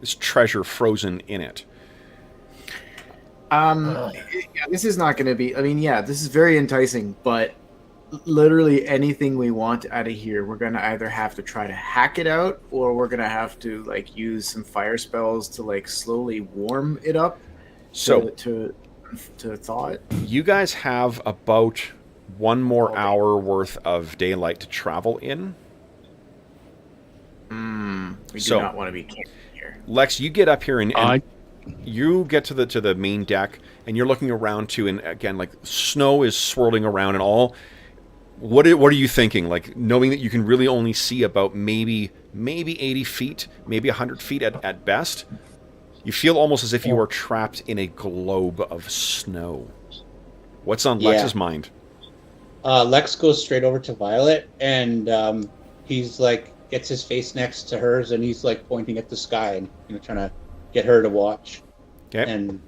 this treasure frozen in it. This is not going to be... I mean, yeah, this is very enticing, but literally anything we want out of here, we're going to either have to try to hack it out, or we're going to have to, like, use some fire spells to, like, slowly warm it up to thaw it. You guys have about 1 more hour worth of daylight to travel in. We do not want to be camping here. Lex, you get up here and you get to the main deck, and you're looking around too, and again, like, snow is swirling around and all. What are you thinking? Like, knowing that you can really only see about maybe 80 feet, maybe 100 feet at best, you feel almost as if you are trapped in a globe of snow. What's on Lex's mind? Lex goes straight over to Violet, and he's like, gets his face next to hers, and he's like pointing at the sky and trying to get her to watch. Okay. And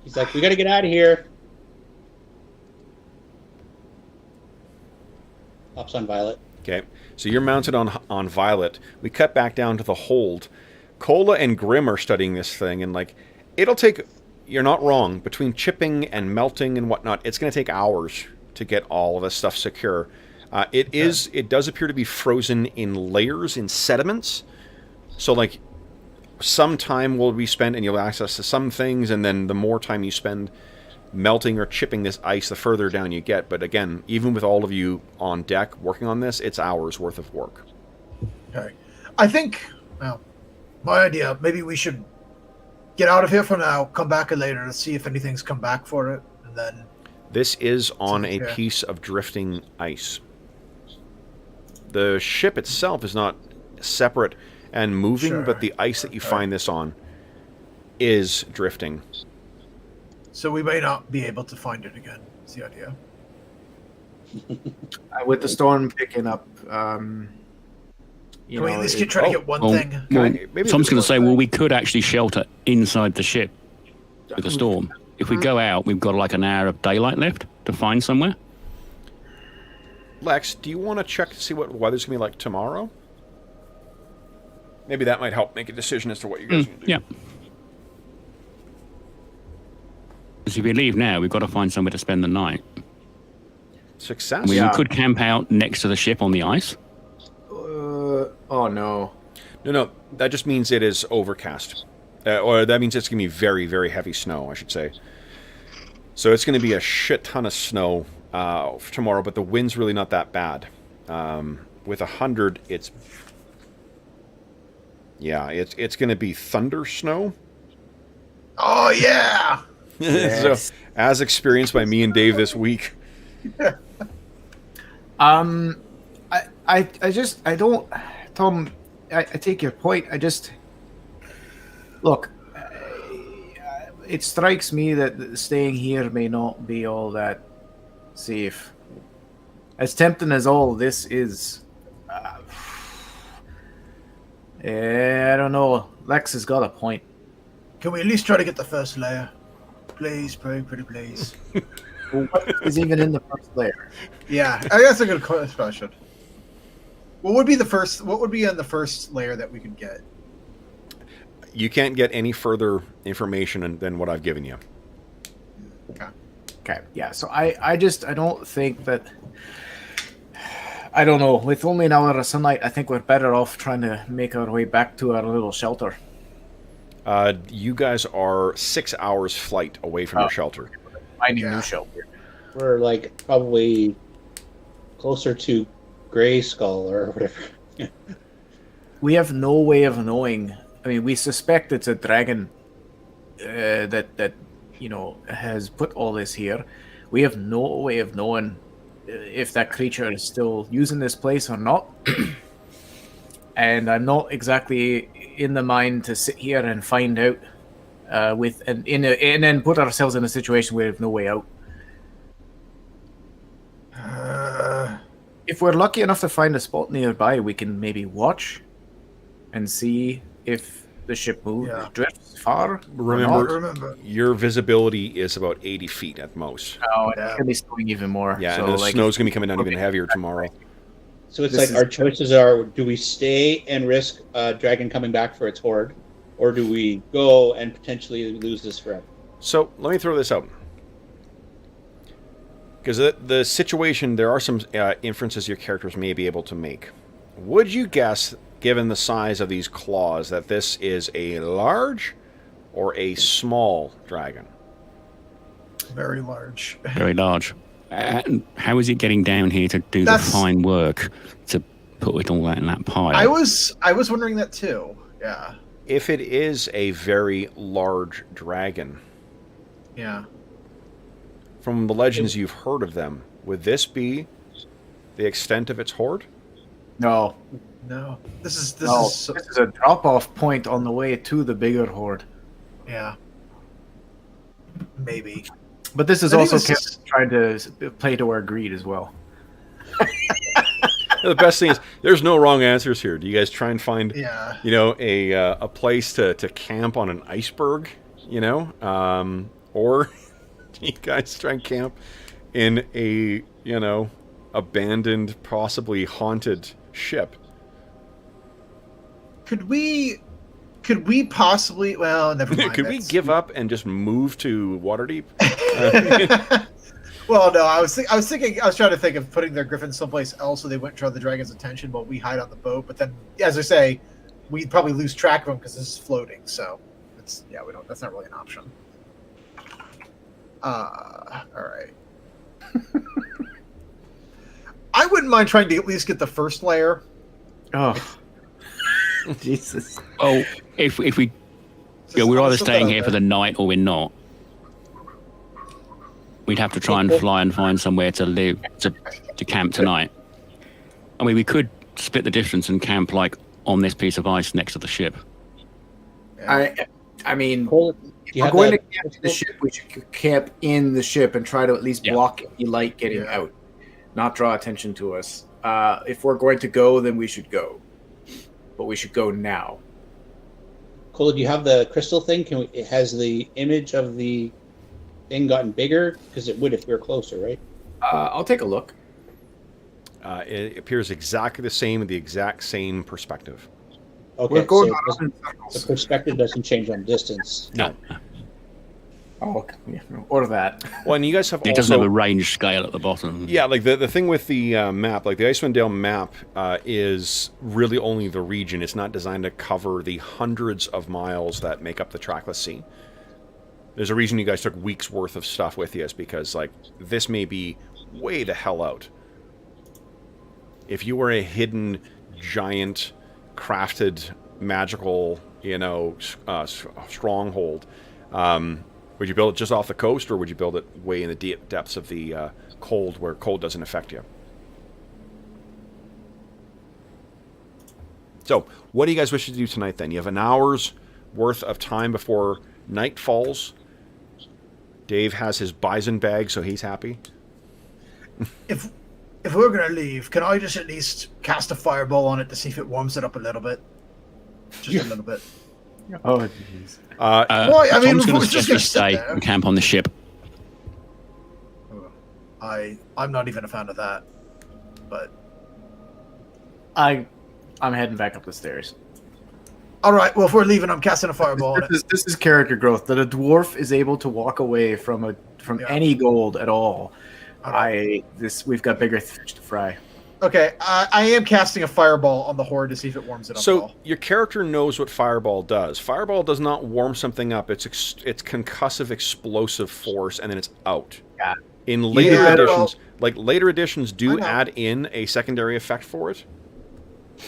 he's like, "We got to get out of here." Hops on Violet. Okay. So you're mounted on Violet. We cut back down to the hold. Cola and Grim are studying this thing, and like, it'll take. You're not wrong. Between chipping and melting and whatnot, it's going to take hours to get all of this stuff secure. It does appear to be frozen in layers, in sediments. So, like, some time will be spent and you'll have access to some things, and then the more time you spend melting or chipping this ice, the further down you get. But again, even with all of you on deck working on this, it's hours worth of work. Okay. I think, well, my idea, maybe we should get out of here for now, come back later to see if anything's come back for it, and then... This is on a piece of drifting ice. The ship itself is not separate and moving, but the ice that you find this on is drifting. So we may not be able to find it again, is the idea. With the storm picking up, can we at least try to get one thing? Tom's going to say, well, we could actually shelter inside the ship with the storm. If we go out, we've got like an hour of daylight left to find somewhere. Lex, do you want to check to see what the weather's going to be like tomorrow? Maybe that might help make a decision as to what you guys can do. Yeah. Because if we leave now, we've got to find somewhere to spend the night. Success. We could camp out next to the ship on the ice. Oh, no. No, that just means it is overcast. Or that means it's going to be very, very heavy snow, I should say. So it's going to be a shit ton of snow for tomorrow, but the wind's really not that bad. With 100, it's going to be thunder snow. Oh, yeah! Yes. So, as experienced by me and Dave this week. I don't... Tom, I take your point. Look, it strikes me that staying here may not be all that safe. As tempting as all this is, I don't know. Lex has got a point. Can we at least try to get the first layer? Please, pretty please. Well, what is even in the first layer? Yeah, I guess a good question. What would be in the first layer that we could get? You can't get any further information than what I've given you. Okay. Yeah. So I don't think that. I don't know. With only an hour of sunlight, I think we're better off trying to make our way back to our little shelter. You guys are 6 hours flight away from your shelter. Finding a new shelter. We're like probably closer to Gray Skull or whatever. We have no way of knowing. I mean, we suspect it's a dragon that has put all this here. We have no way of knowing if that creature is still using this place or not. And I'm not exactly in the mind to sit here and find out and then put ourselves in a situation where we have no way out. If we're lucky enough to find a spot nearby, we can maybe watch and see if the ship moves, drifts far. Remember, your visibility is about 80 feet at most. Oh, it's going to be snowing even more. Yeah, so, and the snow's going to be coming down even heavier tomorrow. So it's like our choices are, do we stay and risk dragon coming back for its horde, or do we go and potentially lose this forever? So let me throw this out. Because the situation, there are some inferences your characters may be able to make. Would you guess, given the size of these claws, that this is a large or a small dragon? Very large. Very large. How is it getting down here to do the fine work? To put it all that in that pile. I was wondering that too. Yeah. If it is a very large dragon, Yeah. from the legends you've heard of them, would this be the extent of its hoard? No. No. This is a drop-off point on the way to the bigger horde. Yeah. Maybe. But this is also trying to play to our greed as well. The best thing is there's no wrong answers here. Do you guys try and find, a place to camp on an iceberg, or do you guys try and camp in a, abandoned, possibly haunted ship? Could we possibly? Well, never mind. Could we give up and just move to Waterdeep? Well, no. I was trying to think of putting their griffins someplace else so they wouldn't draw the dragon's attention while we hide on the boat. But then, as I say, we'd probably lose track of them because this is floating. So, we don't. That's not really an option. All right. I wouldn't mind trying to at least get the first layer. Oh, Jesus. Oh, if we, we're either staying here for the night or we're not. We'd have to try and fly and find somewhere to live, to camp tonight. I mean, we could split the distance and camp on this piece of ice next to the ship. I mean, if we're going to camp in the ship, we should camp in the ship and try to at least block any light getting out, not draw attention to us. If we're going to go, then we should go. But we should go now. Cole, do you have the crystal thing? Has the image of the thing gotten bigger? Because it would if we were closer, right? I'll take a look. It appears exactly the same with the exact same perspective. Okay, we're going the perspective doesn't change on distance. No. Oh, or that. Well, and you guys have it doesn't have a range scale at the bottom. Yeah, like the thing with the map, like the Icewind Dale map is really only the region. It's not designed to cover the hundreds of miles that make up the trackless sea. There's a reason you guys took weeks worth of stuff with you, is because this may be way the hell out. If you were a hidden, giant, crafted, magical, stronghold, would you build it just off the coast, or would you build it way in the deep depths of the cold, where cold doesn't affect you? So, what do you guys wish to do tonight, then? You have an hour's worth of time before night falls. Dave has his bison bag, so he's happy. If we're going to leave, can I just at least cast a fireball on it to see if it warms it up a little bit? Just a little bit. Oh, jeez. Tom's going to suggest we stay and camp on the ship. I'm not even a fan of that, but I'm heading back up the stairs. All right. Well, if we're leaving, I'm casting a fireball on it. This is character growth. That a dwarf is able to walk away from any gold at all. We've got bigger fish to fry. Okay, I am casting a fireball on the horde to see if it warms it up. So your character knows what fireball does. Fireball does not warm something up. It's concussive explosive force, and then it's out. Yeah. In later editions, later editions do add in a secondary effect for it.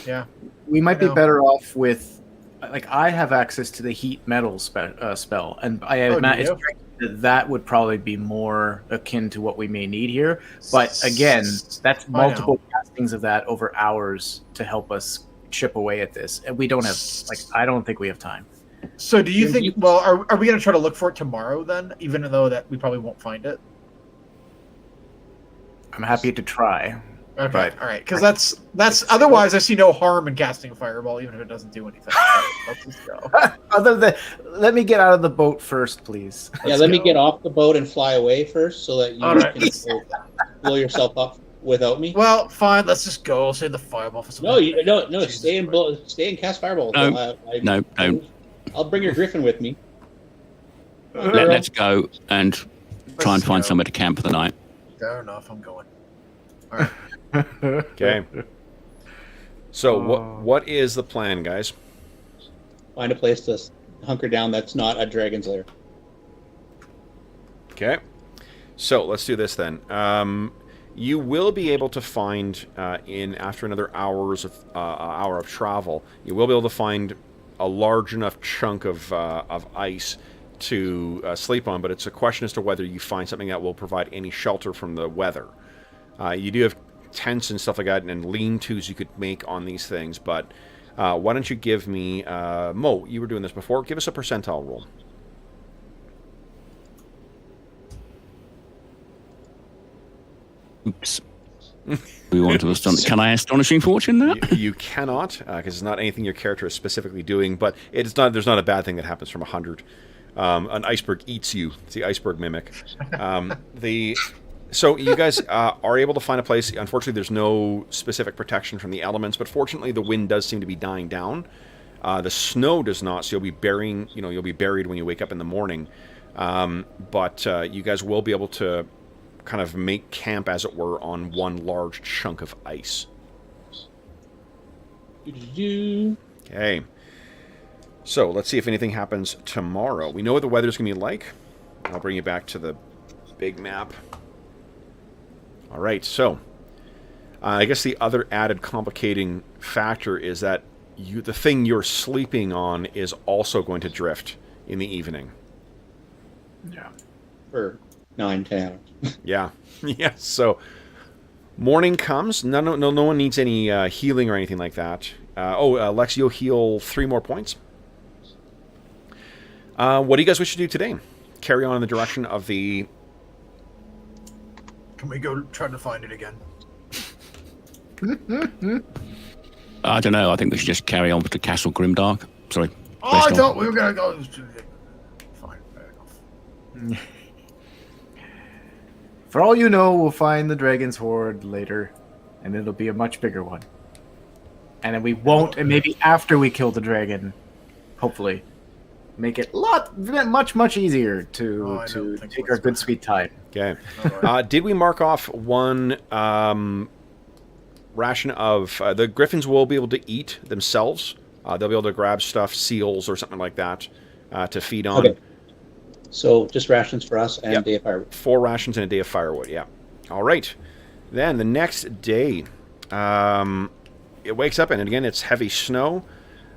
Yeah. We might be better off with, I have access to the heat metal spell, and I imagine that would probably be more akin to what we may need here. But again, that's multiple castings of that over hours to help us chip away at this. And we don't have, I don't think we have time. So do you think, are we going to try to look for it tomorrow then, even though that we probably won't find it? I'm happy to try. Okay, all right, because that's otherwise I see no harm in casting a fireball, even if it doesn't do anything. Let's just go. Let me get out of the boat first, please. Let me get off the boat and fly away first, so that you can blow yourself up without me. Well, fine. Let's just go. Save the fireball for some. No. Stay and cast fireball. No, don't. I'll bring your griffin with me. Let's go and try and find somewhere to camp for the night. Fair enough. I'm going. All right. Okay. So what is the plan, guys? Find a place to hunker down that's not a dragon's lair. Okay. So let's do this then. you will be able to find after another hour of travel, you will be able to find a large enough chunk of ice to sleep on. But it's a question as to whether you find something that will provide any shelter from the weather. You do have tents and stuff like that, and lean-tos you could make on these things. But why don't you give me Mo? You were doing this before. Give us a percentile roll. Oops. We want to astonish. Can I astonishing fortune that? You cannot, because it's not anything your character is specifically doing. But it's not. There's not a bad thing that happens from 100. An iceberg eats you. It's the iceberg mimic. So you guys are able to find a place. Unfortunately, there's no specific protection from the elements, but fortunately, the wind does seem to be dying down. The snow does not, so you'll be you'll be buried when you wake up in the morning. But you guys will be able to kind of make camp, as it were, on one large chunk of ice. Okay. So let's see if anything happens tomorrow. We know what the weather's going to be like. I'll bring you back to the big map. All right, so I guess the other added complicating factor is that the thing you're sleeping on is also going to drift in the evening. Yeah. For 9-10 hours. Yeah. Yeah. So morning comes. No one needs any healing or anything like that. Lex, you'll heal 3 more points. What do you guys wish to do today? Carry on in the direction of the... Can we go try to find it again? I don't know. I think we should just carry on to Castle Grimdark. Sorry. Oh, I thought we were going to go... Fine, fair enough. For all you know, we'll find the Dragon's Hoard later, and it'll be a much bigger one. And then we won't, and maybe after we kill the dragon, hopefully, make it much easier to take our good sweet time. Okay. Did we mark off one ration of... the griffins will be able to eat themselves. They'll be able to grab stuff, seals or something like that, to feed on. Okay. So just rations for us and a day of firewood. 4 rations and a day of firewood, yeah. All right. Then the next day, it wakes up, and again, it's heavy snow.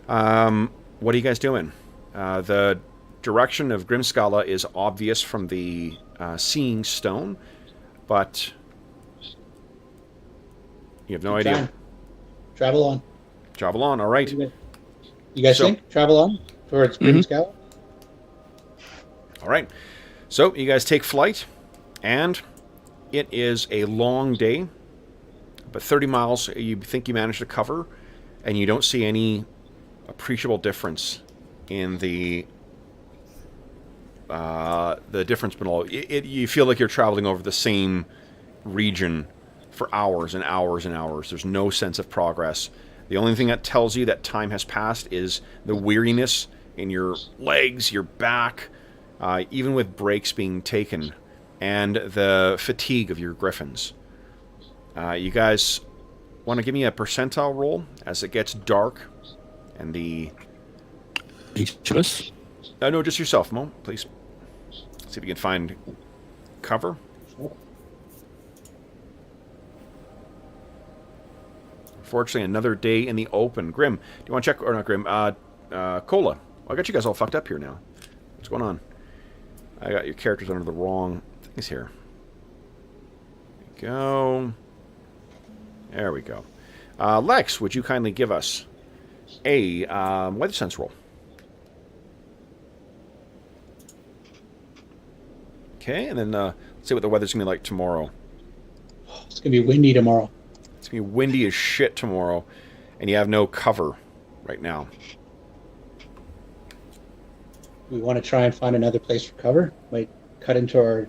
What are you guys doing? The direction of Grimskala is obvious from the seeing stone, but you have no idea. Travel on. Travel on, all right. You guys think? Travel on towards Grimskala? All right. So you guys take flight, and it is a long day, but 30 miles you think you managed to cover, and you don't see any appreciable difference in the difference below. You feel like you're traveling over the same region for hours and hours and hours. There's no sense of progress. The only thing that tells you that time has passed is the weariness in your legs, your back, even with breaks being taken, and the fatigue of your griffins. You guys want to give me a percentile roll as it gets dark, and the... Each of us? No, just yourself, Mo, please. See if you can find cover. Fortunately, another day in the open. Grim, do you want to check... Or not Grim, Cola. I got you guys all fucked up here now. What's going on? I got your characters under the wrong things here. There we go. There we go. Lex, would you kindly give us a weather sense roll? Okay, and then let's see what the weather's going to be like tomorrow. It's going to be windy tomorrow. It's going to be windy as shit tomorrow, and you have no cover right now. We want to try and find another place for cover. Might cut into our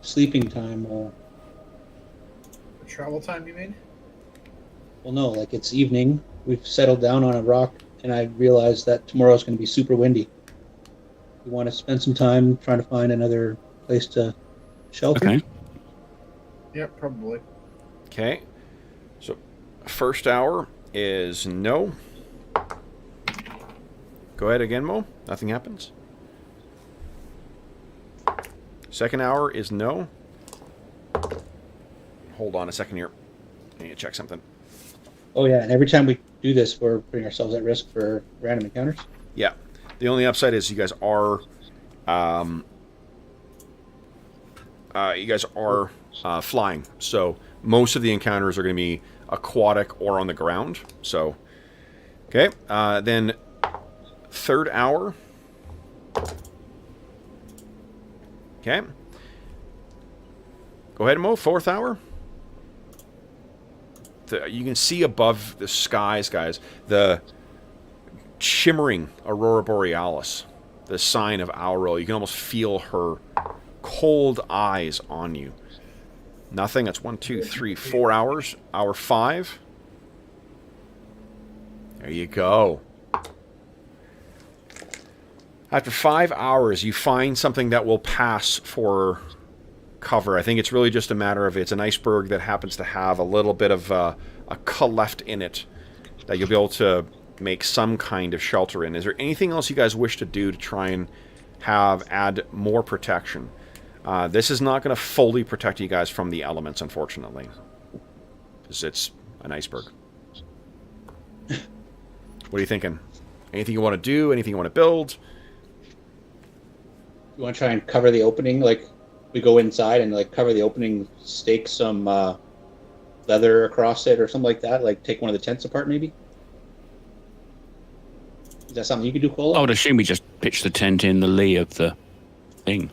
sleeping time. Travel time, you mean? Well, no, like it's evening. We've settled down on a rock, and I realized that tomorrow's going to be super windy. We want to spend some time trying to find another place to shelter. Okay. Yeah, probably. Okay. So, first hour is no. Go ahead again, Mo. Nothing happens. Second hour is no. hold on a second here. I need to check something. Oh yeah, and every time we do this, we're putting ourselves at risk for random encounters. Yeah. The only upside is you guys are flying. So most of the encounters are going to be aquatic or on the ground. So, okay. Then third hour. Okay. Go ahead and move. Fourth hour. You can see above the skies, guys, the shimmering Aurora Borealis, the sign of Auril. You can almost feel her cold eyes on you. Nothing. That's 1, 2, 3, 4 hours. Hour 5. There you go. After 5 hours, you find something that will pass for cover. I think it's really just a matter of it's an iceberg that happens to have a little bit of a cleft in it that you'll be able to make some kind of shelter in. Is there anything else you guys wish to do to try and add more protection? This is not going to fully protect you guys from the elements, unfortunately, because it's an iceberg. What are you thinking? Anything you want to do? Anything you want to build? You want to try and cover the opening, like we go inside and like cover the opening, stake some leather across it or something like that, like take one of the tents apart maybe? Is that something you could do, Cola? I would assume we just pitch the tent in the lee of the thing.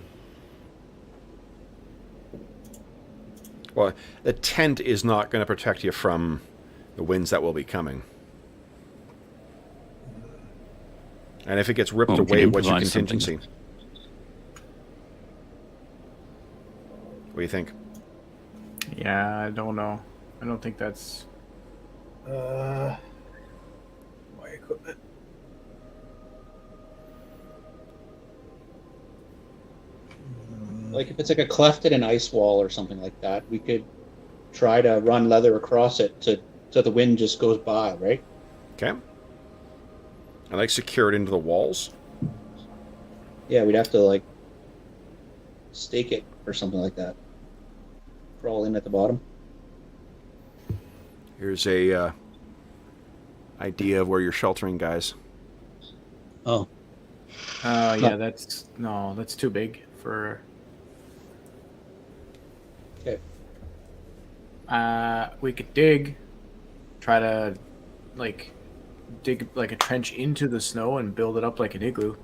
Well, the tent is not going to protect you from the winds that will be coming. And if it gets ripped away, what's your contingency? Something. What do you think? Yeah, I don't know. I don't think that's... My equipment. Like if it's like a cleft in an ice wall or something like that, we could try to run leather across it so the wind just goes by, right? Okay. And like secure it into the walls? Yeah, we'd have to like stake it or something like that. Crawl in at the bottom. Here's a idea of where you're sheltering, guys. Oh. Yeah, that's too big for... Okay. We could dig, try to, like, dig like a trench into the snow and build it up like an igloo.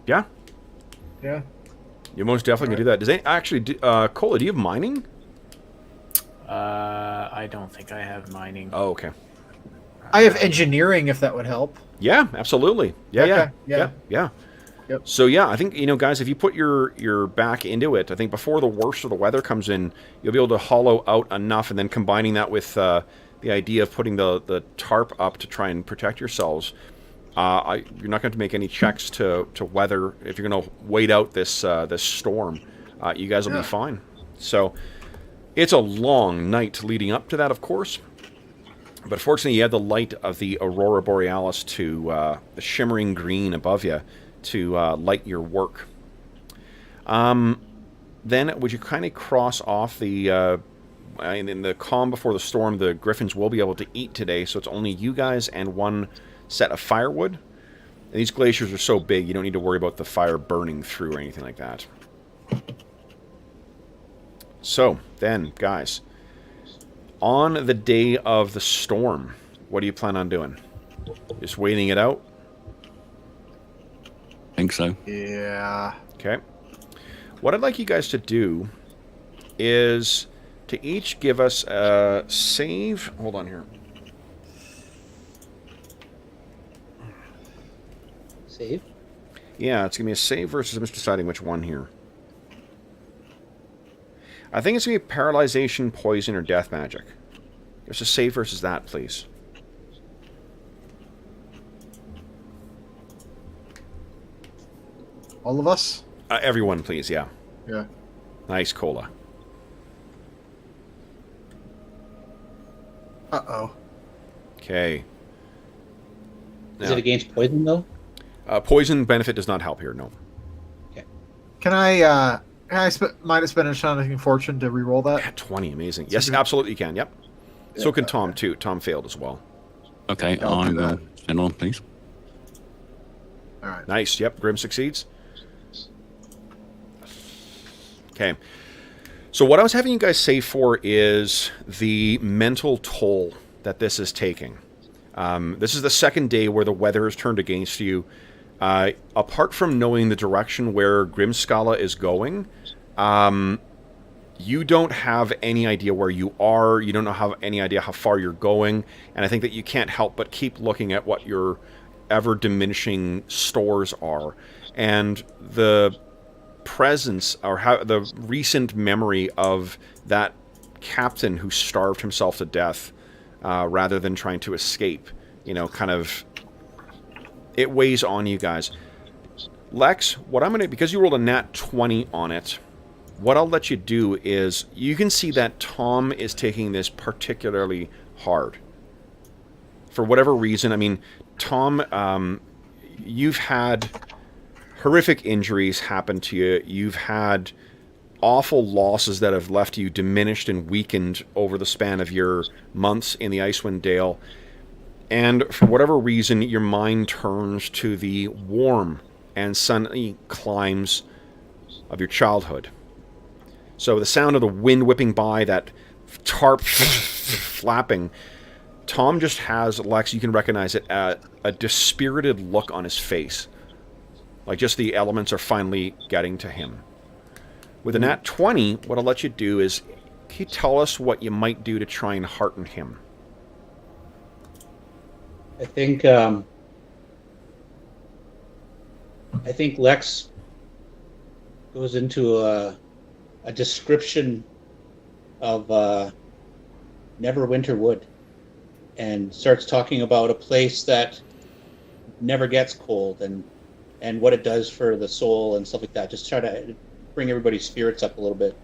Yeah. Yeah. You most definitely can do that. Does any, actually, Cola, do you have mining? I don't think I have mining. Oh, okay. I have engineering, if that would help. Yeah, absolutely. Yeah, Okay, yeah. Yep. So yeah, I think, guys, if you put your back into it, I think before the worst of the weather comes in, you'll be able to hollow out enough, and then combining that with the idea of putting the tarp up to try and protect yourselves. You're not going to make any checks to weather if you're going to wait out this storm. You guys will be fine. So it's a long night leading up to that, of course. But fortunately, you have the light of the Aurora Borealis the shimmering green above you to light your work. Then would you kind of cross off the... in the calm before the storm, the griffins will be able to eat today, so it's only you guys and one set of firewood. And these glaciers are so big, you don't need to worry about the fire burning through or anything like that. So, then, guys, on the day of the storm, what do you plan on doing? Just waiting it out? I think so. Yeah. Okay. What I'd like you guys to do is to each give us a save. Hold on here. Save? Yeah, it's going to be a save versus I'm just deciding which one here. I think it's going to be paralyzation, poison, or death magic. Give us a save versus that, please. All of us? Everyone, please, yeah. Yeah. Nice, Cola. Uh-oh. Okay. Is it against poison, though? Poison benefit does not help here, no. Okay. Can I Might have spent a astonishing fortune to re-roll that. Yeah, 20, amazing. Yes, absolutely you can. Yep. So can Tom too. Tom failed as well. Okay, I will send on, please. All right. Nice. Yep. Grim succeeds. Okay. So what I was having you guys save for is the mental toll that this is taking. This is the second day where the weather has turned against you. Apart from knowing the direction where Grimskala is going, you don't have any idea where you are. You don't have any idea how far you're going. And I think that you can't help but keep looking at what your ever-diminishing stores are. And the presence, or how the recent memory of that captain who starved himself to death rather than trying to escape, kind of, it weighs on you guys. Lex, what I'm going to, because you rolled a nat 20 on it, what I'll let you do is, you can see that Tom is taking this particularly hard. For whatever reason, I mean, Tom, you've had horrific injuries happen to you. You've had awful losses that have left you diminished and weakened over the span of your months in the Icewind Dale. And for whatever reason, your mind turns to the warm and sunny climes of your childhood. So the sound of the wind whipping by, that tarp flapping, Tom just has, Lex, you can recognize it, a dispirited look on his face. Like just the elements are finally getting to him. With a nat 20, what I'll let you do is, can you tell us what you might do to try and hearten him? I think Lex goes into a description of Neverwinter Wood and starts talking about a place that never gets cold and what it does for the soul and stuff like that. Just try to bring everybody's spirits up a little bit,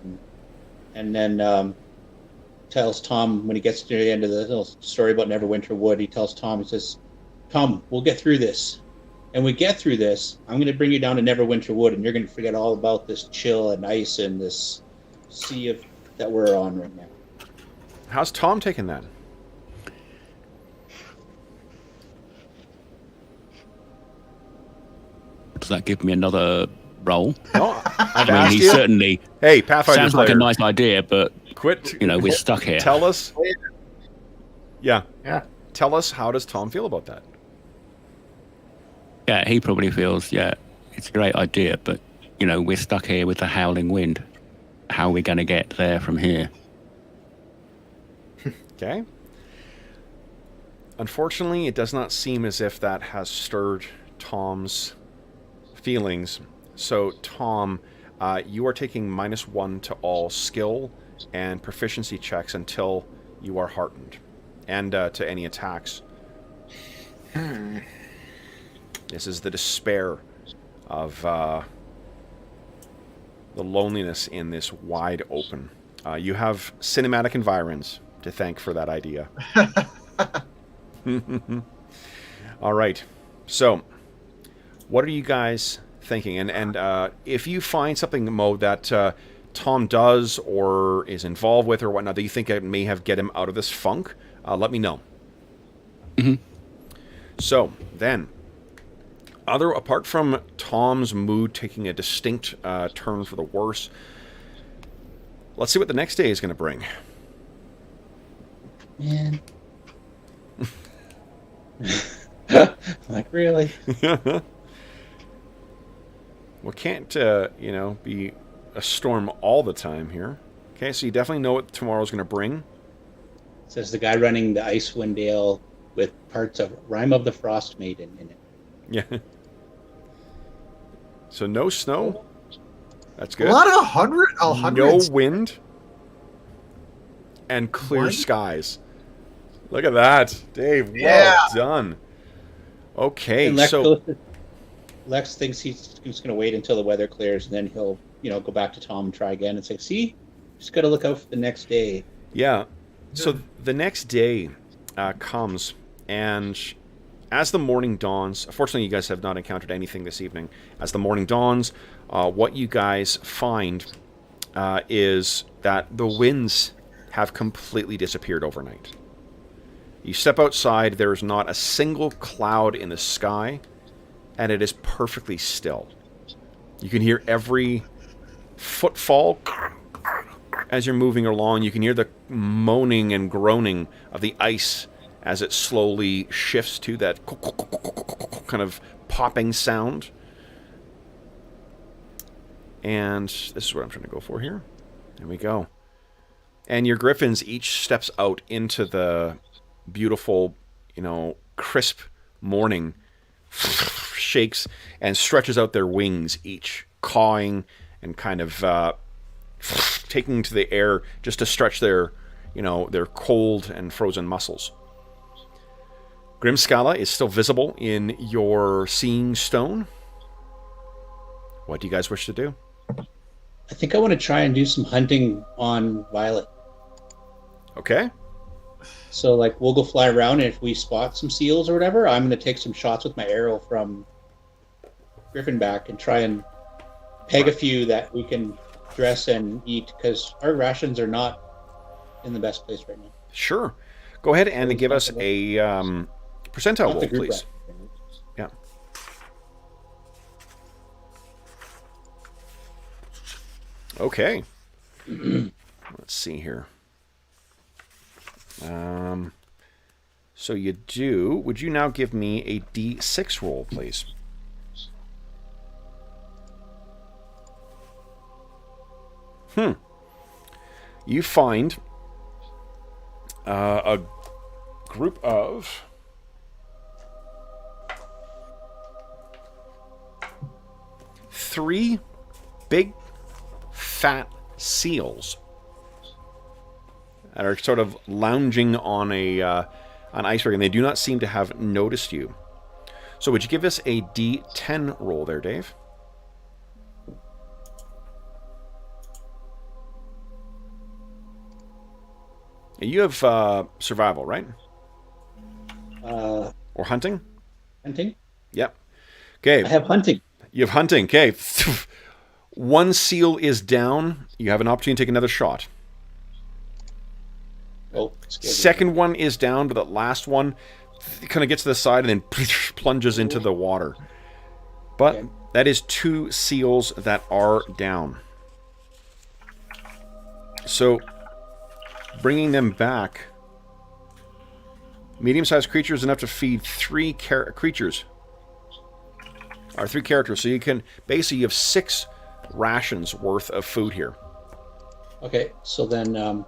and then tells Tom, when he gets to the end of the little story about Neverwinter Wood, he tells Tom, he says, "Come, we'll get through this. And we get through this, I'm going to bring you down to Neverwinter Wood, and you're going to forget all about this chill and ice and this sea that we're on right now." How's Tom taking that? Does that give me another roll? No, I've I mean, asked he you. certainly Hey, Pathfinder sounds like a player. nice idea, but Quit. we're stuck here. Tell us. Yeah. Yeah. Tell us, how does Tom feel about that? Yeah, he probably feels, it's a great idea, but, we're stuck here with the howling wind. How are we going to get there from here? Okay. Unfortunately, it does not seem as if that has stirred Tom's feelings. So, Tom, you are taking -1 to all skill and proficiency checks until you are heartened, and to any attacks. This is the despair of the loneliness in this wide open. You have cinematic environs to thank for that idea. All right. So, what are you guys thinking? And if you find something, Mo, that Tom does or is involved with or whatnot that you think it may have get him out of this funk, let me know. Mm-hmm. So, then, apart from Tom's mood taking a distinct turn for the worse, let's see what the next day is going to bring. Man. Like, really? Well, can't, be a storm all the time here. Okay, so you definitely know what tomorrow's going to bring. Says the guy running the Icewind Dale with parts of Rime of the Frost Maiden in it. Yeah. So no snow. That's good. A lot of hundreds. No wind. And clear skies. Look at that, Dave. Well done. Okay, Lex thinks he's just going to wait until the weather clears, and then he'll, go back to Tom and try again and say, "See, just got to look out for the next day." Yeah. So the next day comes, and as the morning dawns, fortunately you guys have not encountered anything this evening. As the morning dawns, what you guys find is that the winds have completely disappeared overnight. You step outside, there is not a single cloud in the sky, and it is perfectly still. You can hear every footfall as you're moving along. You can hear the moaning and groaning of the ice as it slowly shifts to that kind of popping sound. And this is what I'm trying to go for here. There we go. And your griffins each steps out into the beautiful, crisp morning, shakes and stretches out their wings, each cawing and kind of taking to the air just to stretch their cold and frozen muscles. Grimskala is still visible in your seeing stone. What do you guys wish to do? I think I want to try and do some hunting on Violet. Okay. So, we'll go fly around, and if we spot some seals or whatever, I'm going to take some shots with my arrow from Griffinback and try and peg a few that we can dress and eat, because our rations are not in the best place right now. Sure. Go ahead and give us a percentile roll, please. Yeah. Okay. Let's see here. So you do. Would you now give me a D6 roll, please? You find a group of 3 big, fat seals that are sort of lounging on an iceberg, and they do not seem to have noticed you. So would you give us a D10 roll there, Dave? You have survival, right? Or hunting? Hunting? Yep. Okay. I have hunting. You have hunting. Okay. 1 seal is down. You have an opportunity to take another shot. Oh, second one is down, but the last one kind of gets to the side and then plunges into the water. But okay. That is 2 seals that are down. So, bringing them back, medium-sized creatures enough to feed 3 creatures. Or 3 characters. So you can, basically, you have 6 rations worth of food here. Okay, so then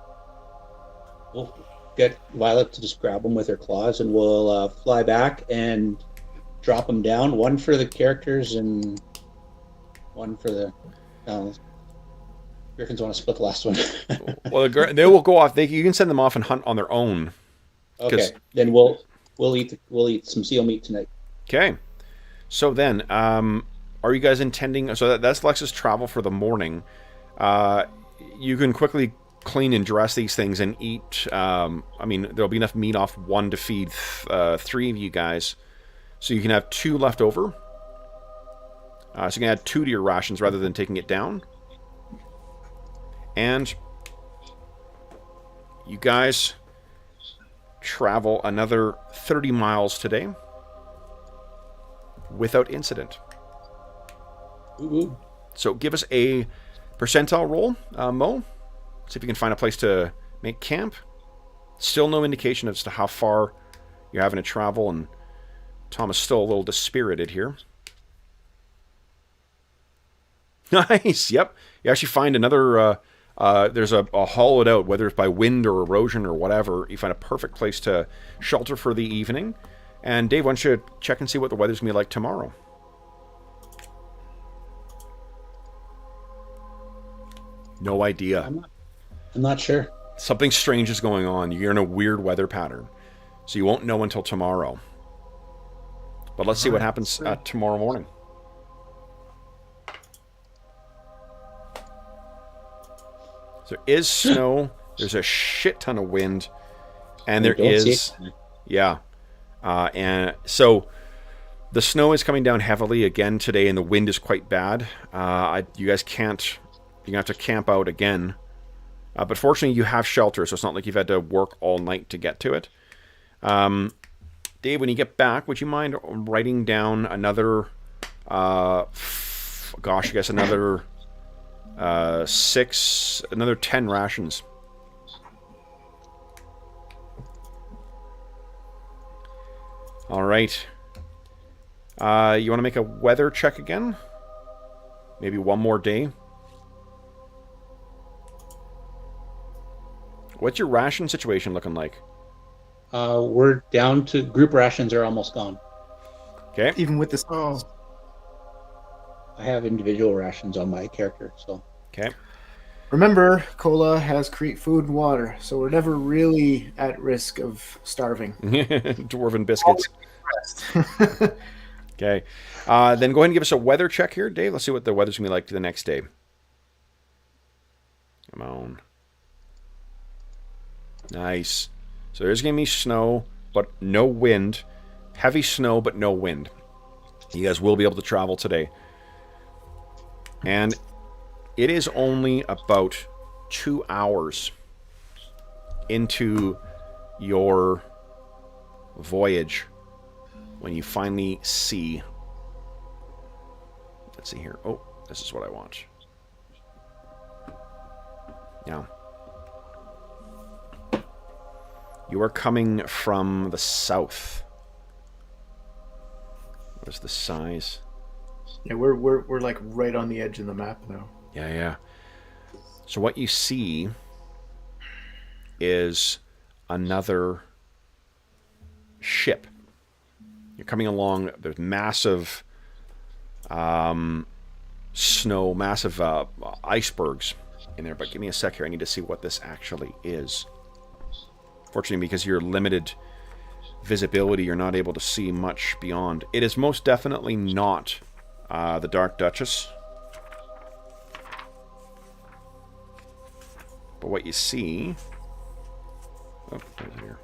we'll get Violet to just grab them with her claws, and we'll fly back and drop them down. 1 for the characters and 1 for the Griffins. Want to split the last one? Well, they will go off. You can send them off and hunt on their own. Okay, then we'll eat some seal meat tonight. Okay, so then are you guys intending? So that's Lex's travel for the morning. You can quickly clean and dress these things and eat. There'll be enough meat off 1 to feed 3 of you guys, so you can have 2 left over. So you can add 2 to your rations rather than taking it down. And you guys travel another 30 miles today without incident. Ooh. So give us a percentile roll, Mo. See if you can find a place to make camp. Still no indication as to how far you're having to travel, and Tom is still a little dispirited here. Nice, yep. You actually find another, there's a hollowed out, whether it's by wind or erosion or whatever, you find a perfect place to shelter for the evening. And Dave, why don't you check and see what the weather's going to be like tomorrow? No idea. I'm not sure. Something strange is going on. You're in a weird weather pattern. So you won't know until tomorrow. But let's see what happens tomorrow morning. There is snow. There's a shit ton of wind. And there is... Yeah. And so the snow is coming down heavily again today, and the wind is quite bad. You guys can't... You're going to have to camp out again. But fortunately, you have shelter, so it's not like you've had to work all night to get to it. Dave, when you get back, would you mind writing down another... gosh, I guess another... another 10 rations. All right. You want to make a weather check again? Maybe one more day? What's your ration situation looking like? We're down to... Group rations are almost gone. Okay. Even with the snow. I have individual rations on my character, so... Okay. Remember, Cola has food and water, so we're never really at risk of starving. Dwarven biscuits. Okay. Then go ahead and give us a weather check here, Dave. Let's see what the weather's going to be like the next day. Come on. Nice. So there's going to be snow, but no wind. Heavy snow, but no wind. You guys will be able to travel today. And it is only about 2 hours into your voyage when you finally see... Let's see here. Oh, this is what I want. Now, you are coming from the south. What is the size? Yeah, we're like right on the edge of the map now. Yeah. So what you see is another ship. You're coming along. There's massive snow, massive icebergs in there. But give me a sec here. I need to see what this actually is. Fortunately, because you're limited visibility, you're not able to see much beyond. It is most definitely not the Dark Duchess. But what you see... Oh, there's here.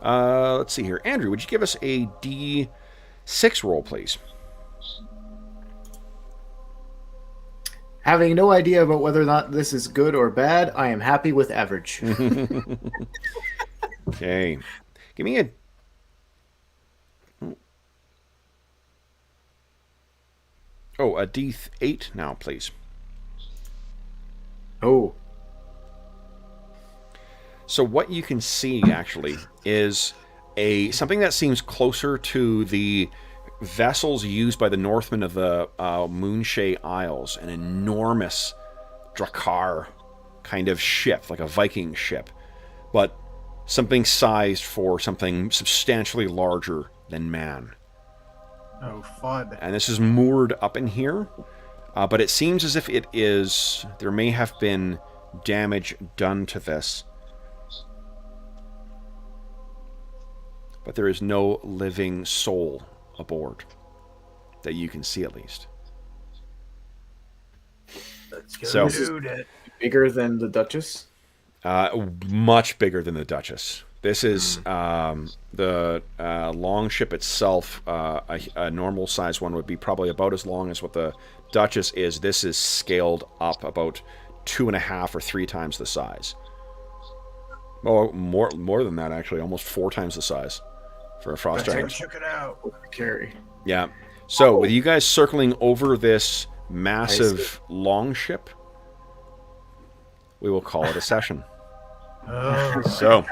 Let's see here. Andrew, would you give us a D6 roll, please? Having no idea about whether or not this is good or bad, I am happy with average. Okay. Give me a... Oh, a D8 now, please. Oh. So what you can see, actually, is something that seems closer to the vessels used by the Northmen of the Moonshae Isles. An enormous Drakkar kind of ship, like a Viking ship. But something sized for something substantially larger than man. Oh, fun. And this is moored up in here. But it seems as if it is... There may have been damage done to this. But there is no living soul aboard. That you can see, at least. Let's go. So, bigger than the Duchess? Much bigger than the Duchess. This is the long ship itself. A normal size one would be probably about as long as what the Duchess is. This is scaled up about 2.5 or 3 times the size. Oh, more than that, actually. Almost 4 times the size for a frost dragon. Check it out. Carry. Yeah. So, with you guys circling over this massive long ship, we will call it a session. Oh. So,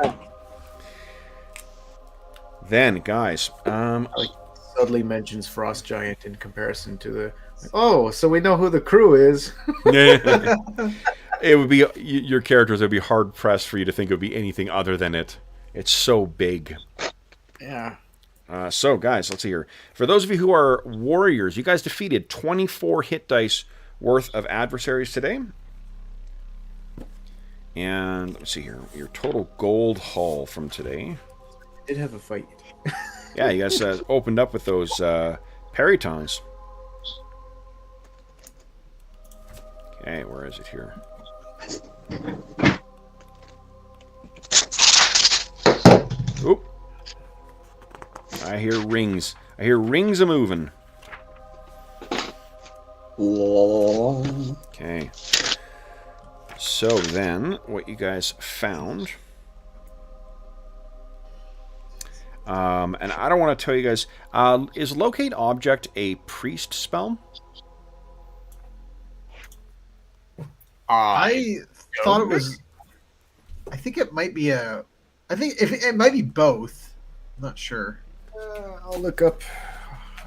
then, guys, like subtly mentions Frost Giant in comparison to the... Oh, so we know who the crew is. It would be... Your characters would be hard-pressed for you to think it would be anything other than it. It's so big. Yeah. So, guys, let's see here. For those of you who are warriors, you guys defeated 24 hit dice worth of adversaries today. And let's see here. Your total gold haul from today. Did have a fight. Yeah, you guys opened up with those parry tongs. Okay, where is it here? Oop. I hear rings. I hear rings a moving. Okay. So then, what you guys found... and I don't want to tell you guys... is Locate Object a priest spell? I thought it was... I think it might be a... I think it might be both. I'm not sure. I'll look up...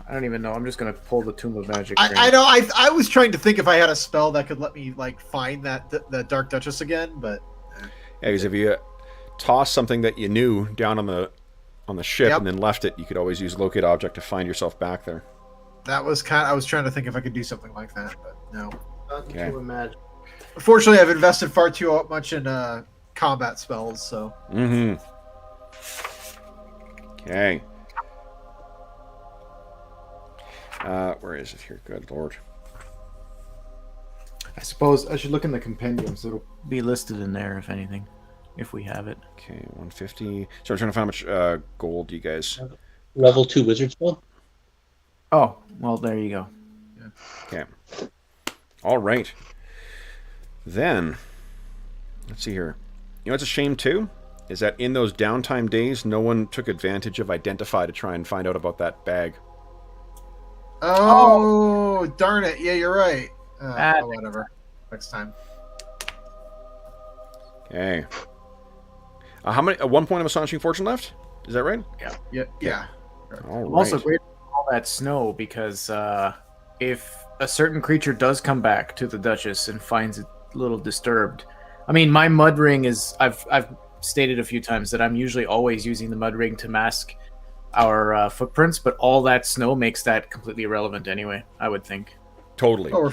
I don't even know. I'm just going to pull the Tomb of Magic. I know. I was trying to think if I had a spell that could let me like find that Dark Duchess again, but... Yeah, because if you toss something that you knew down on the ship and then left it, you could always use Locate Object to find yourself back there. That was I was trying to think if I could do something like that, but no. Okay. Unfortunately, I've invested far too much in combat spells, so... Mm-hmm. Okay. Where is it here? Good Lord. I suppose I should look in the compendium, so it'll be listed in there, if anything, if we have it. Okay, 150. So I'm trying to find how much gold you guys... Level 2 wizard spell? Oh, well, there you go. Yeah. Okay. All right. Then, let's see here. You know what's a shame, too? Is that in those downtime days, no one took advantage of Identify to try and find out about that bag. Oh, darn it. Yeah, you're right. Whatever. Next time. Okay. How many? At one point of Astonishing Fortune left? Is that right? Yeah. All I'm right. also grateful for all that snow, because if a certain creature does come back to the Duchess and finds it a little disturbed... I mean, my mud ring is... I've stated a few times that I'm usually always using the mud ring to mask our footprints, but all that snow makes that completely irrelevant anyway, I would think. Totally. Oh, we're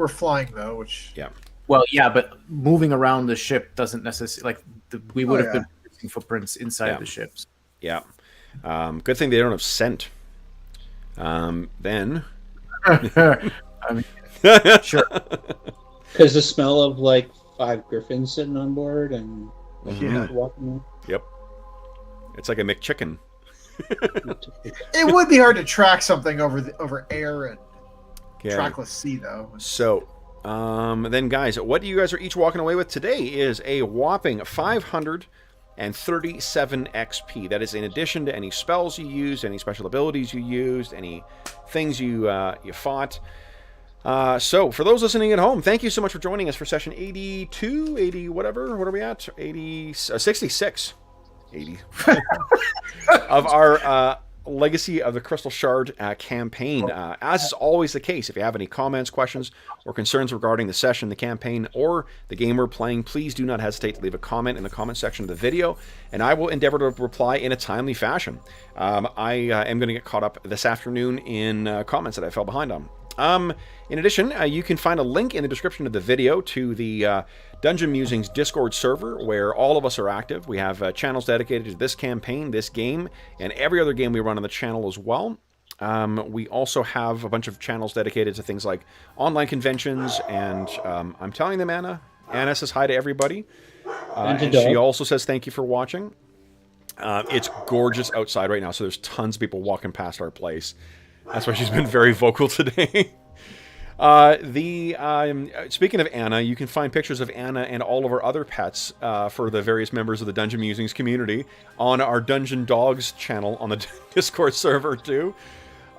flying though, which... Yeah. Well, yeah, but moving around the ship doesn't necessarily... we would have been using footprints inside the ships. Yeah. Good thing they don't have scent. Then... I mean, sure. Because the smell of like 5 griffins sitting on board and walking. Yep. It's like a McChicken. It would be hard to track something over air and trackless sea, though. So, then, guys, what you guys are each walking away with today is a whopping 537 XP. That is in addition to any spells you used, any special abilities you used, any things you fought. So, for those listening at home, thank you so much for joining us for session 82, 80, whatever. What are we at? 66. 80. of our Legacy of the Crystal Shard campaign. As is always the case, if you have any comments, questions, or concerns regarding the session, the campaign, or the game we're playing, please do not hesitate to leave a comment in the comment section of the video, and I will endeavor to reply in a timely fashion. I am going to get caught up this afternoon in comments that I fell behind on. In addition, you can find a link in the description of the video to the Dungeon Musings Discord server, where all of us are active. We have channels dedicated to this campaign, this game, and every other game we run on the channel as well. We also have a bunch of channels dedicated to things like online conventions, and I'm telling them, Anna says hi to everybody. And she also says thank you for watching. It's gorgeous outside right now, so there's tons of people walking past our place. That's why she's been very vocal today. Speaking of Anna, you can find pictures of Anna and all of our other pets for the various members of the Dungeon Musings community on our Dungeon Dogs channel on the Discord server too.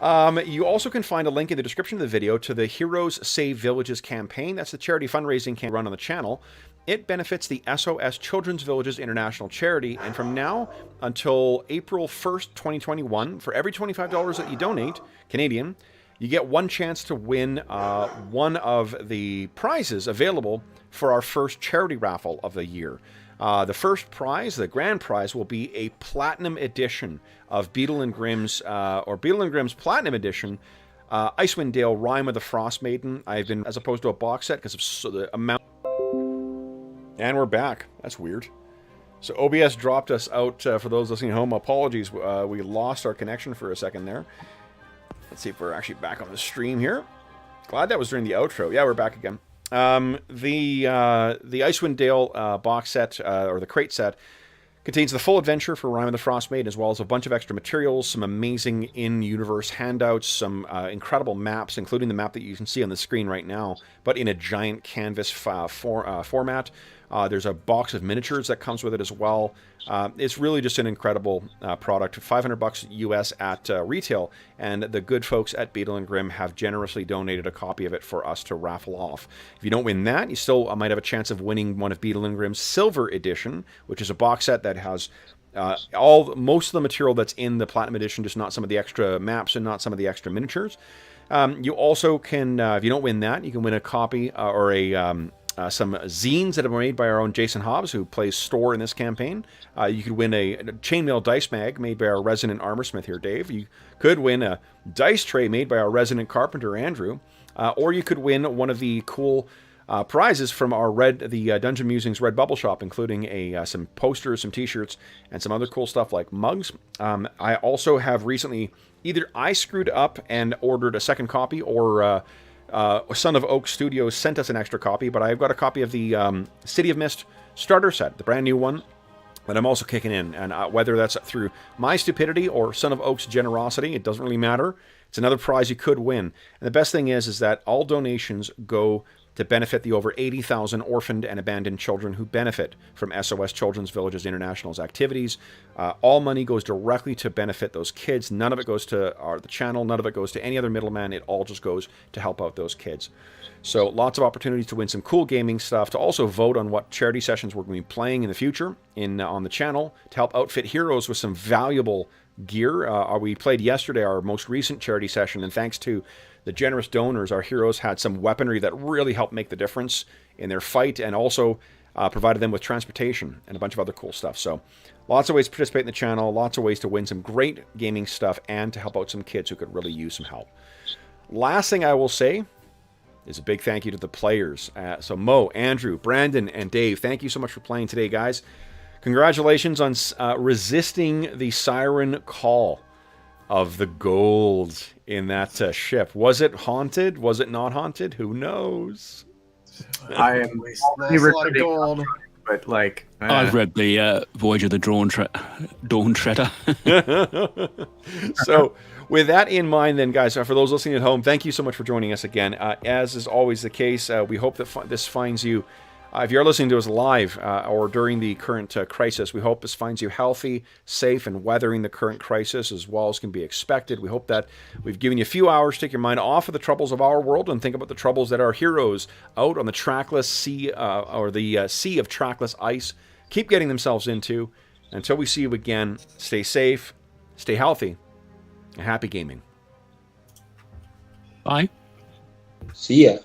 You also can find a link in the description of the video to the Heroes Save Villages campaign. That's the charity fundraising campaign run on the channel. It benefits the SOS Children's Villages International Charity, and from now until April 1st, 2021, for every $25 that you donate, Canadian, you get one chance to win one of the prizes available for our first charity raffle of the year. The first prize, the grand prize, will be a platinum edition of Beetle and Grimm's, or Beetle and Grimm's Platinum Edition, Icewind Dale Rime of the Frost Maiden. I've been, as opposed to a box set, because of the amount. And we're back. That's weird. So OBS dropped us out. For those listening at home, apologies. We lost our connection for a second there. Let's see if we're actually back on the stream here. Glad that was during the outro. Yeah, we're back again. The Icewind Dale box set, or the crate set, contains the full adventure for Rime of the Frostmaiden, as well as a bunch of extra materials, some amazing in-universe handouts, some incredible maps, including the map that you can see on the screen right now, but in a giant canvas format. There's a box of miniatures that comes with it as well. It's really just an incredible product. $500 US at retail, and the good folks at Beetle and Grimm have generously donated a copy of it for us to raffle off. If you don't win that, you still might have a chance of winning one of Beetle and Grimm's Silver Edition, which is a box set that has most of the material that's in the Platinum Edition, just not some of the extra maps and not some of the extra miniatures. You also can, if you don't win that, you can win a copy or some zines that have been made by our own Jason Hobbs, who plays Store in this campaign. You could win a chainmail dice mag made by our resident armorsmith here, Dave. You could win a dice tray made by our resident carpenter, Andrew. Or you could win one of the cool prizes from our Dungeon Musings Redbubble shop, including some posters, some t-shirts, and some other cool stuff like mugs. I also have recently, either I screwed up and ordered a second copy, or Son of Oak Studios sent us an extra copy, but I've got a copy of the City of Mist starter set, the brand new one, that I'm also kicking in. And whether that's through my stupidity or Son of Oak's generosity, it doesn't really matter. It's another prize you could win. And the best thing is that all donations go to benefit the over 80,000 orphaned and abandoned children who benefit from SOS Children's Villages International's activities. All money goes directly to benefit those kids. None of it goes to the channel. None of it goes to any other middleman. It all just goes to help out those kids. So lots of opportunities to win some cool gaming stuff, to also vote on what charity sessions we're going to be playing in the future on the channel, to help outfit heroes with some valuable gear. We played yesterday our most recent charity session, and thanks to the generous donors, our heroes had some weaponry that really helped make the difference in their fight, and also provided them with transportation and a bunch of other cool stuff. So lots of ways to participate in the channel, lots of ways to win some great gaming stuff, and to help out some kids who could really use some help. Last thing I will say is a big thank you to the players. So Mo, Andrew, Brandon, and Dave, thank you so much for playing today, guys. Congratulations on resisting the siren call of the gold in that ship. Was it haunted? Was it not haunted? Who knows? I am a lot of gold. But like, I've read the Voyage of the Dawn Treader. So with that in mind then, guys, for those listening at home, thank you so much for joining us again. As is always the case, we hope that this finds you, if you're listening to us live or during the current crisis, we hope this finds you healthy, safe, and weathering the current crisis as well as can be expected. We hope that we've given you a few hours to take your mind off of the troubles of our world and think about the troubles that our heroes out on the trackless sea, or the sea of trackless ice, keep getting themselves into. Until we see you again, stay safe, stay healthy, and happy gaming. Bye. See ya.